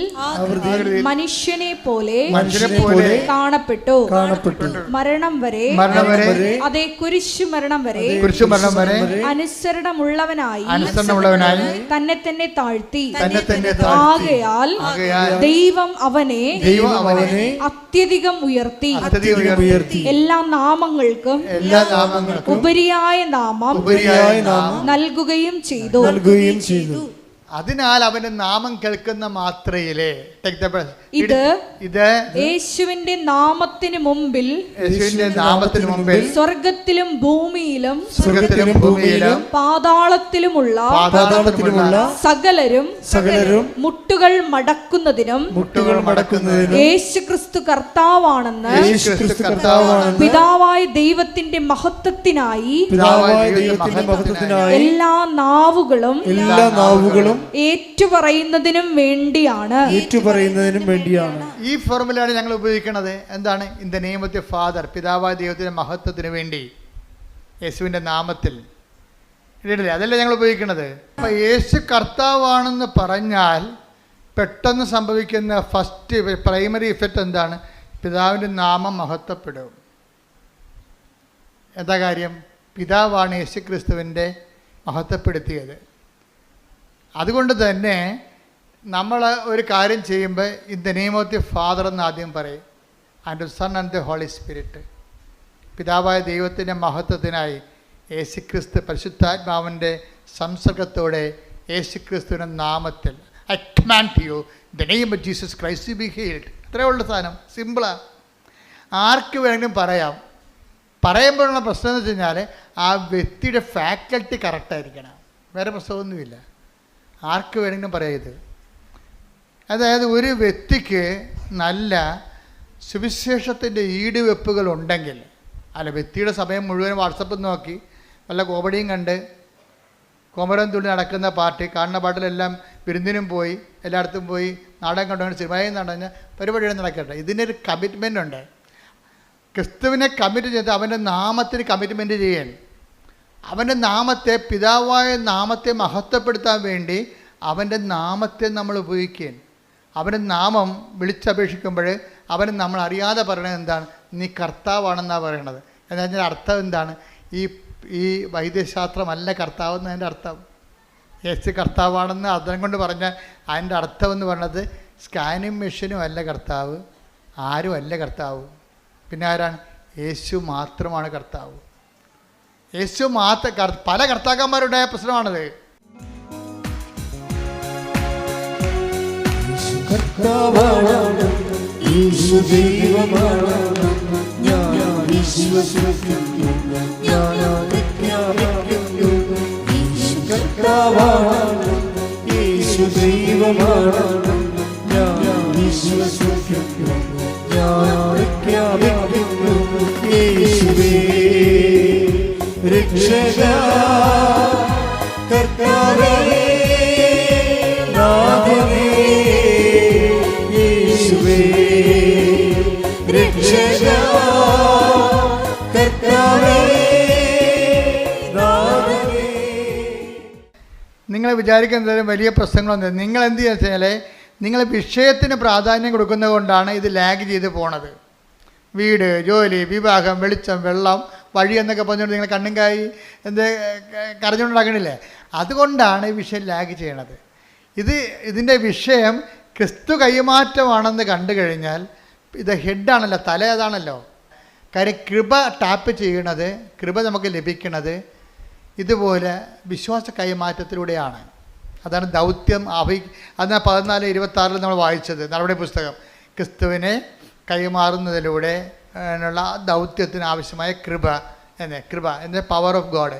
മനുഷ്യനെ പോലെ കാണപ്പെട്ടു. മരണം വരെ അതേ കുരിശു മരണം വരെ അനുസരണമുള്ളവനായി തന്നെ തന്നെ താഴ്ത്തി. ആകയാൽ ദൈവം അവനെ അത്യധികം ഉയർത്തി എല്ലാ നാമങ്ങൾക്കും ഉപരിയായ നാമം നൽകുകയും ചെയ്തു. അതിനാൽ അവന്റെ നാമം കേൾക്കുന്ന മാത്രയിലെ ഇത് യേശുവിന്റെ നാമത്തിന് മുമ്പിൽ സ്വർഗത്തിലും ഭൂമിയിലും പാതാളത്തിലുമുള്ള സകലരും മുട്ടുകൾ മടക്കുന്നതിനും യേശുക്രിസ്തു കർത്താവാണെന്ന് പിതാവായ ദൈവത്തിന്റെ മഹത്വത്തിനായി എല്ലാ നാവുകളും ഏറ്റുപറയുന്നതിനും വേണ്ടിയാണ്. ഈ ഫോർമുലയാണ് ഞങ്ങൾ ഉപയോഗിക്കുന്നത്. എന്താണ്? In the name of the father, പിതാവായ ദൈവത്തിന്റെ മഹത്വത്തിന് വേണ്ടി യേശുവിന്റെ നാമത്തിൽ. അതല്ലേ ഞങ്ങൾ ഉപയോഗിക്കുന്നത്. അപ്പൊ യേശു കർത്താവാണെന്ന് പറഞ്ഞാൽ പെട്ടെന്ന് സംഭവിക്കുന്ന ഫസ്റ്റ് പ്രൈമറി ഇഫക്റ്റ് എന്താണ്? പിതാവിൻ്റെ നാമം മഹത്വപ്പെടും. എന്താ കാര്യം? പിതാവാണ് യേശു ക്രിസ്തുവിൻ്റെ മഹത്വപ്പെടുത്തിയത്. അതുകൊണ്ട് തന്നെ നമ്മൾ ഒരു കാര്യം ചെയ്യുമ്പോൾ in the name of the Father എന്ന് ആദ്യം പറയും, and Son and the Holy Spirit. പിതാവായ ദൈവത്തിൻ്റെ മഹത്വത്തിനായി യേശുക്രിസ്തു പരിശുദ്ധാത്മാവിൻ്റെ സംസർഗത്തോടെ യേശുക്രിസ്തുവിൻ്റെ നാമത്തിൽ I command you the name of Jesus Christ to be healed. ഇത്രയേ ഉള്ള സാധനം, സിമ്പിളാണ്. ആർക്ക് വേണമെങ്കിലും പറയാം. പറയുമ്പോഴുള്ള പ്രശ്നം എന്ന് വെച്ച് കഴിഞ്ഞാൽ ആ വ്യക്തിയുടെ ഫാക്കൽറ്റി കറക്റ്റായിരിക്കണം, വേറെ പ്രശ്നമൊന്നുമില്ല. ആർക്ക് വേണമെങ്കിലും പറയരുത്. അതായത് ഒരു വ്യക്തിക്ക് നല്ല സുവിശേഷത്തിൻ്റെ ഈടുവെപ്പുകൾ ഉണ്ടെങ്കിൽ, അല്ല വ്യക്തിയുടെ സമയം മുഴുവൻ വാട്സപ്പിൽ നോക്കി വല്ല കോമഡിയും കണ്ട് കോമരം തുള്ളി നടക്കുന്ന പാർട്ടി, കാണുന്ന പാട്ടിലെല്ലാം വിരുന്നിനും പോയി എല്ലായിടത്തും പോയി നാടകം കണ്ടുകൊണ്ട് സിനിമയും നടന്ന പരിപാടികൾ നടക്കട്ടെ. ഇതിനൊരു കമ്മിറ്റ്മെൻ്റ് ഉണ്ട്. ക്രിസ്തുവിനെ കമ്മിറ്റ് ചെയ്ത് അവൻ്റെ നാമത്തിന് കമ്മിറ്റ്മെൻറ്റ് ചെയ്യാൻ, അവൻ്റെ നാമത്തെ, പിതാവായ നാമത്തെ മഹത്വപ്പെടുത്താൻ വേണ്ടി അവൻ്റെ നാമത്തെ നമ്മൾ ഉപയോഗിക്കുകയും അവൻ്റെ നാമം വിളിച്ചപേക്ഷിക്കുമ്പോൾ അവന് നമ്മൾ അറിയാതെ പറയണത് എന്താണ്? നീ കർത്താവാണെന്നാണ് പറയണത്. എന്ന് പറഞ്ഞാൽ അർത്ഥം എന്താണ്? ഈ വൈദ്യശാസ്ത്രമല്ല കർത്താവ് എന്നതിൻ്റെ അർത്ഥം. യേശു കർത്താവാണെന്ന് അർത്ഥം കൊണ്ട് പറഞ്ഞാൽ അതിൻ്റെ അർത്ഥം എന്ന് പറയുന്നത് സ്കാനിങ് മെഷീനും അല്ല കർത്താവ്, ആരും അല്ല കർത്താവ്. പിന്നെ ആരാണ്? യേശു മാത്രമാണ് കർത്താവ്. യേശു മാത്രം. പല കർത്താക്കന്മാരുണ്ടായ പ്രശ്നമാണത്. നിങ്ങൾ വിചാരിക്കുന്നത് വലിയ പ്രശ്നങ്ങളൊന്നും. നിങ്ങൾ എന്ത് ചെയ്യുക, നിങ്ങൾ വിഷയത്തിന് പ്രാധാന്യം കൊടുക്കുന്നത് കൊണ്ടാണ് ഇത് ലാഗ് ചെയ്ത് പോണത്. വീട്, ജോലി, വിവാഹം, വെളിച്ചം, വെള്ളം, വഴി എന്നൊക്കെ പറഞ്ഞുകൊണ്ട് നിങ്ങൾ കണ്ണും കായി കരഞ്ഞുകൊണ്ടുണ്ടാക്കണില്ലേ? അതുകൊണ്ടാണ് ഈ വിഷയം ലാഗ് ചെയ്യണത്. ഇതിൻ്റെ വിഷയം ക്രിസ്തു കൈമാറ്റമാണെന്ന് കണ്ടു കഴിഞ്ഞാൽ ഇത് ഹെഡാണല്ലോ, തല അതാണല്ലോ. കാര്യം കൃപ ടാപ്പ് ചെയ്യണത്, കൃപ നമുക്ക് ലഭിക്കണത് ഇതുപോലെ വിശ്വാസ കൈമാറ്റത്തിലൂടെയാണ്. അതാണ് ദൗത്യം. അതാണ് 14:26 നമ്മൾ വായിച്ചത് നടപടി പുസ്തകം. ക്രിസ്തുവിനെ കൈമാറുന്നതിലൂടെ ഉള്ള ദൗത്യത്തിന് ആവശ്യമായ കൃപ എന്ന power of God.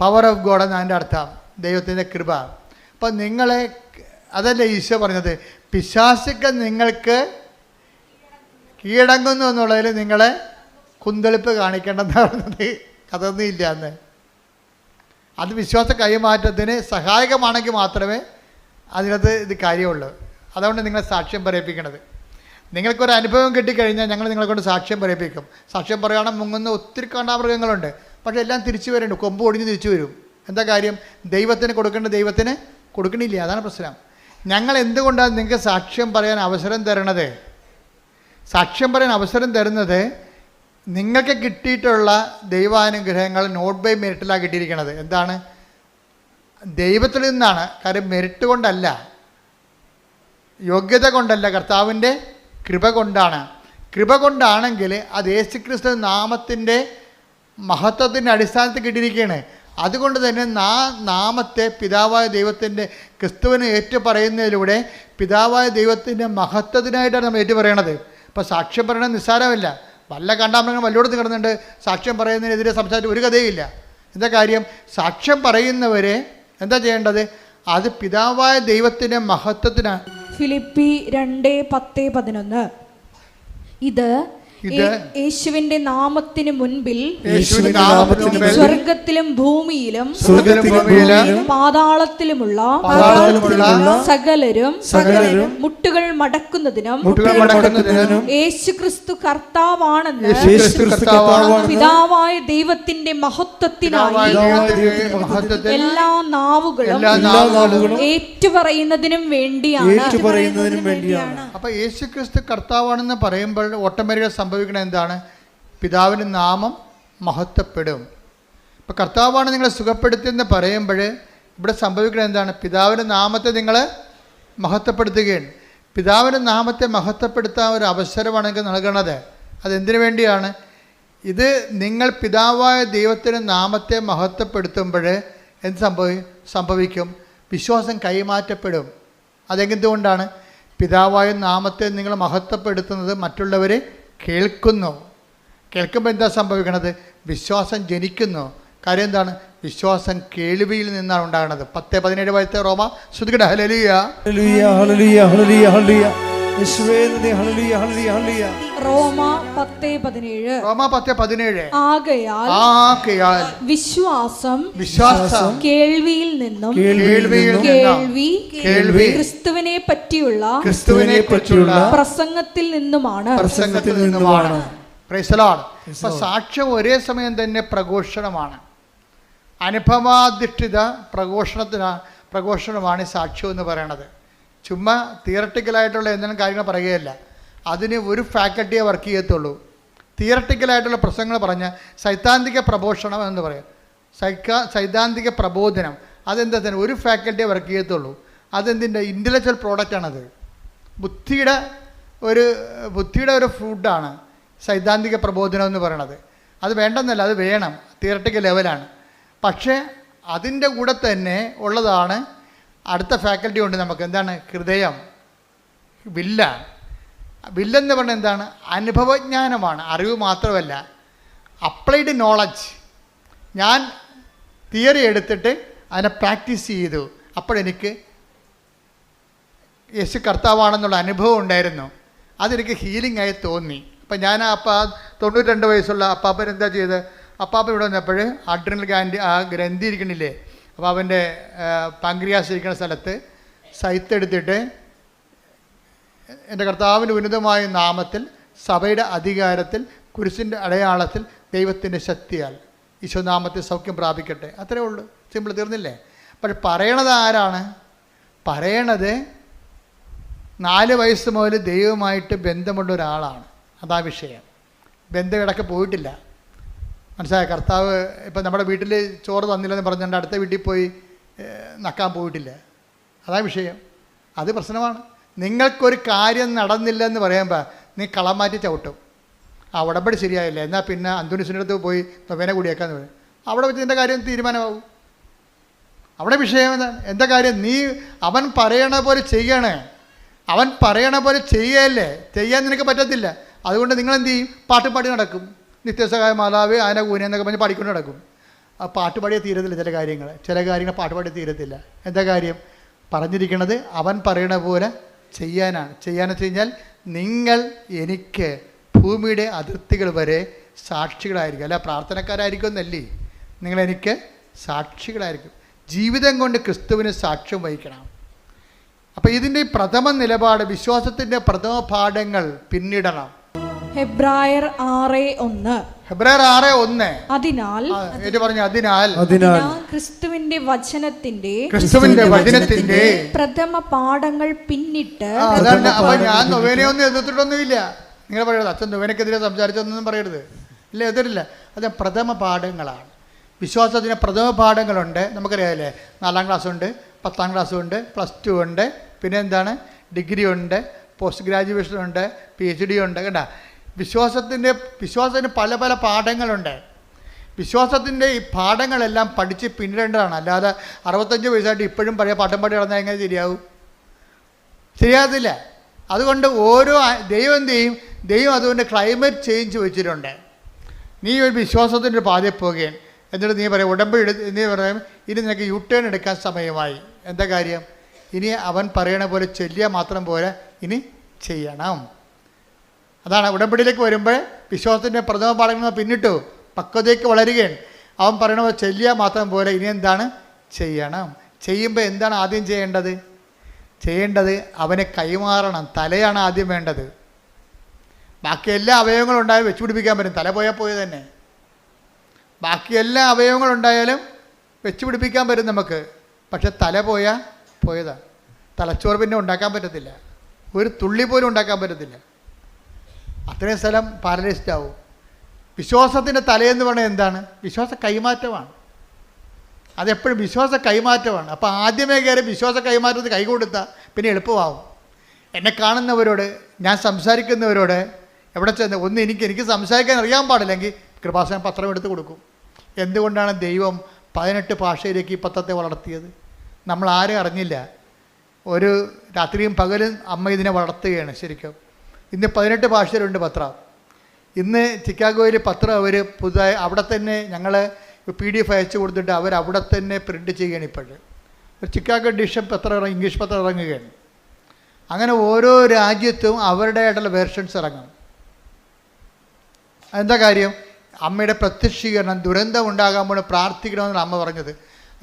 Power of God എന്നാണ് അതിൻ്റെ അർത്ഥം, ദൈവത്തിൻ്റെ കൃപ. അപ്പം നിങ്ങളെ, അതല്ലേ ഈശോ പറഞ്ഞത്, പിശാചുക്കൾ നിങ്ങൾക്ക് കീഴടങ്ങുന്നു എന്നുള്ളതിൽ നിങ്ങളെ കുന്തളിപ്പ് കാണിക്കേണ്ടെന്ന് പറഞ്ഞത്. അതൊന്നും ഇല്ല എന്ന്. അത് വിശ്വാസ കൈമാറ്റത്തിന് സഹായകമാണെങ്കിൽ മാത്രമേ അതിനകത്ത് ഇത് കാര്യമുള്ളൂ. അതുകൊണ്ട് നിങ്ങളെ സാക്ഷ്യം പറയിപ്പിക്കണത്. നിങ്ങൾക്കൊരു അനുഭവം കിട്ടിക്കഴിഞ്ഞാൽ ഞങ്ങൾ നിങ്ങളെ കൊണ്ട് സാക്ഷ്യം പറയിപ്പിക്കും. സാക്ഷ്യം പറയാൻ മുങ്ങുന്ന ഒത്തിരി കാണ്ടാമൃഗങ്ങളുണ്ട്, പക്ഷേ എല്ലാം തിരിച്ചു വരുന്നുണ്ട്. കൊമ്പ് ഒടിഞ്ഞ് തിരിച്ചു വരും. എന്താ കാര്യം? ദൈവത്തിന് കൊടുക്കേണ്ട ദൈവത്തിന് കൊടുക്കണില്ല. അതാണ് പ്രശ്നം. ഞങ്ങൾ എന്തുകൊണ്ടാണ് നിങ്ങൾക്ക് സാക്ഷ്യം പറയാൻ അവസരം തരണത്? സാക്ഷ്യം പറയാൻ അവസരം തരുന്നത് നിങ്ങൾക്ക് കിട്ടിയിട്ടുള്ള ദൈവാനുഗ്രഹങ്ങൾ നോട്ട് ബൈ മെറിറ്റിലാണ് കിട്ടിയിരിക്കുന്നത്. എന്താണ്? ദൈവത്തിൽ നിന്നാണ്. കാര്യം മെറിറ്റ് കൊണ്ടല്ല, യോഗ്യത കൊണ്ടല്ല, കർത്താവിൻ്റെ കൃപ കൊണ്ടാണ്. കൃപ കൊണ്ടാണെങ്കിൽ അത് യേശുക്രിസ്തു നാമത്തിൻ്റെ മഹത്വത്തിൻ്റെ അടിസ്ഥാനത്തിൽ കിട്ടിയിരിക്കുകയാണ്. അതുകൊണ്ട് തന്നെ നാമത്തെ പിതാവായ ദൈവത്തിൻ്റെ ക്രിസ്തുവിനെ ഏറ്റുപറയുന്നതിലൂടെ പിതാവായ ദൈവത്തിൻ്റെ മഹത്വത്തിനായിട്ടാണ് നമ്മൾ ഏറ്റുപറയണത്. അപ്പോൾ സാക്ഷ്യം പറയണത് നിസ്സാരമല്ല. വല്ല കണ്ടാമൃഗങ്ങൾ വല്ലോടത്ത് കിടന്നുണ്ട് സാക്ഷ്യം പറയുന്നതിനെതിരെ സംസാരിച്ച് ഒരു കഥയുമില്ല. എന്താ കാര്യം? സാക്ഷ്യം പറയുന്നവരെ എന്താ ചെയ്യേണ്ടത്? അത് പിതാവായ ദൈവത്തിൻ്റെ മഹത്വത്തിനാണ്. ഫിലിപ്പി 2:10-11 ഇത് യേശുവിന്റെ നാമത്തിന് മുൻപിൽ സ്വർഗത്തിലും ഭൂമിയിലും പാതാളത്തിലുമുള്ള സകലരും മുട്ടുകൾ മടക്കുന്നതിനും യേശുക്രിസ്തു കർത്താവാണെന്ന് പിതാവായ ദൈവത്തിന്റെ മഹത്വത്തിനായി എല്ലാ നാവുകളും ഏറ്റുപറയുന്നതിനും വേണ്ടിയാണ്. അപ്പൊ യേശുക്രിസ്തു കർത്താവാണെന്ന് പറയുമ്പോൾ ഓട്ടോമാറ്റിക്കായി സംഭവിക്കണം എന്താണ്? പിതാവിൻ്റെ നാമം മഹത്വപ്പെടും. ഇപ്പം കർത്താവാണ് നിങ്ങളെ സുഖപ്പെടുത്തിയെന്ന് പറയുമ്പോൾ ഇവിടെ സംഭവിക്കുന്നത് എന്താണ്? പിതാവിൻ്റെ നാമത്തെ നിങ്ങൾ മഹത്വപ്പെടുത്തുകയാണ്. പിതാവിൻ്റെ നാമത്തെ മഹത്വപ്പെടുത്താൻ ഒരു അവസരമാണ് നിങ്ങൾക്ക് നൽകണത്. അതെന്തിനു വേണ്ടിയാണ്? ഇത് നിങ്ങൾ പിതാവായ ദൈവത്തിൻ്റെ നാമത്തെ മഹത്വപ്പെടുത്തുമ്പോൾ എന്ത് സംഭവിക്കും? വിശ്വാസം കൈമാറ്റപ്പെടും. അതെന്തുകൊണ്ടാണ്? പിതാവായ നാമത്തെ നിങ്ങൾ മഹത്വപ്പെടുത്തുന്നത് മറ്റുള്ളവരെ കേൾക്കുമ്പോൾ എന്താ സംഭവിക്കണത്? വിശ്വാസം ജനിക്കുന്നു. കാര്യം എന്താണ്? വിശ്വാസം കേൾവിയിൽ നിന്നാണ് ഉണ്ടാകുന്നത്. 10:17 വയസ്സത്തെ റോമ ശ്രുതികട hallelujah hallelujah hallelujah hallelujah hallelujah യേശുവേ നന്ദി ഹല്ലേലൂയ ഹല്ലേലൂയ ഹല്ലേലൂയ. റോമ 10:17 ആകയാൽ വിശ്വാസം കേൾവിയിൽ നിന്നും കേൾവി ക്രിസ്തുവിനെ പറ്റിയുള്ള പ്രസംഗത്തിൽ നിന്നുമാണ്. Praise the Lord. അപ്പോൾ സാക്ഷ്യം ഒരേ സമയം തന്നെ പ്രഘോഷണമാണ്. അനുഭവാധിഷ്ഠിത പ്രഘോഷണമാണ് സാക്ഷ്യം എന്ന് പറയണത്. ചുമ്മാ തിയറട്ടിക്കലായിട്ടുള്ള എന്തെങ്കിലും കാര്യങ്ങൾ പറയുകയല്ല. അതിന് ഒരു ഫാക്കൽറ്റിയെ വർക്ക് ചെയ്യത്തുള്ളൂ. തിയറട്ടിക്കലായിട്ടുള്ള പ്രസംഗങ്ങൾ പറഞ്ഞാൽ സൈദ്ധാന്തിക പ്രഘോഷണം എന്ന് പറയും. സൈദ്ധാന്തിക പ്രബോധനം അതെന്താ തന്നെ ഒരു ഫാക്കൽറ്റിയെ വർക്ക് ചെയ്യത്തുള്ളൂ. അതെന്തിൻ്റെ ഇൻ്റലക്ച്വൽ പ്രോഡക്റ്റാണത്. ബുദ്ധിയുടെ ഒരു ഫുഡാണ് സൈദ്ധാന്തിക പ്രബോധനം എന്ന് പറയണത്. അത് വേണ്ടെന്നല്ല, അത് വേണം, തിയറട്ടിക്കൽ ലെവലാണ്. പക്ഷേ അതിൻ്റെ കൂടെ തന്നെ ഉള്ളതാണ് അടുത്ത ഫാക്കൽറ്റി ഉണ്ട് നമുക്ക്. എന്താണ്? ഹൃദയം, വില്ലെന്ന് പറഞ്ഞാൽ എന്താണ്? അനുഭവജ്ഞാനമാണ്, അറിവ് മാത്രമല്ല, അപ്ലൈഡ് നോളജ്. ഞാൻ തിയറി എടുത്തിട്ട് അതിനെ പ്രാക്ടീസ് ചെയ്തു. അപ്പോഴെനിക്ക് യേശു കർത്താവാണെന്നുള്ള അനുഭവം ഉണ്ടായിരുന്നു. അതെനിക്ക് ഹീലിംഗ് ആയി തോന്നി. അപ്പം ഞാൻ 92 വയസ്സുള്ള അപ്പാപ്പൻ എന്താ ചെയ്ത്? അപ്പാപ്പൻ ഇവിടെ വന്നപ്പോൾ അഡ്രിനൽ ഗ്രന്ഥി ഇരിക്കണില്ലേ, അപ്പോൾ അവൻ്റെ പാങ്ക്രിയാസ് ഇരിക്കുന്ന സ്ഥലത്ത് സൈത്തെടുത്തിട്ട് എൻ്റെ കർത്താവിൻ്റെ ഉന്നതമായ നാമത്തിൽ സഭയുടെ അധികാരത്തിൽ കുരിശിൻ്റെ അടയാളത്തിൽ ദൈവത്തിൻ്റെ ശക്തിയാൽ ഈശോനാമത്തിൽ സൗഖ്യം പ്രാപിക്കട്ടെ. അത്രേ ഉള്ളൂ. സിമ്പിൾ, തീർന്നില്ലേ? പക്ഷെ പറയണത് ആരാണ്? പറയണത് 4 വയസ്സ് മുതൽ ദൈവമായിട്ട് ബന്ധമുള്ള ഒരാളാണ്. അതാ വിഷയം. ബന്ധം ഇടയ്ക്ക് പോയിട്ടില്ല. മനസ്സിലായ? കർത്താവ് ഇപ്പം നമ്മുടെ വീട്ടിൽ ചോറ് തന്നില്ലെന്ന് പറഞ്ഞുകൊണ്ട് അടുത്ത വീട്ടിൽ പോയി നക്കാൻ പോയിട്ടില്ല. അതാ വിഷയം. അത് പ്രശ്നമാണ്. നിങ്ങൾക്കൊരു കാര്യം നടന്നില്ലെന്ന് പറയുമ്പോൾ നീ കളം മാറ്റി ചവിട്ടും. ആ ഉടമ്പടി ശരിയായില്ല, എന്നാൽ പിന്നെ അന്തോണീസിൻ്റെ അടുത്ത് പോയി നൊവേന കൂടിയേക്കാന്ന് പറയും. അവിടെ വെച്ച് നിൻ്റെ കാര്യം തീരുമാനമാവും. അവിടെ വിഷയം എന്താണ്? എന്താ കാര്യം? നീ അവൻ പറയണ പോലെ ചെയ്യണേ. അവൻ പറയണ പോലെ ചെയ്യല്ലേ, ചെയ്യാൻ നിനക്ക് പറ്റത്തില്ല. അതുകൊണ്ട് നിങ്ങൾ എന്ത് ചെയ്യും? പാട്ട് പാടി നടക്കും. നിത്യസഹായ മാതാവ് ആന കൂന എന്നൊക്കെ പറഞ്ഞ് പാടിക്കൊണ്ട് നടക്കും. ആ പാട്ട് പാടിയാൽ തീരത്തില്ല ചില കാര്യങ്ങൾ പാട്ട് പാടി തീരത്തില്ല. എന്താ കാര്യം? പറഞ്ഞിരിക്കുന്നത് അവൻ പറയണ പോലെ ചെയ്യാനാണ്. ചെയ്യാന്ന് വെച്ച് കഴിഞ്ഞാൽ നിങ്ങൾ എനിക്ക് ഭൂമിയുടെ അതിർത്തികൾ വരെ സാക്ഷികളായിരിക്കും. അല്ല പ്രാർത്ഥനക്കാരായിരിക്കും എന്നല്ലേ, നിങ്ങളെനിക്ക് സാക്ഷികളായിരിക്കും. ജീവിതം കൊണ്ട് ക്രിസ്തുവിന് സാക്ഷ്യം വഹിക്കണം. അപ്പോൾ ഇതിൻ്റെ പ്രഥമ നിലപാട്, വിശ്വാസത്തിൻ്റെ പ്രഥമ പാഠങ്ങൾ പിന്നിടണം. ഹെബ്രായർ 6:1. ഹെബ്രായർ 6:1. അതിനാൽ ക്രിസ്തുവിന്റെ വചനത്തിന്റെ പ്രഥമ പാഠങ്ങൾ പിന്നിട്ട്. അപ്പൊ ഞാൻ നൊവേനയൊന്നും എതിർത്തിട്ടൊന്നുമില്ല. നിങ്ങൾ പറയരുത് അച്ഛൻ നൊവേനക്കെതിരെ സംസാരിച്ചൊന്നും പറയരുത്. ഇല്ല, എതിരില്ല. അത് പ്രഥമ പാഠങ്ങളാണ്. വിശ്വാസത്തിന് പ്രഥമ പാഠങ്ങളുണ്ട്. നമുക്കറിയാമല്ലേ, 4ാം ക്ലാസ്സുണ്ട്, 10ാം ക്ലാസ്സുണ്ട്, +2 ഉണ്ട്, പിന്നെ എന്താണ്, ഡിഗ്രി ഉണ്ട്, പോസ്റ്റ് ഗ്രാജുവേഷൻ ഉണ്ട്, PhD ഉണ്ട്. കേട്ടോ, വിശ്വാസത്തിന് പല പല പാഠങ്ങളുണ്ട്. വിശ്വാസത്തിൻ്റെ ഈ പാഠങ്ങളെല്ലാം പഠിച്ച് പിന്നിടേണ്ടതാണ്. അല്ലാതെ 65 വയസ്സായിട്ട് ഇപ്പോഴും പഴയ പാഠം പാടി നടന്നാൽ എങ്ങനെ ശരിയാവും? ശരിയാകത്തില്ല. അതുകൊണ്ട് ദൈവം എന്ത് ചെയ്യും? ദൈവം അതുകൊണ്ട് ക്ലൈമറ്റ് ചേഞ്ച് വെച്ചിട്ടുണ്ട്. നീ ഒരു വിശ്വാസത്തിൻ്റെ ഒരു പാതയിൽ പോകുകയാണ്, എന്നിട്ട് നീ പറയും ഉടമ്പടി നീ പറയും ഇനി നിനക്ക് യു-ടേൺ എടുക്കാൻ സമയമായി. എന്താ കാര്യം? ഇനി അവൻ പറയണ പോലെ ചെല്ലിയാൽ മാത്രം പോരാ, ഇനി ചെയ്യണം. അതാണ് ഉടമ്പടിയിലേക്ക് വരുമ്പോൾ വിശ്വാസത്തിൻ്റെ പ്രഥമ പാഠങ്ങൾ പിന്നിട്ടു പക്വതയ്ക്ക് വളരുകയാണ്. അവൻ പറയണ പോലെ ചെല്ലിയാൽ മാത്രം പോരാ, ഇനി എന്താണ് ചെയ്യണം. ചെയ്യുമ്പോൾ എന്താണ് ആദ്യം ചെയ്യേണ്ടത്? അവനെ കൈമാറണം. തലയാണ് ആദ്യം വേണ്ടത്. ബാക്കി എല്ലാ അവയവങ്ങളും ഉണ്ടായാലും വെച്ച് പിടിപ്പിക്കാൻ പറ്റും. തല പോയാൽ പോയത് തന്നെ. ബാക്കി എല്ലാ അവയവങ്ങളുണ്ടായാലും വെച്ച് പിടിപ്പിക്കാൻ പറ്റും നമുക്ക്. പക്ഷെ തല പോയതാണ്. തലച്ചോറ് പിന്നെ ഉണ്ടാക്കാൻ പറ്റത്തില്ല. ഒരു തുള്ളി പോലും ഉണ്ടാക്കാൻ പറ്റത്തില്ല. അത്രയും സ്ഥലം പാരലൈസ്ഡ് ആവും. വിശ്വാസത്തിൻ്റെ തലയെന്ന് പറഞ്ഞാൽ എന്താണ്? വിശ്വാസ കൈമാറ്റമാണ്. അതെപ്പോഴും വിശ്വാസ കൈമാറ്റമാണ്. അപ്പോൾ ആദ്യമേ കയറി വിശ്വാസ കൈമാറ്റത്തിന് കൈ കൊടുത്താൽ പിന്നെ എളുപ്പമാവും. എന്നെ കാണുന്നവരോട്, ഞാൻ സംസാരിക്കുന്നവരോട് എവിടെ ചെന്ന് എനിക്ക് സംസാരിക്കാൻ അറിയാൻ പാടില്ലെങ്കിൽ കൃപാസനം പത്രം എടുത്ത് കൊടുക്കും. എന്തുകൊണ്ടാണ് ദൈവം 18 ഭാഷയിലേക്ക് ഈ പത്രത്തെ വളർത്തിയത്? നമ്മൾ ആരും അറിഞ്ഞില്ല. ഒരു രാത്രിയും പകലും അമ്മ ഇതിനെ വളർത്തുകയാണ് ശരിക്കും. ഇന്ന് 18 ഭാഷയിലുണ്ട് പത്രം. ഇന്ന് ചിക്കാഗോയിൽ പത്രം അവർ പുതുതായി അവിടെ തന്നെ ഞങ്ങൾ PDF അയച്ചു കൊടുത്തിട്ട് അവിടെ തന്നെ പ്രിൻ്റ് ചെയ്യുകയാണ്. ഇപ്പോഴും ഒരു ചിക്കാഗോ എഡിഷൻ പത്രം ഇംഗ്ലീഷ് പത്രം ഇറങ്ങുകയാണ്. അങ്ങനെ ഓരോ രാജ്യത്തും അവരുടേതായിട്ടുള്ള വേർഷൻസ് ഇറങ്ങും. എന്താ കാര്യം? അമ്മയുടെ പ്രത്യക്ഷീകരണം, ദുരന്തം ഉണ്ടാകാമ്പോൾ പ്രാർത്ഥിക്കണമെന്നാണ് അമ്മ പറഞ്ഞത്.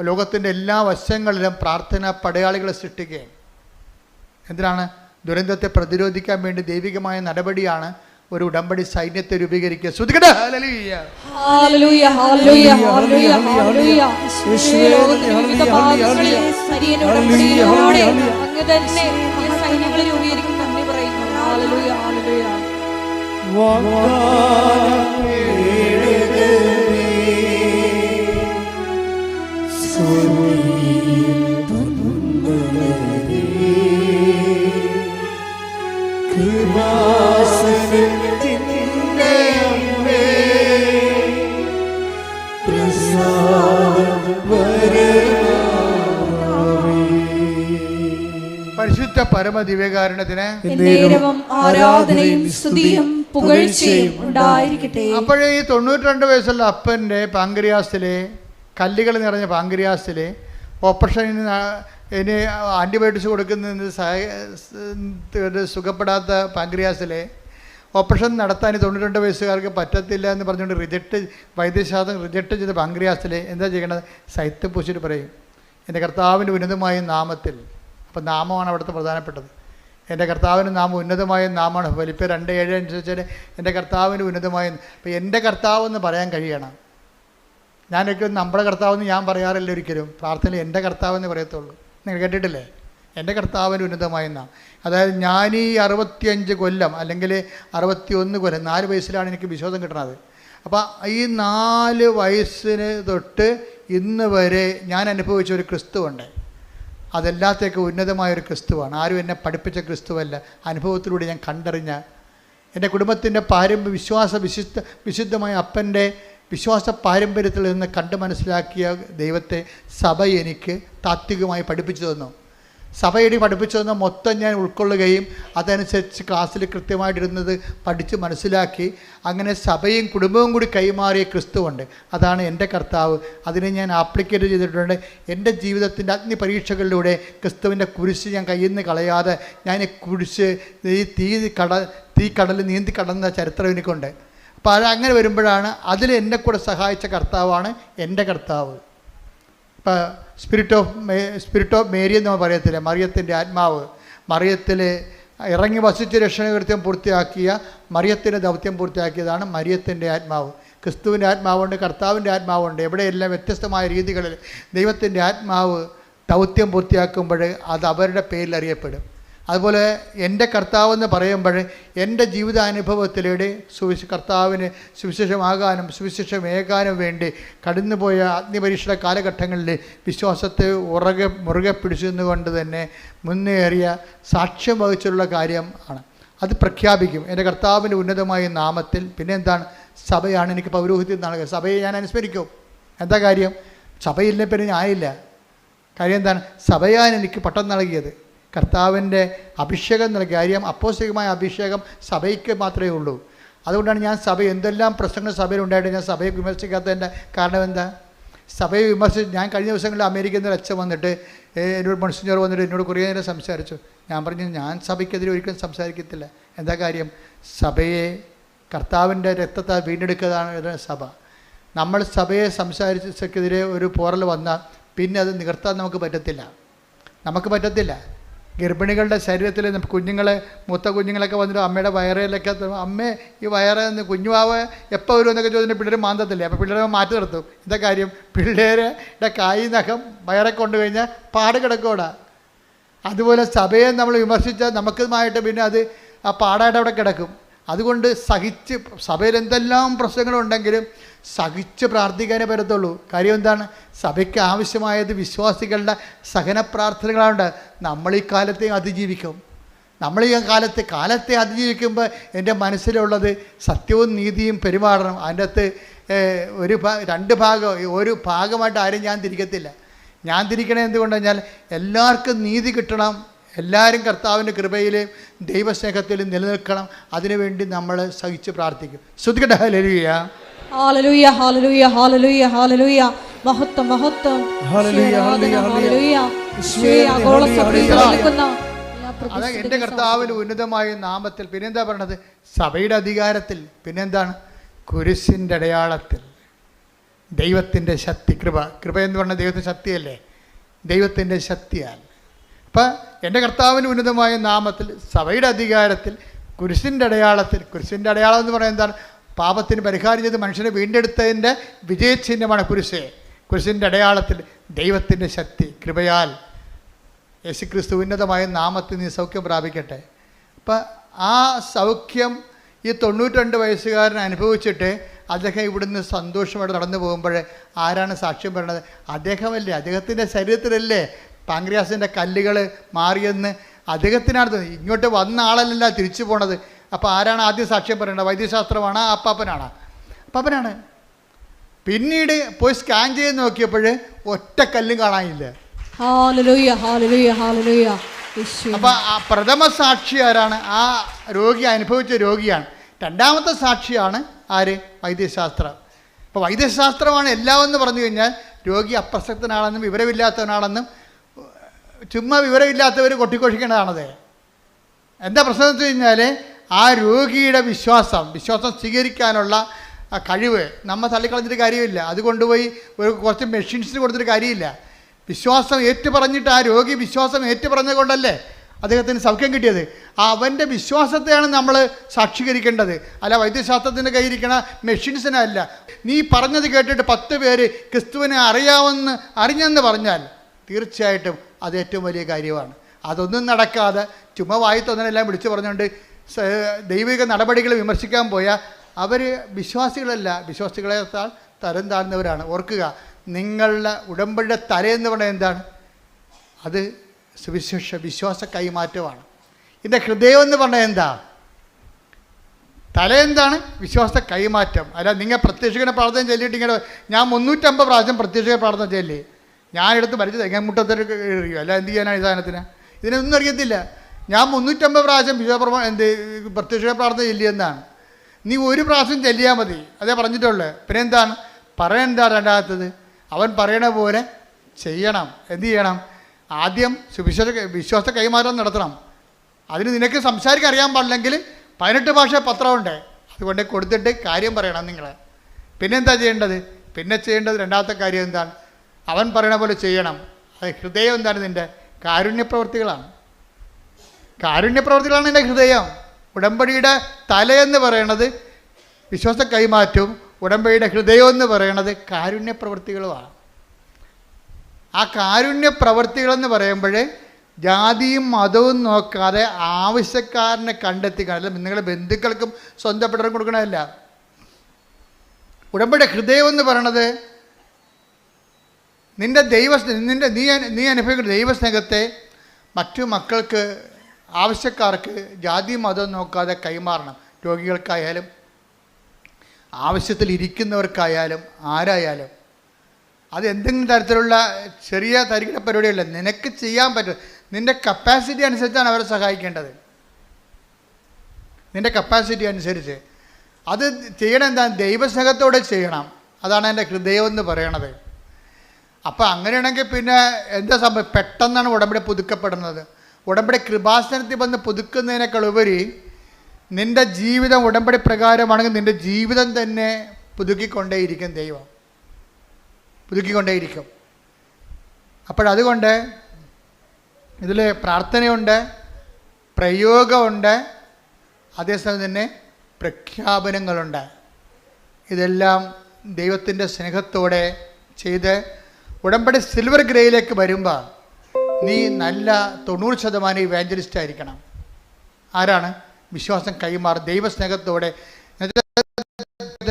ലോകത്തിൻ്റെ എല്ലാ വശങ്ങളിലും പ്രാർത്ഥന പടയാളികളെ സൃഷ്ടിക്കുകയാണ്. എന്തിനാണ്? ദുരന്തത്തെ പ്രതിരോധിക്കാൻ വേണ്ടി ദൈവികമായ നടപടിയാണ് ഒരു ഉടമ്പടി സൈന്യത്തെ രൂപീകരിക്കുക. ശ്രുതികട hallelujah hallelujah hallelujah hallelujah hallelujah. ലോകത്തിന്റെ ഭാഗങ്ങളിൽ സരിയനോടുകൂടി അങ്ങ് തന്നെ ഈ സൈന്യങ്ങളെ രൂപീകരിക്കും നന്ദി പറയുന്നു. Hallelujah hallelujah. പരിശുദ്ധ പരമദിവ്യകാരുണ്യത്തിന് ആരാധനയും സ്തുതിയും പുകഴ്ചയും ഉണ്ടായിരിക്കട്ടെ. അപ്പോഴേ ഈ 92 വയസ്സുള്ള അപ്പൻ്റെ പാങ്ക്രിയാസിലെ കല്ലുകൾ നിറഞ്ഞ പാങ്ക്രിയാസിലെ ഓപ്പറേഷന് ഇനി ആൻറ്റിബയോട്ടിക്സ് കൊടുക്കുന്നതിന് സുഖപ്പെടാത്ത പാങ്ക്രിയാസിലെ ഓപ്പറേഷൻ നടത്താൻ 92 വയസ്സുകാർക്ക് പറ്റത്തില്ല എന്ന് പറഞ്ഞുകൊണ്ട് വൈദ്യശാസ്ത്രം റിജക്റ്റ് ചെയ്ത പാങ്ക്രിയാസിലെ എന്താ ചെയ്യണത്? സൈത്ത് പൂശിട്ട് പറയും എൻ്റെ കർത്താവിൻ്റെ ഉന്നതമായ നാമത്തിൽ. അപ്പം നാമമാണ് അവിടുത്തെ പ്രധാനപ്പെട്ടത്. എൻ്റെ കർത്താവിൻ്റെ നാമം ഉന്നതമായ നാമമാണ്. ഫിലിപ്പിയർ 2:7 അനുസരിച്ച് എൻ്റെ കർത്താവിൻ്റെ ഉന്നതമായ. അപ്പോൾ എൻ്റെ കർത്താവെന്ന് പറയാൻ കഴിയണം. ഞാനൊരിക്കലും നമ്മുടെ കർത്താവെന്ന് ഞാൻ പറയാറില്ല. ഒരിക്കലും പ്രാർത്ഥനയിൽ എൻ്റെ കർത്താവെന്ന് പറയത്തുള്ളൂ. നിങ്ങൾ കേട്ടിട്ടില്ലേ? എൻ്റെ കർത്താവിൻ്റെ ഉന്നതമായ നാം. അതായത് ഞാൻ ഈ 65 കൊല്ലം അല്ലെങ്കിൽ 61 കൊല്ലം 4 വയസ്സിലാണ് എനിക്ക് വിശ്വാസം കിട്ടണത്. അപ്പം ഈ 4 വയസ്സിന് തൊട്ട് ഇന്ന് വരെ ഞാൻ അനുഭവിച്ച ഒരു ക്രിസ്തുവുണ്ട്. അതെല്ലാത്തേക്ക് ഉന്നതമായൊരു ക്രിസ്തുവാണ്. ആരും എന്നെ പഠിപ്പിച്ച ക്രിസ്തുവല്ല, അനുഭവത്തിലൂടെ ഞാൻ കണ്ടറിഞ്ഞ എൻ്റെ കുടുംബത്തിൻ്റെ വിശുദ്ധമായ അപ്പൻ്റെ വിശ്വാസ പാരമ്പര്യത്തിൽ നിന്ന് കണ്ട് മനസ്സിലാക്കിയ ദൈവത്തെ സഭ എനിക്ക് താത്വികമായി പഠിപ്പിച്ചു തന്നു. സഭയുടെ പഠിപ്പിച്ചു തന്ന മൊത്തം ഞാൻ ഉൾക്കൊള്ളുകയും അതനുസരിച്ച് ക്ലാസ്സിൽ കൃത്യമായിട്ടിരുന്നത് പഠിച്ച് മനസ്സിലാക്കി അങ്ങനെ സഭയും കുടുംബവും കൂടി കൈമാറിയ ക്രിസ്തുവുണ്ട്. അതാണ് എൻ്റെ കർത്താവ്. അതിനെ ഞാൻ ആപ്ലിക്കേറ്റ് ചെയ്തിട്ടുണ്ട്. എൻ്റെ ജീവിതത്തിൻ്റെ അഗ്നി പരീക്ഷകളിലൂടെ ക്രിസ്തുവിൻ്റെ കുരിശ് ഞാൻ കയ്യിൽ നിന്ന് കളയാതെ ഞാൻ കുരിശ് ഈ കടൽ നീന്തി കടന്ന ചരിത്രം എനിക്കുണ്ട്. അപ്പോൾ അതങ്ങനെ വരുമ്പോഴാണ് അതിൽ എന്നെ കൂടെ സഹായിച്ച കർത്താവാണ് എൻ്റെ കർത്താവ്. ഇപ്പോൾ സ്പിരിറ്റ് ഓഫ് മേരി എന്ന് പറയത്തില്ല, മറിയത്തിൻ്റെ ആത്മാവ്. മറിയത്തിൽ ഇറങ്ങി വസിച്ച് രക്ഷണകൃത്യം പൂർത്തിയാക്കിയ മറിയത്തിൻ്റെ ദൗത്യം പൂർത്തിയാക്കിയതാണ് മറിയത്തിൻ്റെ ആത്മാവ്. ക്രിസ്തുവിൻ്റെ ആത്മാവുണ്ട്, കർത്താവിൻ്റെ ആത്മാവുണ്ട്. എവിടെയെല്ലാം വ്യത്യസ്തമായ രീതികളിൽ ദൈവത്തിൻ്റെ ആത്മാവ് ദൗത്യം പൂർത്തിയാക്കുമ്പോൾ അത് അവരുടെ പേരിൽ അറിയപ്പെടും. അതുപോലെ എൻ്റെ കർത്താവെന്ന് പറയുമ്പോൾ എൻ്റെ ജീവിതാനുഭവത്തിലൂടെ കർത്താവിന് സുവിശേഷമാകാനും സുവിശേഷമേകാനും വേണ്ടി കടന്നുപോയ അഗ്നിപരീക്ഷയുടെ കാലഘട്ടങ്ങളിൽ വിശ്വാസത്തെ മുറുകെ പിടിച്ചുകൊണ്ട് തന്നെ മുന്നേറിയ സാക്ഷ്യം വഹിച്ചുള്ള കാര്യം ആണ്. അത് പ്രഖ്യാപിക്കും എൻ്റെ കർത്താവിൻ്റെ ഉന്നതമായ നാമത്തിൽ. പിന്നെ എന്താണ്? സഭയാണ് എനിക്ക് പൗരോഹിത്യം നൽകുക. സഭയെ ഞാൻ അനുസ്മരിക്കും. എന്താ കാര്യം? സഭയില്ലേ പിന്നെ ഞാനില്ല. കാര്യം എന്താണ്? സഭയാണ് എനിക്ക് പട്ടം നൽകിയത്, കർത്താവിൻ്റെ അഭിഷേകം നൽകിയ കാര്യം. അപ്പോസ്തലികമായ അഭിഷേകം സഭയ്ക്ക് മാത്രമേ ഉള്ളൂ. അതുകൊണ്ടാണ് ഞാൻ എന്തെല്ലാം പ്രശ്നങ്ങൾ സഭയിലുണ്ടായിട്ട് ഞാൻ സഭയെ വിമർശിക്കാത്തതിൻ്റെ കാരണം എന്താ? സഭയെ ഞാൻ കഴിഞ്ഞ ദിവസങ്ങളിൽ അമേരിക്കയിൽ നിന്ന് അച്ഛൻ വന്നിട്ട് എന്നോട് മോൺസിഞ്ഞർ വന്നിട്ട് എന്നോട് കുറേ നേരം സംസാരിച്ചു. ഞാൻ പറഞ്ഞു, ഞാൻ സഭയ്ക്കെതിരെ ഒരിക്കലും സംസാരിക്കത്തില്ല. എന്താ കാര്യം? സഭയെ കർത്താവിൻ്റെ രക്തത്താൽ വീണ്ടെടുക്കുന്നതാണ് സഭ. നമ്മൾ സഭയെ സംസാരിച്ചെതിരെ ഒരു പോറൽ വന്നാൽ പിന്നെ അത് നികർത്താൻ നമുക്ക് പറ്റത്തില്ല. ഗർഭിണികളുടെ ശരീരത്തിൽ കുഞ്ഞുങ്ങളെ, മൂത്ത കുഞ്ഞുങ്ങളൊക്കെ വന്നിട്ട് അമ്മയുടെ വയറിലൊക്കെ, അമ്മേ ഈ വയറ് കുഞ്ഞുവാവ് എപ്പോൾ വരും എന്നൊക്കെ ചോദിച്ചിട്ട് പിള്ളേർ മാന്തത്തില്ലേ. അപ്പോൾ പിള്ളേരെ മാറ്റി നിർത്തും. എന്താ കാര്യം? പിള്ളേരുടെ കായ് നഖം വയറെ കൊണ്ടു കഴിഞ്ഞാൽ പാട് കിടക്കൂടാ. അതുപോലെ സഭയെ നമ്മൾ വിമർശിച്ചാൽ നമുക്കുമായിട്ട് പിന്നെ അത് ആ പാടായിട്ട് അവിടെ കിടക്കും. അതുകൊണ്ട് സഹിച്ച്, സഭയിൽ എന്തെല്ലാം പ്രശ്നങ്ങളുണ്ടെങ്കിലും സഹിച്ച് പ്രാർത്ഥിക്കാനേ പറ്റത്തുള്ളൂ. കാര്യം എന്താണ്? സഭയ്ക്ക് ആവശ്യമായത് വിശ്വാസികളുടെ സഹന പ്രാർത്ഥനകളാണ്. നമ്മൾ ഈ കാലത്തെ അതിജീവിക്കും. നമ്മൾ ഈ കാലത്തെ അതിജീവിക്കുമ്പോൾ എൻ്റെ മനസ്സിലുള്ളത് സത്യവും നീതിയും പെരുമാറണം. അതിൻ്റെ അകത്ത് ഒരു ഭാഗമായിട്ട് ആരും ഞാൻ തിരിക്കത്തില്ല. ഞാൻ തിരിക്കണേ എന്തുകൊണ്ടെന്ന് കഴിഞ്ഞാൽ എല്ലാവർക്കും നീതി കിട്ടണം, എല്ലാവരും കർത്താവിൻ്റെ കൃപയിലും ദൈവസ്നേഹത്തിലും നിലനിൽക്കണം. അതിനുവേണ്ടി നമ്മൾ സഹിച്ച് പ്രാർത്ഥിക്കും. ശ്രുതിക്കട്ടെ. Hallelujah, hallelujah, hallelujah, hallelujah, hallelujah. മഹത്വം, മഹത്വം. Hallelujah, hallelujah, hallelujah. അതാ എൻ്റെ കർത്താവിൻ്റെ ഉന്നതമായ നാമത്തിൽ. പിന്നെന്താ പറയണത്? സഭയുടെ അധികാരത്തിൽ. പിന്നെന്താണ്? കുരിശിൻ്റെ അടയാളത്തിൽ. ദൈവത്തിൻ്റെ ശക്തി, കൃപ എന്ന് പറഞ്ഞാൽ ദൈവത്തിൻ്റെ ശക്തിയല്ലേ? ദൈവത്തിൻ്റെ ശക്തിയാൽ. അപ്പം എൻ്റെ കർത്താവിൻ്റെ ഉന്നതമായ നാമത്തിൽ, സഭയുടെ അധികാരത്തിൽ, കുരിശിൻ്റെ അടയാളത്തിൽ. കുരിശിൻ്റെ അടയാളം എന്ന് പറയുന്നത് എന്താണ്? പാപത്തിന് പരിഹാരം ചെയ്ത് മനുഷ്യനെ വീണ്ടെടുത്തതിൻ്റെ വിജയചിഹ്നമാണ് കുരിശ്. കുരിശിൻ്റെ അടയാളത്തിൽ ദൈവത്തിൻ്റെ ശക്തി, കൃപയാൽ യേശുക്രിസ്തു ഉന്നതമായ നാമത്തിൽ നീ സൗഖ്യം പ്രാപിക്കട്ടെ. അപ്പം ആ സൗഖ്യം ഈ 92 വയസ്സുകാരൻ അനുഭവിച്ചിട്ട് അദ്ദേഹം ഇവിടുന്ന് സന്തോഷമായിട്ട് നടന്നു പോകുമ്പോൾ ആരാണ് സാക്ഷ്യം പറയുന്നത്? അദ്ദേഹമല്ലേ? അദ്ദേഹത്തിൻ്റെ ശരീരത്തിലല്ലേ പാങ്ക്രിയാസിൻ്റെ കല്ലുകൾ മാറിയെന്ന് അദ്ദേഹത്തിനാണ്. ഇങ്ങോട്ട് വന്ന ആളല്ല തിരിച്ചു പോണത്. അപ്പോൾ ആരാണ് ആദ്യം സാക്ഷ്യം പറയേണ്ടത്? വൈദ്യശാസ്ത്രമാണ്? അപ്പാപ്പനാണ്. പിന്നീട് പോയി സ്കാൻ ചെയ്ത് നോക്കിയപ്പോൾ ഒറ്റ കല്ലും കാണാനില്ല. അപ്പം ആ പ്രഥമ സാക്ഷി ആരാണ്? ആ രോഗി അനുഭവിച്ച രോഗിയാണ്. രണ്ടാമത്തെ സാക്ഷിയാണ് ആര്? വൈദ്യശാസ്ത്രം. അപ്പോൾ വൈദ്യശാസ്ത്രമാണ് എല്ലാമെന്ന് പറഞ്ഞു കഴിഞ്ഞാൽ രോഗി അപ്രസക്തനാണെന്നും വിവരമില്ലാത്തവനാണെന്നും ചുമ്മാ വിവരമില്ലാത്തവർ കൊട്ടിക്കൊഴിക്കേണ്ടതാണത്. എന്താ പ്രശ്നം എന്ന് വെച്ച് കഴിഞ്ഞാൽ ആ രോഗിയുടെ വിശ്വാസം സ്വീകരിക്കാനുള്ള കഴിവ് നമ്മൾ തള്ളിക്കളഞ്ഞിട്ട് കാര്യമില്ല. അത് കൊണ്ടുപോയി കുറച്ച് മെഷീൻസിന് കൊടുത്തിട്ട് കാര്യമില്ല. വിശ്വാസം ഏറ്റുപറഞ്ഞിട്ട് ആ രോഗി വിശ്വാസം ഏറ്റുപറഞ്ഞത് കൊണ്ടല്ലേ അദ്ദേഹത്തിന് സൗഖ്യം കിട്ടിയത്. അവൻ്റെ വിശ്വാസത്തെയാണ് നമ്മൾ സാക്ഷീകരിക്കേണ്ടത്, അല്ല വൈദ്യശാസ്ത്രത്തിൻ്റെ കയ്യിരിക്കണ മെഷീൻസിനല്ല. നീ പറഞ്ഞത് കേട്ടിട്ട് 10 പേര് ക്രിസ്തുവിനെ അറിഞ്ഞെന്ന് പറഞ്ഞാൽ തീർച്ചയായിട്ടും അത് ഏറ്റവും വലിയ കാര്യമാണ്. അതൊന്നും നടക്കാതെ ചുമ്മാ വായി തോന്നലെല്ലാം വിളിച്ചു പറഞ്ഞുകൊണ്ട് ദൈവിക നടപടികൾ വിമർശിക്കാൻ പോയാൽ അവർ വിശ്വാസികളല്ല, വിശ്വാസികളെക്കാൾ തരം താഴ്ന്നവരാണ്. ഓർക്കുക, നിങ്ങളുടെ ഉടമ്പടിയുടെ തലയെന്ന് പറയുന്നത് എന്താണ്? അത് സുവിശേഷ വിശ്വാസ കൈമാറ്റമാണ്. ഇതിൻ്റെ ഹൃദയം എന്ന് പറഞ്ഞാൽ എന്താ? തല എന്താണ്? വിശ്വാസ കൈമാറ്റം. അല്ല നിങ്ങൾ പ്രത്യക്ഷീകരണ പ്രാർത്ഥന ചൊല്ലിയിട്ട് ഇങ്ങനെ ഞാൻ 350 പ്രാവശ്യം പ്രത്യക്ഷീകരണ പ്രാർത്ഥന ചൊല്ലി ഞാനെടുത്ത് മരിച്ച് തെങ്ങമുട്ടത്തിൽ എറിയും, അല്ല എന്ത് ചെയ്യാനാണ് ഈ സാധനത്തിന്? ഇതിനൊന്നും അറിയത്തില്ല. ഞാൻ 350 പ്രാവശ്യം പ്രത്യക്ഷീകരണ പ്രാർത്ഥന ചൊല്ലിയെന്നാണ്. നീ ഒരു പ്രാവശ്യം ചൊല്ലിയാൽ മതി, അതേ പറഞ്ഞിട്ടുള്ളൂ. പിന്നെ എന്താണ് പറയെന്താ? രണ്ടാമത്തത് അവൻ പറയണ പോലെ ചെയ്യണം. എന്ത് ചെയ്യണം? ആദ്യം വിശ്വാസ കൈമാറ്റം നടത്തണം. അതിന് നിനക്ക് സംസാരിക്കാൻ അറിയാൻ പാടില്ലെങ്കിൽ 18 ഭാഷ പത്രമുണ്ട്, അതുകൊണ്ട് കൊടുത്തിട്ട് കാര്യം പറയണം നിങ്ങൾ. പിന്നെന്താ ചെയ്യേണ്ടത്? പിന്നെ ചെയ്യേണ്ടത് രണ്ടാമത്തെ കാര്യം എന്താണ്? അവൻ പറയണ പോലെ ചെയ്യണം. അത് ഹൃദയം എന്താണ്? നിൻ്റെ കാരുണ്യപ്രവൃത്തികളാണ്. കാരുണ്യപ്രവൃത്തികളാണ് നിൻ്റെ ഹൃദയം. ഉടമ്പടിയുടെ തലയെന്ന് പറയണത് വിശ്വാസ കൈമാറ്റവും ഉടമ്പടിയുടെ ഹൃദയം എന്ന് പറയണത് കാരുണ്യപ്രവൃത്തികളുമാണ്. ആ കാരുണ്യപ്രവൃത്തികളെന്ന് പറയുമ്പോൾ ജാതിയും മതവും നോക്കാതെ ആവശ്യക്കാരനെ കണ്ടെത്തി, കാരണം നിങ്ങളുടെ ബന്ധുക്കൾക്കും സ്വന്തപ്പെട്ടവരും കൊടുക്കണമല്ല. ഉടമ്പടി ഹൃദയം എന്ന് പറയണത് നീ അനുഭവിക്കുന്ന ദൈവസ്നേഹത്തെ മറ്റു മക്കൾക്ക്, ആവശ്യക്കാർക്ക് ജാതി മതം നോക്കാതെ കൈമാറണം. രോഗികൾക്കായാലും ആവശ്യത്തിൽ ഇരിക്കുന്നവർക്കായാലും ആരായാലും. അത് എന്തെങ്കിലും തരത്തിലുള്ള ചെറിയ തരികിട പരിപാടിയല്ല, നിനക്ക് ചെയ്യാൻ പറ്റും. നിൻ്റെ കപ്പാസിറ്റി അനുസരിച്ചാണ് അവരെ സഹായിക്കേണ്ടത്. നിൻ്റെ കപ്പാസിറ്റി അനുസരിച്ച് അത് ചെയ്യണം. എന്താ? ദൈവസ്നേഹത്തോടെ ചെയ്യണം. അതാണ് എൻ്റെ ഹൃദയം എന്ന് പറയണത്. അപ്പോൾ അങ്ങനെയാണെങ്കിൽ പിന്നെ എന്താ സംഭവം? പെട്ടെന്നാണ് ഉടമ്പടി പുതുക്കപ്പെടുന്നത്. ഉടമ്പടി കൃപാസനത്തിൽ വന്ന് പുതുക്കുന്നതിനേക്കാൾ ഉപരി നിൻ്റെ ജീവിതം ഉടമ്പടി പ്രകാരമാണെങ്കിൽ നിൻ്റെ ജീവിതം തന്നെ പുതുക്കിക്കൊണ്ടേയിരിക്കും. ദൈവം പുതുക്കിക്കൊണ്ടേയിരിക്കും. അപ്പോഴതുകൊണ്ട് ഇതിൽ പ്രാർത്ഥനയുണ്ട്, പ്രയോഗമുണ്ട്, അതേസമയം തന്നെ പ്രഖ്യാപനങ്ങളുണ്ട്. ഇതെല്ലാം ദൈവത്തിൻ്റെ സ്നേഹത്തോടെ ചെയ്ത് ഉടമ്പടി സിൽവർ ഗ്രേയിലേക്ക് വരുമ്പോൾ നീ നല്ല 90% ഇവാഞ്ചലിസ്റ്റ് ആയിരിക്കണം. ആരാണ്? വിശ്വാസം കൈമാറി ദൈവസ്നേഹത്തോടെ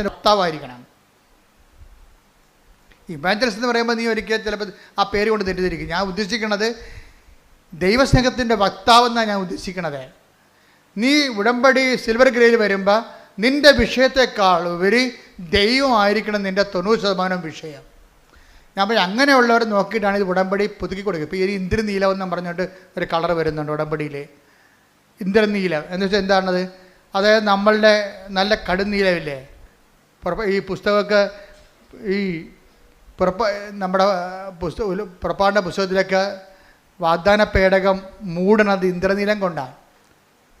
വക്താവായിരിക്കണം. ഇവാഞ്ചലിസ്റ്റ് എന്ന് പറയുമ്പോൾ നീ ഒരിക്കൽ ചിലപ്പോൾ ആ പേര് കൊണ്ട് തെറ്റിദ്ധരിക്കും. ഞാൻ ഉദ്ദേശിക്കുന്നത് ദൈവസ്നേഹത്തിൻ്റെ വക്താവെന്നാണ് ഞാൻ ഉദ്ദേശിക്കണത്. നീ ഉടമ്പടി സിൽവർ ഗ്രേയിൽ വരുമ്പോൾ നിൻ്റെ വിഷയത്തെക്കാൾ ഉപരി ദൈവമായിരിക്കണം നിൻ്റെ 90% വിഷയം. ഞാൻ പറയും അങ്ങനെയുള്ളവർ നോക്കിയിട്ടാണ് ഇത് ഉടമ്പടി പുതുക്കി കൊടുക്കുക. ഇപ്പോൾ ഈ ഇന്ദ്രനീലം എന്ന് പറഞ്ഞിട്ട് ഒരു കളർ വരുന്നുണ്ട് ഉടമ്പടിയിൽ. ഇന്ദ്രനീലം എന്ന് വെച്ചാൽ എന്താണത്? അതായത് നമ്മളുടെ നല്ല കടുന്നീലമില്ലേ, ഈ പുസ്തകമൊക്കെ ഈ നമ്മുടെ പുറപ്പാടിൻ്റെ പുസ്തകത്തിലൊക്കെ വാഗ്ദാന പേടകം മൂടണത് ഇന്ദ്രനീലം കൊണ്ടാണ്,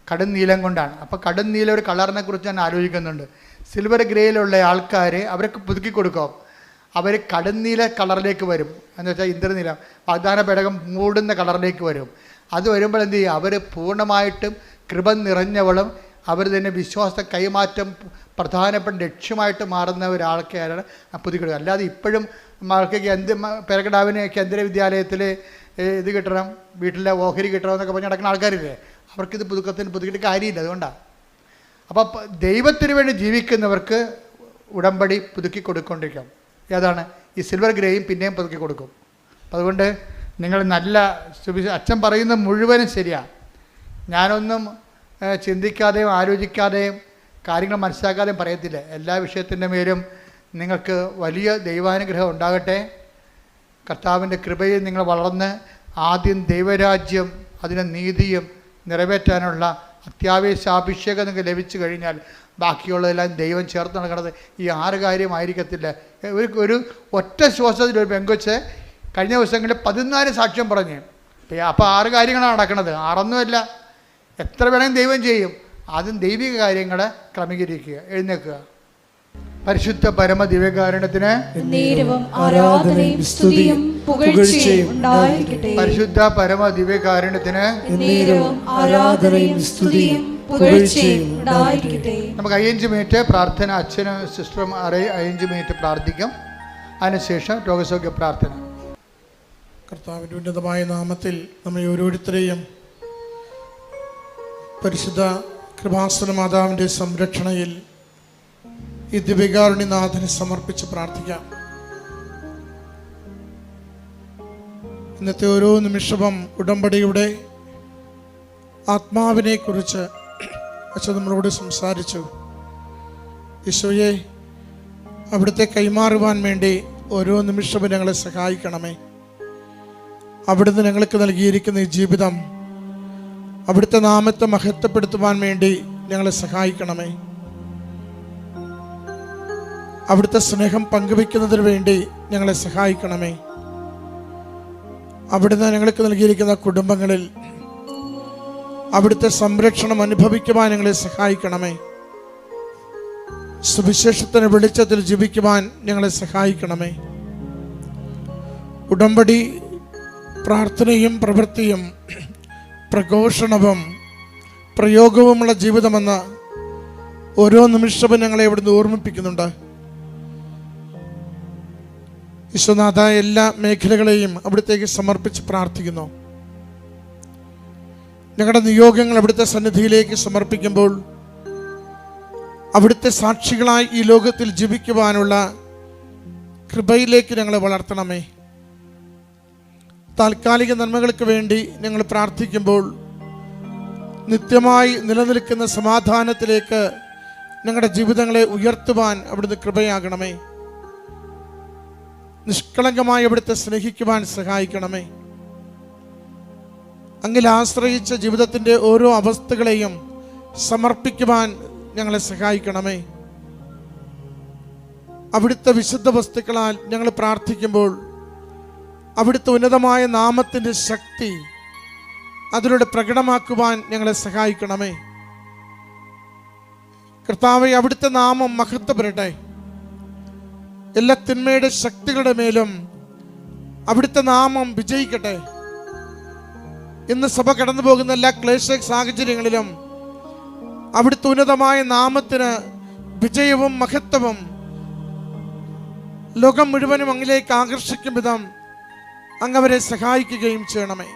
കടുന്നീലം കൊണ്ടാണ്. അപ്പോൾ കടുന്നീലം ഒരു കളറിനെ കുറിച്ച് ഞാൻ ആലോചിക്കുന്നുണ്ട്. സിൽവർ ഗ്രേയിലുള്ള ആൾക്കാർ അവരൊക്കെ പുതുക്കി കൊടുക്കും. അവർ കടുന്നീല കളറിലേക്ക് വരും. എന്ന് വെച്ചാൽ ഇന്ദ്രനീലം വാഗ്ദാന പേടകം മൂടുന്ന കളറിലേക്ക് വരും. അത് വരുമ്പോൾ എന്ത് ചെയ്യും? അവർ പൂർണ്ണമായിട്ടും കൃപ നിറഞ്ഞവളും അവർ തന്നെ വിശ്വാസ കൈമാറ്റം പ്രധാനപ്പെട്ട ലക്ഷ്യമായിട്ട് മാറുന്ന ഒരാൾക്കാരാണ് പുതുക്കി. അല്ലാതെ ഇപ്പോഴും മക്കൾക്ക് പേരക്കിടാവിന് കേന്ദ്ര വിദ്യാലയത്തിൽ ഇത് കിട്ടണം, വീട്ടിലെ ഓഹരി കിട്ടണം എന്നൊക്കെ പറഞ്ഞ് നടക്കുന്ന ആൾക്കാരില്ലേ, അവർക്കിത് പുതുക്കിയിട്ട് കാര്യമില്ല. അതുകൊണ്ടാണ്. അപ്പോൾ ദൈവത്തിന് വേണ്ടി ജീവിക്കുന്നവർക്ക് ഉടമ്പടി പുതുക്കി കൊടുക്കൊണ്ടിരിക്കും. ഏതാണ്? ഈ സിൽവർ ഗ്രേയും പിന്നെയും പുതുക്കി കൊടുക്കും. അപ്പം അതുകൊണ്ട് നിങ്ങൾ നല്ല അച്ഛൻ പറയുന്നത് മുഴുവനും ശരിയാണ്. ഞാനൊന്നും ചിന്തിക്കാതെയും ആലോചിക്കാതെയും കാര്യങ്ങൾ മനസ്സിലാക്കാതെയും പറയത്തില്ല. എല്ലാ വിഷയത്തിൻ്റെ മേലും നിങ്ങൾക്ക് വലിയ ദൈവാനുഗ്രഹം ഉണ്ടാകട്ടെ. കർത്താവിൻ്റെ കൃപയിൽ നിങ്ങൾ വളർന്ന് ആദ്യം ദൈവരാജ്യം അതിൻ്റെ നീതിയും നിറവേറ്റാനുള്ള അത്യാവശ്യാഭിഷേകം നിങ്ങൾക്ക് ലഭിച്ചു കഴിഞ്ഞാൽ ബാക്കിയുള്ളതെല്ലാം ദൈവം ചേർത്ത് നടക്കുന്നത് ഈ 6 കാര്യമായിരിക്കത്തില്ല. ഒരു ഒറ്റ ശ്വാസത്തിൽ ഒരു പെങ്കൊച്ച് കഴിഞ്ഞ ദിവസങ്ങളിൽ 14 സാക്ഷ്യം പറഞ്ഞു. അപ്പോൾ 6 കാര്യങ്ങളാണ് നടക്കുന്നത്. 6ഒന്നുമല്ല, എത്ര വേണമെങ്കിലും ദൈവം ചെയ്യും. ആദ്യം ദൈവിക കാര്യങ്ങളെ ക്രമീകരിക്കുക. എഴുന്നേൽക്കുക. പരിശുദ്ധ പരമ ദിവ്യകാരുണ്യത്തിന് ആരാധനയും സ്തുതിയും പുകഴ്ചയും ഉണ്ടായിരിക്കട്ടെ. പരിശുദ്ധ പരമ ദിവ്യകാരുണ്യത്തിന് ആരാധനയും സ്തുതിയും പുകഴ്ചയും ഉണ്ടായിരിക്കട്ടെ. നമുക്ക് 5 മിനിറ്റ് പ്രാർത്ഥന, അച്ഛനും സിസ്റ്ററും 5 മിനിറ്റ് പ്രാർത്ഥിക്കും. അതിനുശേഷം രോഗസൗഖ്യ പ്രാർത്ഥന. കർത്താവിൻ്റെ ഉന്നതമായ നാമത്തിൽ നമ്മെ ഓരോരുത്തരെയും പരിശുദ്ധ കൃപാസന മാതാവിൻ്റെ സംരക്ഷണയിൽ ഈ ദിവ്യകാരുണ്യനാഥനെ സമർപ്പിച്ച് പ്രാർത്ഥിക്കാം. ഇന്നത്തെ ഓരോ നിമിഷവും ഉടമ്പടിയുടെ ആത്മാവിനെ കുറിച്ച് അച്ഛൻ നമ്മളോട് സംസാരിച്ചു. ഈശോയെ, അവിടുത്തെ കൈമാറുവാൻ വേണ്ടി ഓരോ നിമിഷവും ഞങ്ങളെ സഹായിക്കണമേ. അവിടുന്ന് ഞങ്ങൾക്ക് നൽകിയിരിക്കുന്ന ഈ ജീവിതം അവിടുത്തെ നാമത്തെ മഹത്വപ്പെടുത്തുവാൻ വേണ്ടി ഞങ്ങളെ സഹായിക്കണമേ. അവിടുത്തെ സ്നേഹം പങ്കുവെക്കുന്നതിന് വേണ്ടി ഞങ്ങളെ സഹായിക്കണമേ. അവിടുന്ന് ഞങ്ങൾക്ക് നൽകിയിരിക്കുന്ന കുടുംബങ്ങളിൽ അവിടുത്തെ സംരക്ഷണം അനുഭവിക്കുവാൻ ഞങ്ങളെ സഹായിക്കണമേ. സുവിശേഷത്തിന് വെളിച്ചത്തിൽ ജീവിക്കുവാൻ ഞങ്ങളെ സഹായിക്കണമേ. ഉടമ്പടി പ്രാർത്ഥനയും പ്രവൃത്തിയും പ്രഘോഷണവും പ്രയോഗവുമുള്ള ജീവിതമെന്ന് ഓരോ നിമിഷവും ഞങ്ങളെ ഇവിടുന്ന് ഓർമ്മിപ്പിക്കുന്നുണ്ട്. വിശ്വനാഥ, എല്ലാ മേഖലകളെയും അവിടുത്തേക്ക് സമർപ്പിച്ച് പ്രാർത്ഥിക്കുന്നു. ഞങ്ങളുടെ നിയോഗങ്ങൾ അവിടുത്തെ സന്നിധിയിലേക്ക് സമർപ്പിക്കുമ്പോൾ അവിടുത്തെ സാക്ഷികളായി ഈ ലോകത്തിൽ ജീവിക്കുവാനുള്ള കൃപയിലേക്ക് ഞങ്ങളെ വളർത്തണമേ. താൽക്കാലിക നന്മകൾക്ക് വേണ്ടി ഞങ്ങൾ പ്രാർത്ഥിക്കുമ്പോൾ നിത്യമായി നിലനിൽക്കുന്ന സമാധാനത്തിലേക്ക് ഞങ്ങളുടെ ജീവിതങ്ങളെ ഉയർത്തുവാൻ അവിടുന്ന് കൃപയാകണമേ. നിഷ്കളങ്കമായി അവിടുത്തെ സ്നേഹിക്കുവാൻ സഹായിക്കണമേ. അങ്ങിൽ ആശ്രയിച്ച ജീവിതത്തിൻ്റെ ഓരോ അവസ്ഥകളെയും സമർപ്പിക്കുവാൻ ഞങ്ങളെ സഹായിക്കണമേ. അവിടുത്തെ വിശുദ്ധ വസ്തുക്കളാൽ ഞങ്ങൾ പ്രാർത്ഥിക്കുമ്പോൾ അവിടുത്തെ ഉന്നതമായ നാമത്തിൻ്റെ ശക്തി അതിലൂടെ പ്രകടമാക്കുവാൻ ഞങ്ങളെ സഹായിക്കണമേ. കർത്താവേ, അവിടുത്തെ നാമം മഹത്വപ്പെടട്ടെ. എല്ലാ തിന്മയുടെ ശക്തികളുടെ മേലും അവിടുത്തെ നാമം വിജയിക്കട്ടെ. ഇന്ന് സഭ കടന്നു പോകുന്ന എല്ലാ ക്ലേശ സാഹചര്യങ്ങളിലും അവിടുത്തെ ഉന്നതമായ നാമത്തിന് വിജയവും മഹത്വവും ലോകം മുഴുവനും അങ്ങിലേക്ക് ആകർഷിക്കും വിധം അങ്ങവരെ സഹായിക്കുകയും ചെയ്യണമേ.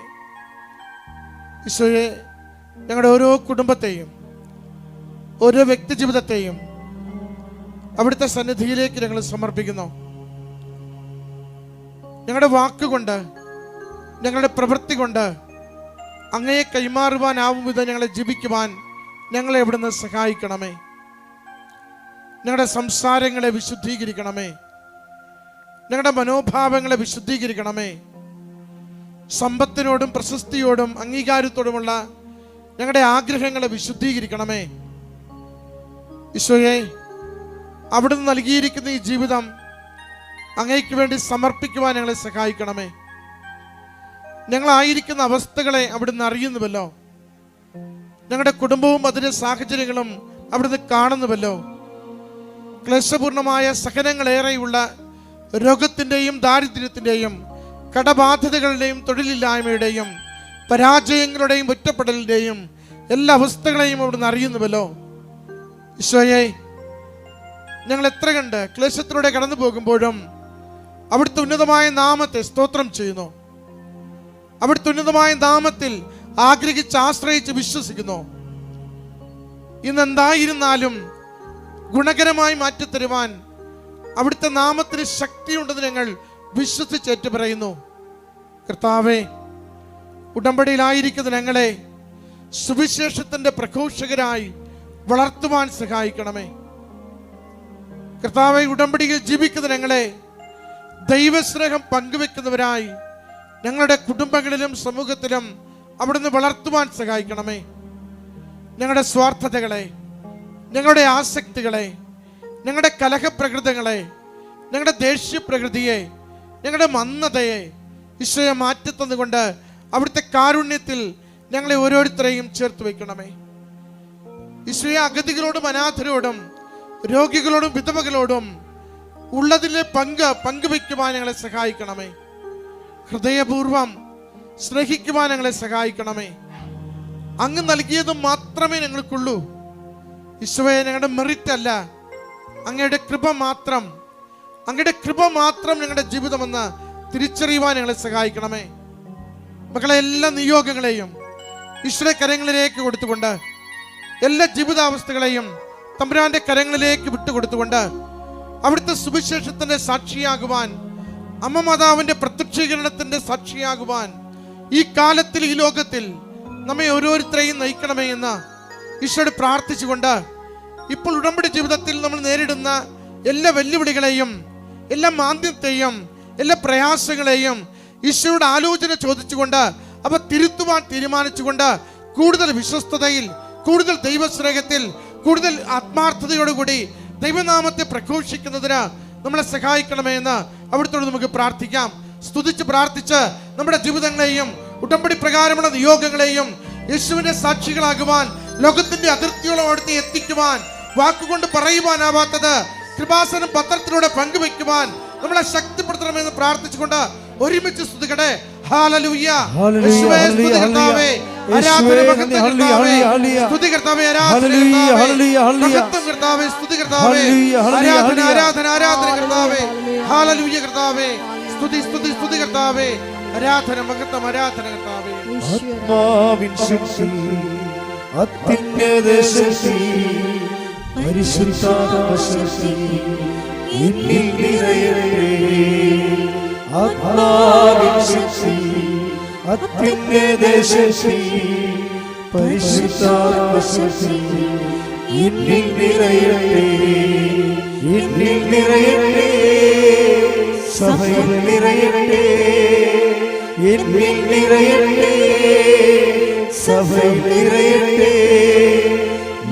ഈശോയെ, ഞങ്ങളുടെ ഓരോ കുടുംബത്തെയും ഓരോ വ്യക്തി ജീവിതത്തെയും അവിടുത്തെ സന്നിധിയിലേക്ക് ഞങ്ങൾ സമർപ്പിക്കുന്നു. ഞങ്ങളുടെ വാക്കുകൊണ്ട് ഞങ്ങളുടെ പ്രവൃത്തി കൊണ്ട് അങ്ങയെ കൈമാറുവാനാവും വിധം ഞങ്ങളെ ജീവിക്കുവാൻ ഞങ്ങളെ ഇവിടുന്ന് സഹായിക്കണമേ. ഞങ്ങളുടെ സംസാരങ്ങളെ വിശുദ്ധീകരിക്കണമേ. ഞങ്ങളുടെ മനോഭാവങ്ങളെ വിശുദ്ധീകരിക്കണമേ. സമ്പത്തിനോടും പ്രശസ്തിയോടും അംഗീകാരത്തോടുമുള്ള ഞങ്ങളുടെ ആഗ്രഹങ്ങളെ വിശുദ്ധീകരിക്കണമേ. ഈശോയെ, അവിടുന്ന് നൽകിയിരിക്കുന്ന ഈ ജീവിതം അങ്ങയ്ക്ക് വേണ്ടി സമർപ്പിക്കുവാൻ ഞങ്ങളെ സഹായിക്കണമേ. ഞങ്ങളായിരിക്കുന്ന അവസ്ഥകളെ അവിടുന്ന് അറിയുന്നുവല്ലോ. ഞങ്ങളുടെ കുടുംബവും അതിൻ്റെ സാഹചര്യങ്ങളും അവിടുന്ന് കാണുന്നുവല്ലോ. ക്ലേശപൂർണമായ സഹനങ്ങളേറെയുള്ള രോഗത്തിൻ്റെയും ദാരിദ്ര്യത്തിൻ്റെയും കടബാധ്യതകളുടെയും തൊഴിലില്ലായ്മയുടെയും പരാജയങ്ങളുടെയും ഒറ്റപ്പെടലിൻ്റെയും എല്ലാ അവസ്ഥകളെയും അവിടുന്ന് അറിയുന്നുവല്ലോ. ഈശോയെ, ഞങ്ങൾ എത്ര കണ്ട് ക്ലേശത്തിലൂടെ കടന്നു പോകുമ്പോഴും അവിടുത്തെ ഉന്നതമായ നാമത്തെ സ്തോത്രം ചെയ്യുന്നു. അവിടുത്തെ ഉന്നതമായ നാമത്തിൽ ആഗ്രഹിച്ച് ആശ്രയിച്ച് വിശ്വസിക്കുന്നു. ഇന്നെന്തായിരുന്നാലും ഗുണകരമായി മാറ്റിത്തരുവാൻ അവിടുത്തെ നാമത്തിന് ശക്തിയുണ്ടെന്ന് ഞങ്ങൾ വിശ്വസിച്ചേറ്റു പറയുന്നു. കർത്താവേ, ഉടമ്പടിയിലായിരിക്കുന്ന ഞങ്ങളെ സുവിശേഷത്തിൻ്റെ പ്രഘോഷകരായി വളർത്തുവാൻ സഹായിക്കണമേ. കർത്താവേ, ഉടമ്പടിയിൽ ജീവിക്കുന്ന ഞങ്ങളെ ദൈവസ്നേഹം പങ്കുവെക്കുന്നവരായി ഞങ്ങളുടെ കുടുംബങ്ങളിലും സമൂഹത്തിലും അവിടുന്ന് വളർത്തുവാൻ സഹായിക്കണമേ. ഞങ്ങളുടെ സ്വാർത്ഥതകളെ, ഞങ്ങളുടെ ആസക്തികളെ, ഞങ്ങളുടെ കലഹപ്രകൃതങ്ങളെ, ഞങ്ങളുടെ ദേഷ്യപ്രകൃതിയെ, ഞങ്ങളുടെ മന്ദതയെ ഈശോയെ മാറ്റിത്തന്നുകൊണ്ട് അവിടുത്തെ കാരുണ്യത്തിൽ ഞങ്ങളെ ഓരോരുത്തരെയും ചേർത്ത് വയ്ക്കണമേ. ഈശോയെ, അഗതികളോടും അനാഥരോടും രോഗികളോടും വിധവകളോടും ഉള്ളതിലെ പങ്കുവയ്ക്കുവാൻ ഞങ്ങളെ സഹായിക്കണമേ. ഹൃദയപൂർവം സ്നേഹിക്കുവാൻ ഞങ്ങളെ സഹായിക്കണമേ. അങ്ങ് നൽകിയത് മാത്രമേ ഞങ്ങൾക്കുള്ളൂ. ഈശോയെ, ഞങ്ങളുടെ മെറിറ്റ് അല്ല, അങ്ങയുടെ കൃപ മാത്രം, അങ്ങയുടെ കൃപ മാത്രം ഞങ്ങളുടെ ജീവിതമെന്ന് തിരിച്ചറിയുവാൻ ഞങ്ങളെ സഹായിക്കണമേ. മക്കളെ, എല്ലാ നിയോഗങ്ങളെയും ഈശ്വര കരങ്ങളിലേക്ക് കൊടുത്തുകൊണ്ട് എല്ലാ ജീവിതാവസ്ഥകളെയും തമ്പുരാന്റെ കരങ്ങളിലേക്ക് വിട്ടുകൊടുത്തുകൊണ്ട് അവിടുത്തെ സുവിശേഷത്തിന്റെ സാക്ഷിയാകുവാൻ, അമ്മ മാതാവിന്റെ പ്രത്യക്ഷീകരണത്തിന്റെ സാക്ഷിയാകുവാൻ ഈ കാലത്തിൽ, ഈ ലോകത്തിൽ നമ്മെ ഓരോരുത്തരെയും നയിക്കണമേ എന്ന് ഈശോയോട് പ്രാർത്ഥിച്ചുകൊണ്ട് ഇപ്പോൾ ഉടമ്പടി ജീവിതത്തിൽ നമ്മൾ നേരിടുന്ന എല്ലാ വെല്ലുവിളികളെയും, എല്ലാ മാന്ദ്യത്തെയും, എല്ലാ പ്രയാസങ്ങളെയും ഈശോയുടെ ആലോചന ചോദിച്ചുകൊണ്ട് അവ തിരുത്തുവാൻ തീരുമാനിച്ചുകൊണ്ട് കൂടുതൽ വിശ്വസ്തതയിൽ, കൂടുതൽ ദൈവസ്നേഹത്തിൽ, കൂടുതൽ ആത്മാർത്ഥതയോടുകൂടി ദൈവനാമത്തെ പ്രഘോഷിക്കുന്നതിന് നമ്മളെ സഹായിക്കണമേ എന്ന് അവിടുത്തോട് നമുക്ക് പ്രാർത്ഥിക്കാം. സ്തുതിച്ച് പ്രാർത്ഥിച്ച് നമ്മുടെ ജീവിതങ്ങളെയും ഉടമ്പടി പ്രകാരമുള്ള നിയോഗങ്ങളെയും യേശുവിന്റെ സാക്ഷികളാകുവാൻ, ലോകത്തിന്റെ അതിർത്തിയോളം അവിടുത്തെ എത്തിക്കുവാൻ, വാക്കുകൊണ്ട് പറയുവാനാവാത്തത് കൃപാസനം പത്രത്തിലൂടെ പങ്കുവെക്കുവാൻ നമ്മളെ ശക്തിപ്പെടുത്തണമെന്ന് പ്രാർത്ഥിച്ചുകൊണ്ട് ഒരുമിച്ച് സ്തുതിക്കട്ടെ. ഹല്ലേലൂയ. യേശുവേ സ്തുതി കർത്താവേ, ആരാധന മഹത്വം കർത്താവേ, സ്തുതി കർത്താവേ, ആരാധന മഹത്വം കർത്താവേ, സ്തുതി കർത്താവേ, ആരാധന ആരാധന ആരാധന കർത്താവേ, ഹല്ലേലൂയ കർത്താവേ, സ്തുതി സ്തുതി സ്തുതി കർത്താവേ, ആരാധന മഹത്വം ആരാധന കർത്താവേ. ആത്മാവിൻ ശക്തി, അത്യുന്നത ശക്തി, പരിശുദ്ധാത്മ ശക്തി എന്നിൽ നിറയട്ടെ. ആത്മാവിൻ ശക്തി, അത്യുന്നത ശക്തി, പരിശുദ്ധാത്മ ശക്തി എന്നിൽ നിറയട്ടെ. എന്നിൽ നിറയട്ടെ, സഭയിൽ നിറയട്ടെ. എന്നിൽ നിറയട്ടെ, സഭയിൽ നിറയട്ടെ.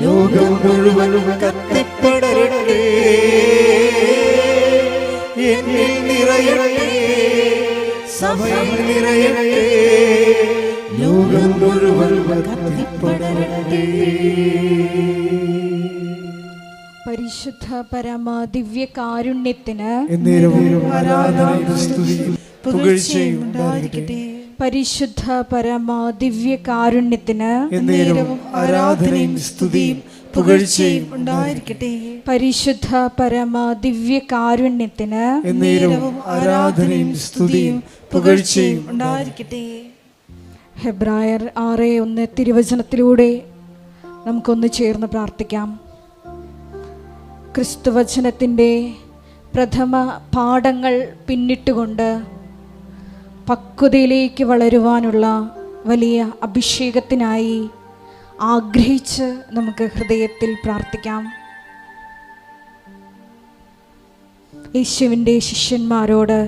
ലോകം മുഴുവൻ കത്തിപ്പടരട്ടെ. എന്നിൽ നിറയട്ടെ, സഭയിൽ നിറയട്ടെ. ലോകം മുഴുവൻ കത്തിപ്പടരട്ടെ. പരിശുദ്ധ പരമ ദിവ്യ കാരുണ്യത്തിന് ആരാധനയും സ്തുതിയും പുകഴ്ചയും ഉണ്ടായിരിക്കട്ടെ. പരിശുദ്ധ പരമ ദിവ്യ കാരുണ്യത്തിന് ആരാധനയും സ്തുതിയും പുകഴ്ചയും ഉണ്ടായിരിക്കട്ടെ. പരിശുദ്ധ പരമ ദിവ്യ കാരുണ്യത്തിന് ആരാധനയും സ്തുതിയും പുകഴ്ചയും ഉണ്ടായിരിക്കട്ടെ. ഹെബ്രായർ 6:1 തിരുവചനത്തിലൂടെ നമുക്കൊന്ന് ചേർന്ന് പ്രാർത്ഥിക്കാം. ക്രിസ്തുവചനത്തിൻ്റെ പ്രഥമ പാഠങ്ങൾ പിന്നിട്ടുകൊണ്ട് പക്വതയിലേക്ക് വളരുവാനുള്ള വലിയ അഭിഷേകത്തിനായി ആഗ്രഹിച്ച് നമുക്ക് ഹൃദയത്തിൽ പ്രാർത്ഥിക്കാം. യേശുവിൻ്റെ ശിഷ്യന്മാരോട്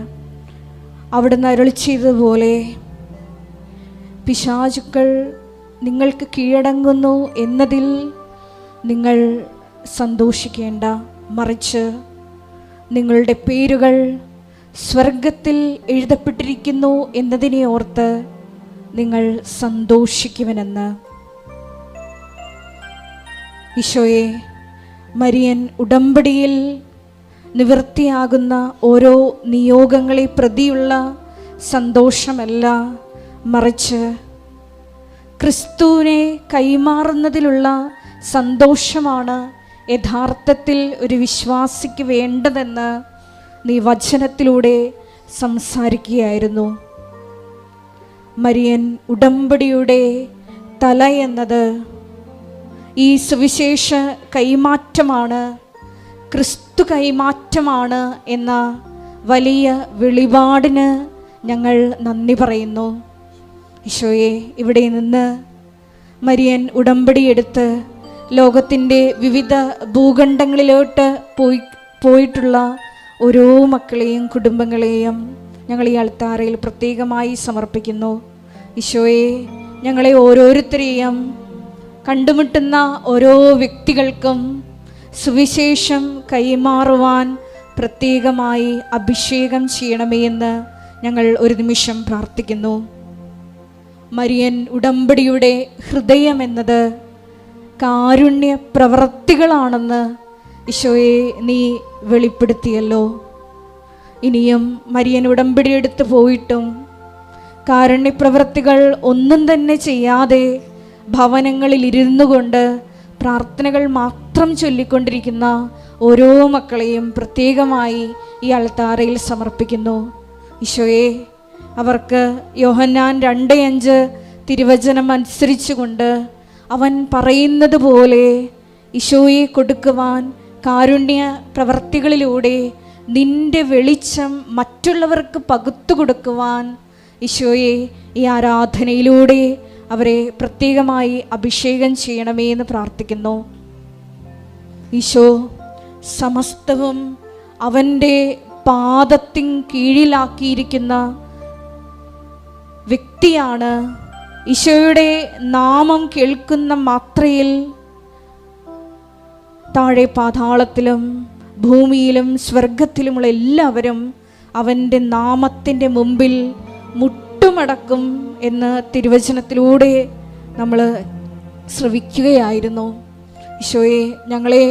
അവിടുന്ന് അരുളി ചെയ്തതുപോലെ പിശാചുക്കൾ നിങ്ങൾക്ക് കീഴടങ്ങുന്നു എന്നതിൽ നിങ്ങൾ സന്തോഷിക്കേണ്ട, മറിച്ച് നിങ്ങളുടെ പേരുകൾ സ്വർഗത്തിൽ എഴുതപ്പെട്ടിരിക്കുന്നു എന്നതിനെ ഓർത്ത് നിങ്ങൾ സന്തോഷിക്കുമെന്ന്. ഈശോയെ, മരിയൻ ഉടമ്പടിയിൽ നിവൃത്തിയാകുന്ന ഓരോ നിയോഗങ്ങളെ പ്രതിയുള്ള സന്തോഷമല്ല, മറിച്ച് ക്രിസ്തുവിനെ കൈമാറുന്നതിലുള്ള സന്തോഷമാണ് യഥാർത്ഥത്തിൽ ഒരു വിശ്വാസിക്ക് വേണ്ടതെന്ന് നീ വചനത്തിലൂടെ സംസാരിക്കുകയായിരുന്നു. മരിയൻ ഉടമ്പടിയുടെ തല എന്നത് ഈ സുവിശേഷ കൈമാറ്റമാണ്, ക്രിസ്തു കൈമാറ്റമാണ് എന്ന വലിയ വെളിപാടിന് ഞങ്ങൾ നന്ദി പറയുന്നു. ഈശോയെ, ഇവിടെ നിന്ന് മരിയൻ ഉടമ്പടിയെടുത്ത് ലോകത്തിൻ്റെ വിവിധ ഭൂഖണ്ഡങ്ങളിലോട്ട് പോയിട്ടുള്ള ഓരോ മക്കളെയും കുടുംബങ്ങളെയും ഞങ്ങൾ ഈ അൾത്താരയിൽ പ്രത്യേകമായി സമർപ്പിക്കുന്നു. ഈശോയെ, ഞങ്ങളെ ഓരോരുത്തരെയും കണ്ടുമുട്ടുന്ന ഓരോ വ്യക്തികൾക്കും സുവിശേഷം കൈമാറുവാൻ പ്രത്യേകമായി അഭിഷേകം ചെയ്യണമേ എന്ന് ഞങ്ങൾ ഒരു നിമിഷം പ്രാർത്ഥിക്കുന്നു. മരിയൻ ഉടമ്പടിയുടെ ഹൃദയം എന്നത് കാരുണ്യ പ്രവൃത്തികളാണെന്ന് ഈശോയെ നീ വെളിപ്പെടുത്തിയല്ലോ. ഇനിയും മരിയൻ ഉടമ്പടി എടുത്ത് പോയിട്ടും കാരുണ്യപ്രവൃത്തികൾ ഒന്നും തന്നെ ചെയ്യാതെ ഭവനങ്ങളിൽ ഇരുന്നു കൊണ്ട് പ്രാർത്ഥനകൾ മാത്രം ചൊല്ലിക്കൊണ്ടിരിക്കുന്ന ഓരോ മക്കളെയും പ്രത്യേകമായി ഈ അൾത്താരയിൽ സമർപ്പിക്കുന്നു. ഈശോയെ, അവർക്ക് യോഹന്നാൻ 2:5 തിരുവചനം അനുസരിച്ചുകൊണ്ട് അവൻ പറയുന്നത് പോലെ ഈശോയെ കൊടുക്കുവാൻ കാരുണ്യ പ്രവർത്തികളിലൂടെ നിന്റെ വെളിച്ചം മറ്റുള്ളവർക്ക് പകുത്തു കൊടുക്കുവാൻ ഈശോയെ ഈ ആരാധനയിലൂടെ അവരെ പ്രത്യേകമായി അഭിഷേകം ചെയ്യണമേ എന്ന് പ്രാർത്ഥിക്കുന്നു. ഈശോ സമസ്തവും അവൻ്റെ പാദത്തിൻ കീഴിലാക്കിയിരിക്കുന്ന വ്യക്തിയാണ്. ഈശോയുടെ നാമം കേൾക്കുന്ന മാത്രയിൽ താഴെ പാതാളത്തിലും ഭൂമിയിലും സ്വർഗത്തിലുമുള്ള എല്ലാവരും അവൻ്റെ നാമത്തിൻ്റെ മുമ്പിൽ മുട്ടുമടക്കും എന്ന് തിരുവചനത്തിലൂടെ നമ്മൾ ശ്രവിക്കുകയായിരുന്നു. ഈശോയെ, ഞങ്ങളെ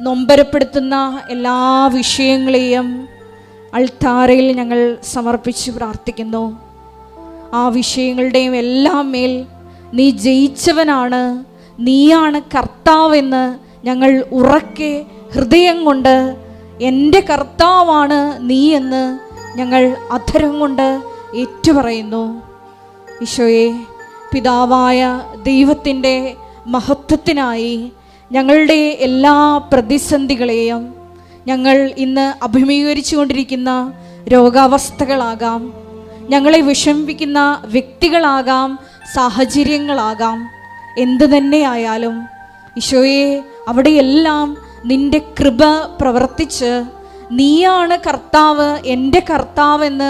നൊമ്പരപ്പെടുത്തുന്ന എല്ലാ വിഷയങ്ങളെയും അൾത്താരയിൽ ഞങ്ങൾ സമർപ്പിച്ച് പ്രാർത്ഥിക്കുന്നു. ആ വിഷയങ്ങളുടെയും എല്ലാം മേൽ നീ ജയിച്ചവനാണ്, നീയാണ് കർത്താവെന്ന് ഞങ്ങൾ ഉറക്കെ ഹൃദയം കൊണ്ട് എൻ്റെ കർത്താവാണ് നീ എന്ന് ഞങ്ങൾ അധരം കൊണ്ട് ഏറ്റുപറയുന്നു. ഈശോയെ, പിതാവായ ദൈവത്തിൻ്റെ മഹത്വത്തിനായി ഞങ്ങളുടെ എല്ലാ പ്രതിസന്ധികളെയും, ഞങ്ങൾ ഇന്ന് അഭിമുഖീകരിച്ചു കൊണ്ടിരിക്കുന്ന രോഗാവസ്ഥകളാകാം, ഞങ്ങളെ വിഷമിപ്പിക്കുന്ന വ്യക്തികളാകാം, സാഹചര്യങ്ങളാകാം, എന്തു തന്നെയായാലും ഈശോയെ, അവിടെയെല്ലാം നിന്റെ കൃപ പ്രവർത്തിച്ച് നീയാണ് കർത്താവ്, എൻ്റെ കർത്താവെന്ന്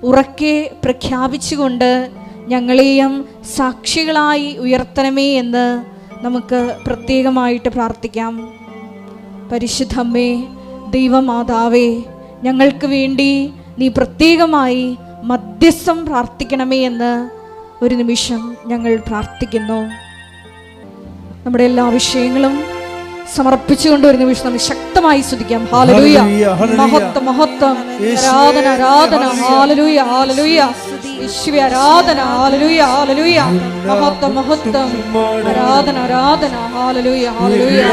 ഉറക്കെ പ്രഖ്യാപിച്ചുകൊണ്ട് ഞങ്ങളെയും സാക്ഷികളായി ഉയർത്തണമേ എന്ന് നമുക്ക് പ്രത്യേകമായിട്ട് പ്രാർത്ഥിക്കാം. പരിശുദ്ധമ്മേ, ദൈവമാതാവേ, ഞങ്ങൾക്ക് വേണ്ടി നീ പ്രത്യേകമായി മധ്യസ്ഥം പ്രാർത്ഥിക്കണമേ എന്ന് ഒരു നിമിഷം ഞങ്ങൾ പ്രാർത്ഥിക്കുന്നു. നമ്മുടെ എല്ലാ വിഷയങ്ങളും സമർപ്പിച്ചുകൊണ്ട് ഒരു നിമിഷം നമുക്ക് ശക്തമായി സ്തുതിക്കാം. ഹല്ലേലൂയ, മഹത്വം മഹത്വം, ആരാധന ആരാധന, ഹല്ലേലൂയ ഹല്ലേലൂയ, യേശുവേ ആരാധന, ഹല്ലേലൂയ ഹല്ലേലൂയ, മഹത്വം മഹത്വം, ആരാധന ആരാധന, ഹല്ലേലൂയ ഹല്ലേലൂയ.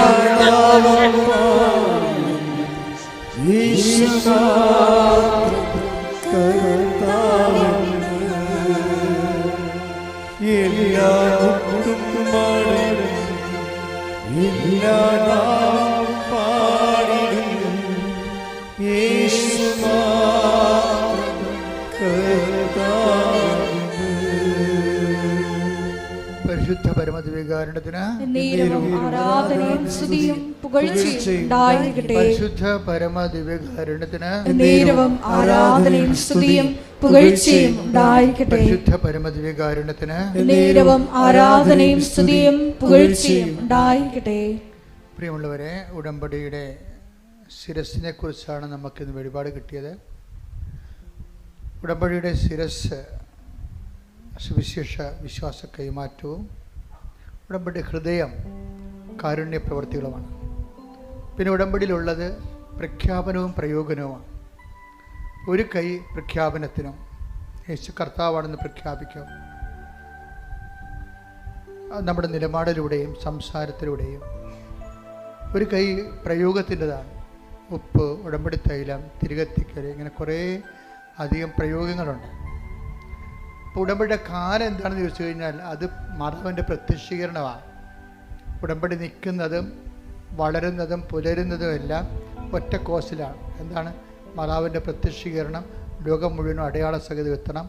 പരിശുദ്ധ പരമദിവ്യകാരുണ്യത്തിന് ആരാധനയും സ്തുതിയും പുകഴ്ചയും ഉണ്ടായിരിക്കട്ടെ. പരിശുദ്ധ പരമദിവ്യകാരുണ്യത്തിന് നേരവും ആരാധനയും സ്തുതിയും പുകഴ്ചയും ഉണ്ടായിരിക്കട്ടെ. പരിശുദ്ധ പരമദിവ്യകാരുണ്യത്തിന് നേരവും ആരാധനയും സ്തുതിയും പുകഴ്ചയും ഉണ്ടായിരിക്കട്ടെ. പ്രിയമുള്ളവരെ, ഉടമ്പടിയുടെ ശിരസിനെ കുറിച്ചാണ് നമുക്കിന്ന് വെളിപാട് കിട്ടിയത്. ഉടമ്പടിയുടെ ശിരസ് സുവിശേഷ വിശ്വാസ കൈമാറ്റവും ഉടമ്പടി ഹൃദയം കാരുണ്യ പ്രവൃത്തികളുമാണ്. പിന്നെ ഉടമ്പടിയിലുള്ളത് പ്രഖ്യാപനവും പ്രയോഗനവുമാണ്. ഒരു കൈ പ്രഖ്യാപനത്തിനും യേശു കർത്താവാണെന്ന് പ്രഖ്യാപിക്കും, നമ്മുടെ നിലപാടിലൂടെയും സംസാരത്തിലൂടെയും. ഒരു കൈ പ്രയോഗത്തിൻ്റെതാണ്. ഉപ്പ്, ഉടമ്പടി തൈലം, തിരികത്തിക്കൽ, ഇങ്ങനെ കുറേ അധികം പ്രയോഗങ്ങളുണ്ട്. അപ്പോൾ ഉടമ്പടിയുടെ കാലം എന്താണെന്ന് ചോദിച്ചു കഴിഞ്ഞാൽ അത് മാതാവിൻ്റെ പ്രത്യക്ഷീകരണമാണ്. ഉടമ്പടി നിൽക്കുന്നതും വളരുന്നതും പുലരുന്നതും എല്ലാം ഒറ്റ കോസിലാണ്. എന്താണ്? മാതാവിൻ്റെ പ്രത്യക്ഷീകരണം ലോകം മുഴുവനും അടയാള സഹിതം എത്തണം.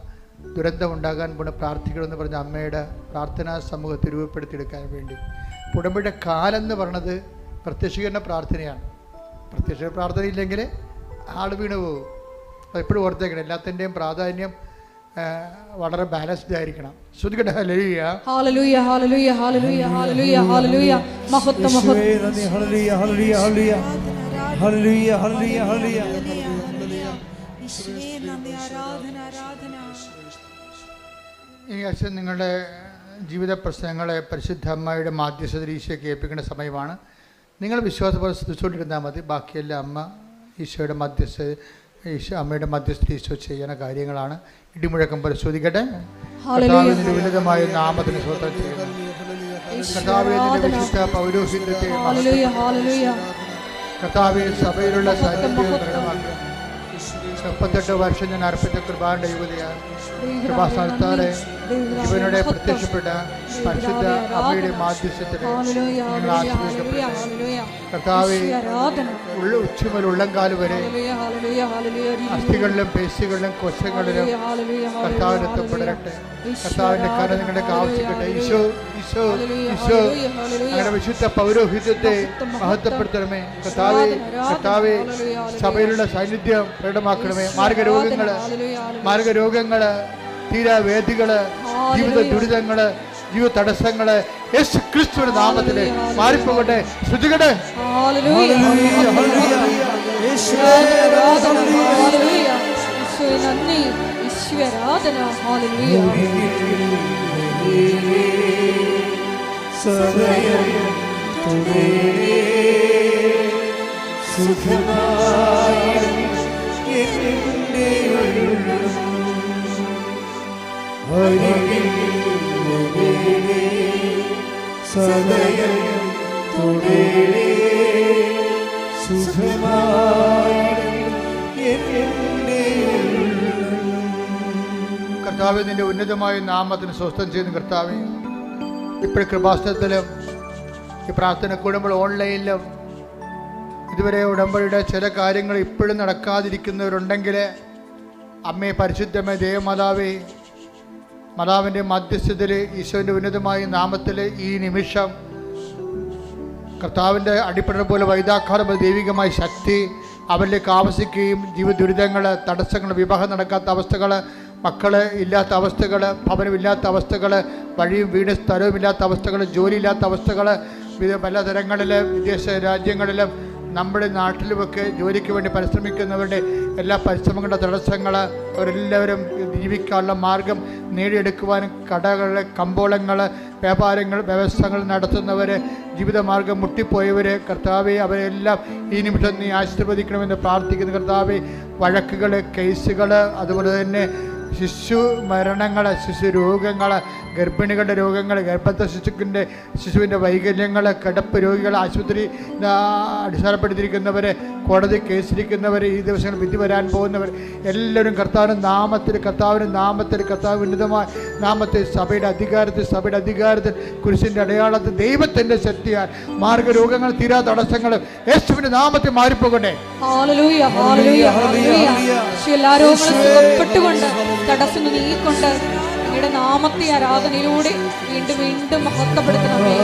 ദുരന്തമുണ്ടാകാൻ പോണ പ്രാർത്ഥിക്കണമെന്ന് പറഞ്ഞ അമ്മയുടെ പ്രാർത്ഥനാ സമൂഹത്തെ രൂപപ്പെടുത്തിയെടുക്കാൻ വേണ്ടി. ഉടമ്പടിയുടെ കാലം എന്ന് പറയുന്നത് പ്രത്യക്ഷീകരണ പ്രാർത്ഥനയാണ്. പ്രത്യക്ഷ പ്രാർത്ഥന ഇല്ലെങ്കിൽ ആൾ വീണ് പോകും. എപ്പോഴും ഓർത്തേക്കണം, എല്ലാത്തിൻ്റെയും പ്രാധാന്യം വളരെ ബാലൻസ്ഡ് ആയിരിക്കണം. ശ്രുതികട്ടെ. Hallelujah hallelujah hallelujah hallelujah hallelujah hallelujah, മഹത്വം മഹത്വം, hallelujah hallelujah hallelujah hallelujah hallelujah hallelujah. ഈശോയെ നന്ദി, ആരാധന ആരാധന. ഈ അച്ഛൻ നിങ്ങളുടെ ജീവിത പ്രശ്നങ്ങളെ പരിശുദ്ധ അമ്മയുടെ മാധ്യസ്ഥതയിൽ ഈശോയ്ക്ക് ഏൽപ്പിക്കേണ്ട സമയമാണ്. നിങ്ങൾ വിശ്വാസപൂർവ്വം ശ്രദ്ധിച്ചുകൊണ്ടിരുന്നാൽ മതി. ബാക്കിയെല്ലാം അമ്മ ഈശോയുടെ അമ്മയുടെ മധ്യസ്ഥ ഈശോ ചെയ്യുന്ന കാര്യങ്ങളാണ്. ഇടിമുഴക്കം പരിശോധിക്കട്ടെ. കർത്താവിന്റെ വിലതമായ നാമത്തിന് സ്വന്തം ചെയ്യുന്നു. കർത്താവിന്റെ വിശുദ്ധ പൗരോഹിത്യത്തെ കർത്താവിൽ സഭയിലുള്ള സാന്നിധ്യം പ്രകടമാക്കി 38 വർഷം ഞാൻ അർപ്പിച്ച കൃപാന്റെ യുവതിയാണ്. കൃപാസ്ഥാനത്താലെ ഇവനോട് പ്രത്യക്ഷപ്പെട്ട പരിശുദ്ധ അമ്മയുടെ മാധ്യസ്ഥത്തിൽ ഞങ്ങൾ ആശ്രയിക്കപ്പെട്ടു. കർത്താവേ, ഉച്ചമുതൽ ഉള്ളംകാല് വരെ അസ്ഥികളിലും പേശികളിലും കൊശങ്ങളിലും കർത്താവിന് എത്തപ്പെടട്ടെ. കർത്താവിന്റെ കരം നിങ്ങൾക്ക് ആവശ്യിക്കട്ടെ. ഈശോ ഈശോ ഈശോ ഞങ്ങളുടെ വിശുദ്ധ പൗരോഹിത്യത്തെ മഹത്വപ്പെടുത്തണമേ. കർത്താവേ, കർത്താവേ, സഭയിലുള്ള സാന്നിധ്യം പ്രകടമാക്കണമേ. മാർഗരോഗങ്ങള്, തീരാവേദികള്, ജീവിത ദുരിതങ്ങള്, ജീവ തടസ്സങ്ങള് യേശു ക്രിസ്തുവിന്റെ നാമത്തില് മാറിപ്പോകട്ടെ. ശ്രുതികട്ടെ. കർത്താവേ, നിന്റെ ഉന്നതമായ നാമത്തിന് സ്വസ്ഥം ചെയ്യുന്ന കർത്താവേ, ഇപ്പോൾ കൃപാസനത്തിലും ഈ പ്രാർത്ഥന കൂടുമ്പോൾ ഓൺലൈനിലും ഇതുവരെ ഉടമ്പടിയുടെ ചില കാര്യങ്ങൾ ഇപ്പോഴും നടക്കാതിരിക്കുന്നവരുണ്ടെങ്കിൽ അമ്മേ, പരിശുദ്ധമേ, ദേവമാതാവേ, മാതാവിൻ്റെ മധ്യസ്ഥതയിൽ ഈശോൻ്റെ ഉന്നതമായ നാമത്തിൽ ഈ നിമിഷം കർത്താവിൻ്റെ അടിപ്പട പോലെ വൈദാഘാതം ദൈവികമായ ശക്തി അവരിലേക്ക് ആവശ്യിക്കുകയും ജീവിത ദുരിതങ്ങൾ, തടസ്സങ്ങൾ, വിവാഹം നടക്കാത്ത അവസ്ഥകൾ, മക്കൾ ഇല്ലാത്ത അവസ്ഥകൾ, ഭവനമില്ലാത്ത അവസ്ഥകൾ, വഴിയും വീട് സ്ഥലവുമില്ലാത്ത അവസ്ഥകൾ, ജോലിയില്ലാത്ത അവസ്ഥകൾ, പലതരങ്ങളിൽ വിദേശ രാജ്യങ്ങളിലും നമ്മുടെ നാട്ടിലുമൊക്കെ ജോലിക്ക് വേണ്ടി പരിശ്രമിക്കുന്നവരുടെ എല്ലാ പരിശ്രമങ്ങളുടെ തടസ്സങ്ങൾ, അവരെല്ലാവരും ജീവിക്കാനുള്ള മാർഗം നേടിയെടുക്കുവാനും കടകൾ, കമ്പോളങ്ങൾ, വ്യാപാരങ്ങൾ, വ്യവസ്ഥകൾ നടത്തുന്നവർ, ജീവിതമാർഗം മുട്ടിപ്പോയവർ, കർത്താവെ, അവരെല്ലാം ഈ നിമിഷം നീ ആശീർവദിക്കണമെന്ന് പ്രാർത്ഥിക്കുന്നു. കർത്താവെ, വഴക്കുകൾ, കേസുകൾ, അതുപോലെ തന്നെ ശിശു മരണങ്ങൾ, ശിശു രോഗങ്ങൾ, ഗർഭിണികളുടെ രോഗങ്ങൾ, ഗർഭസ്ഥ ശിശുവിൻ്റെ വൈകല്യങ്ങൾ, കിടപ്പ് രോഗികൾ, ആശുപത്രി അടിസ്ഥാനപ്പെടുത്തിയിരിക്കുന്നവർ, കോടതി കേസിരിക്കുന്നവർ, ഈ ദിവസങ്ങൾ വിധി വരാൻ പോകുന്നവർ എല്ലാവരും കർത്താവിൻ്റെ നാമത്തിൽ കർത്താവ് ഉന്നതമായ നാമത്തിൽ സഭയുടെ അധികാരത്തിൽ കുരിശിൻ്റെ അടയാളത്തിൽ ദൈവത്തിൻ്റെ ശക്തിയാൽ മാർഗരോഗങ്ങൾ, തീരാ തടസ്സങ്ങൾ യേശുവിൻ്റെ നാമത്തിൽ മാറിപ്പോകട്ടെ. തടസ്സം നീക്കൊണ്ട് അങ്ങയുടെ നാമത്തെ ആരാധനയിലൂടെ വീണ്ടും വീണ്ടും മഹത്വപ്പെടുത്തണമേ.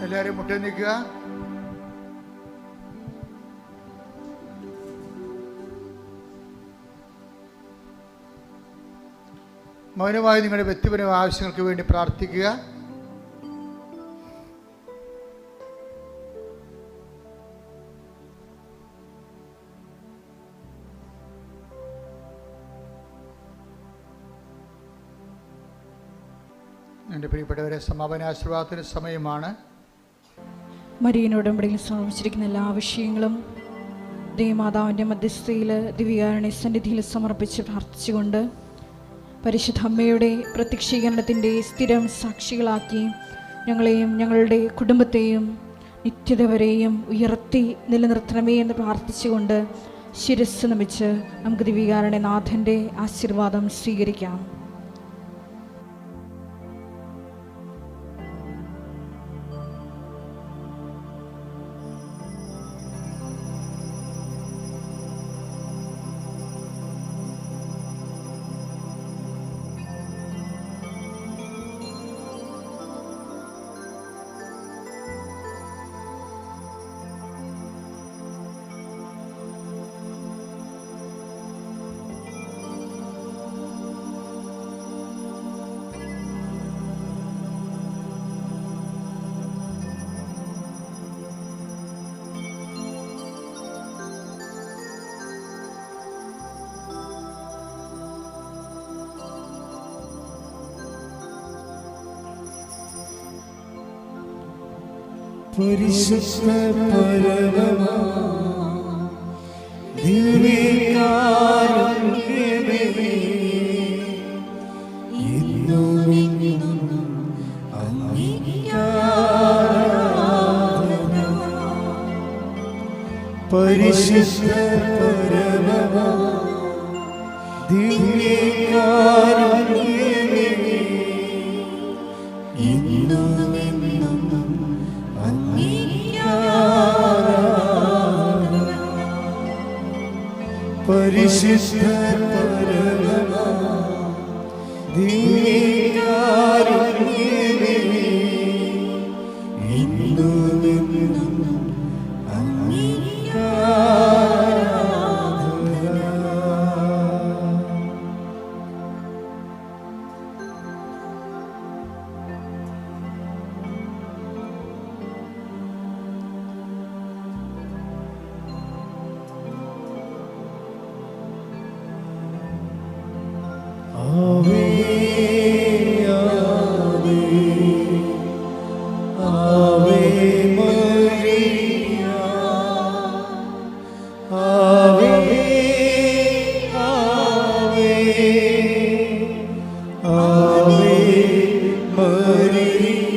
എല്ലാവരും മുട്ടി നിൽക്കുക. മൗനമായി നിങ്ങളുടെ വ്യക്തിപരമായ ആവശ്യങ്ങൾക്ക് വേണ്ടി പ്രാർത്ഥിക്കുക. എൻ്റെ പ്രിയപ്പെട്ടവരെ, സമാപനാശീർവാദത്തിന് സമയമാണ്. മരിയനോടുമ്പടിയിൽ സമർപ്പിച്ചിരിക്കുന്ന എല്ലാ വിഷയങ്ങളും ദേവമാതാവിൻ്റെ മധ്യസ്ഥയിൽ ദിവ്യകാരുണ്യ സന്നിധിയിൽ സമർപ്പിച്ച് പ്രാർത്ഥിച്ചുകൊണ്ട് പരിശുദ്ധ അമ്മയുടെ പ്രത്യക്ഷീകരണത്തിൻ്റെ സ്ഥിരം സാക്ഷികളാക്കി ഞങ്ങളെയും ഞങ്ങളുടെ കുടുംബത്തെയും നിത്യത വരെയും ഉയർത്തി നിലനിർത്തണമേ എന്ന് പ്രാർത്ഥിച്ചുകൊണ്ട് ശിരസ്സ് നമിച്ച് നമുക്ക് ദിവ്യകാരുണ്യ നാഥൻ്റെ ആശീർവാദം സ്വീകരിക്കാം. പരിശുദ്ധ പരമമാ ദിവ്യകാരുണ്യമേ, എന്നുമെന്നും അങ്ങേക്കാരാധന. പരിശുദ്ധ പരമമാ ദിവ്യകാരുണ്യമേ, എന്നുമെന്നും അങ്ങേക്കാരാധന. പരിശുദ്ധ പരമമാ ദിവ്യകാരുണ്യമേ, എന്നുമെന്നും ആവേ ആവേ മരിയ, ആവേ ആവേ ആവേ മരിയ.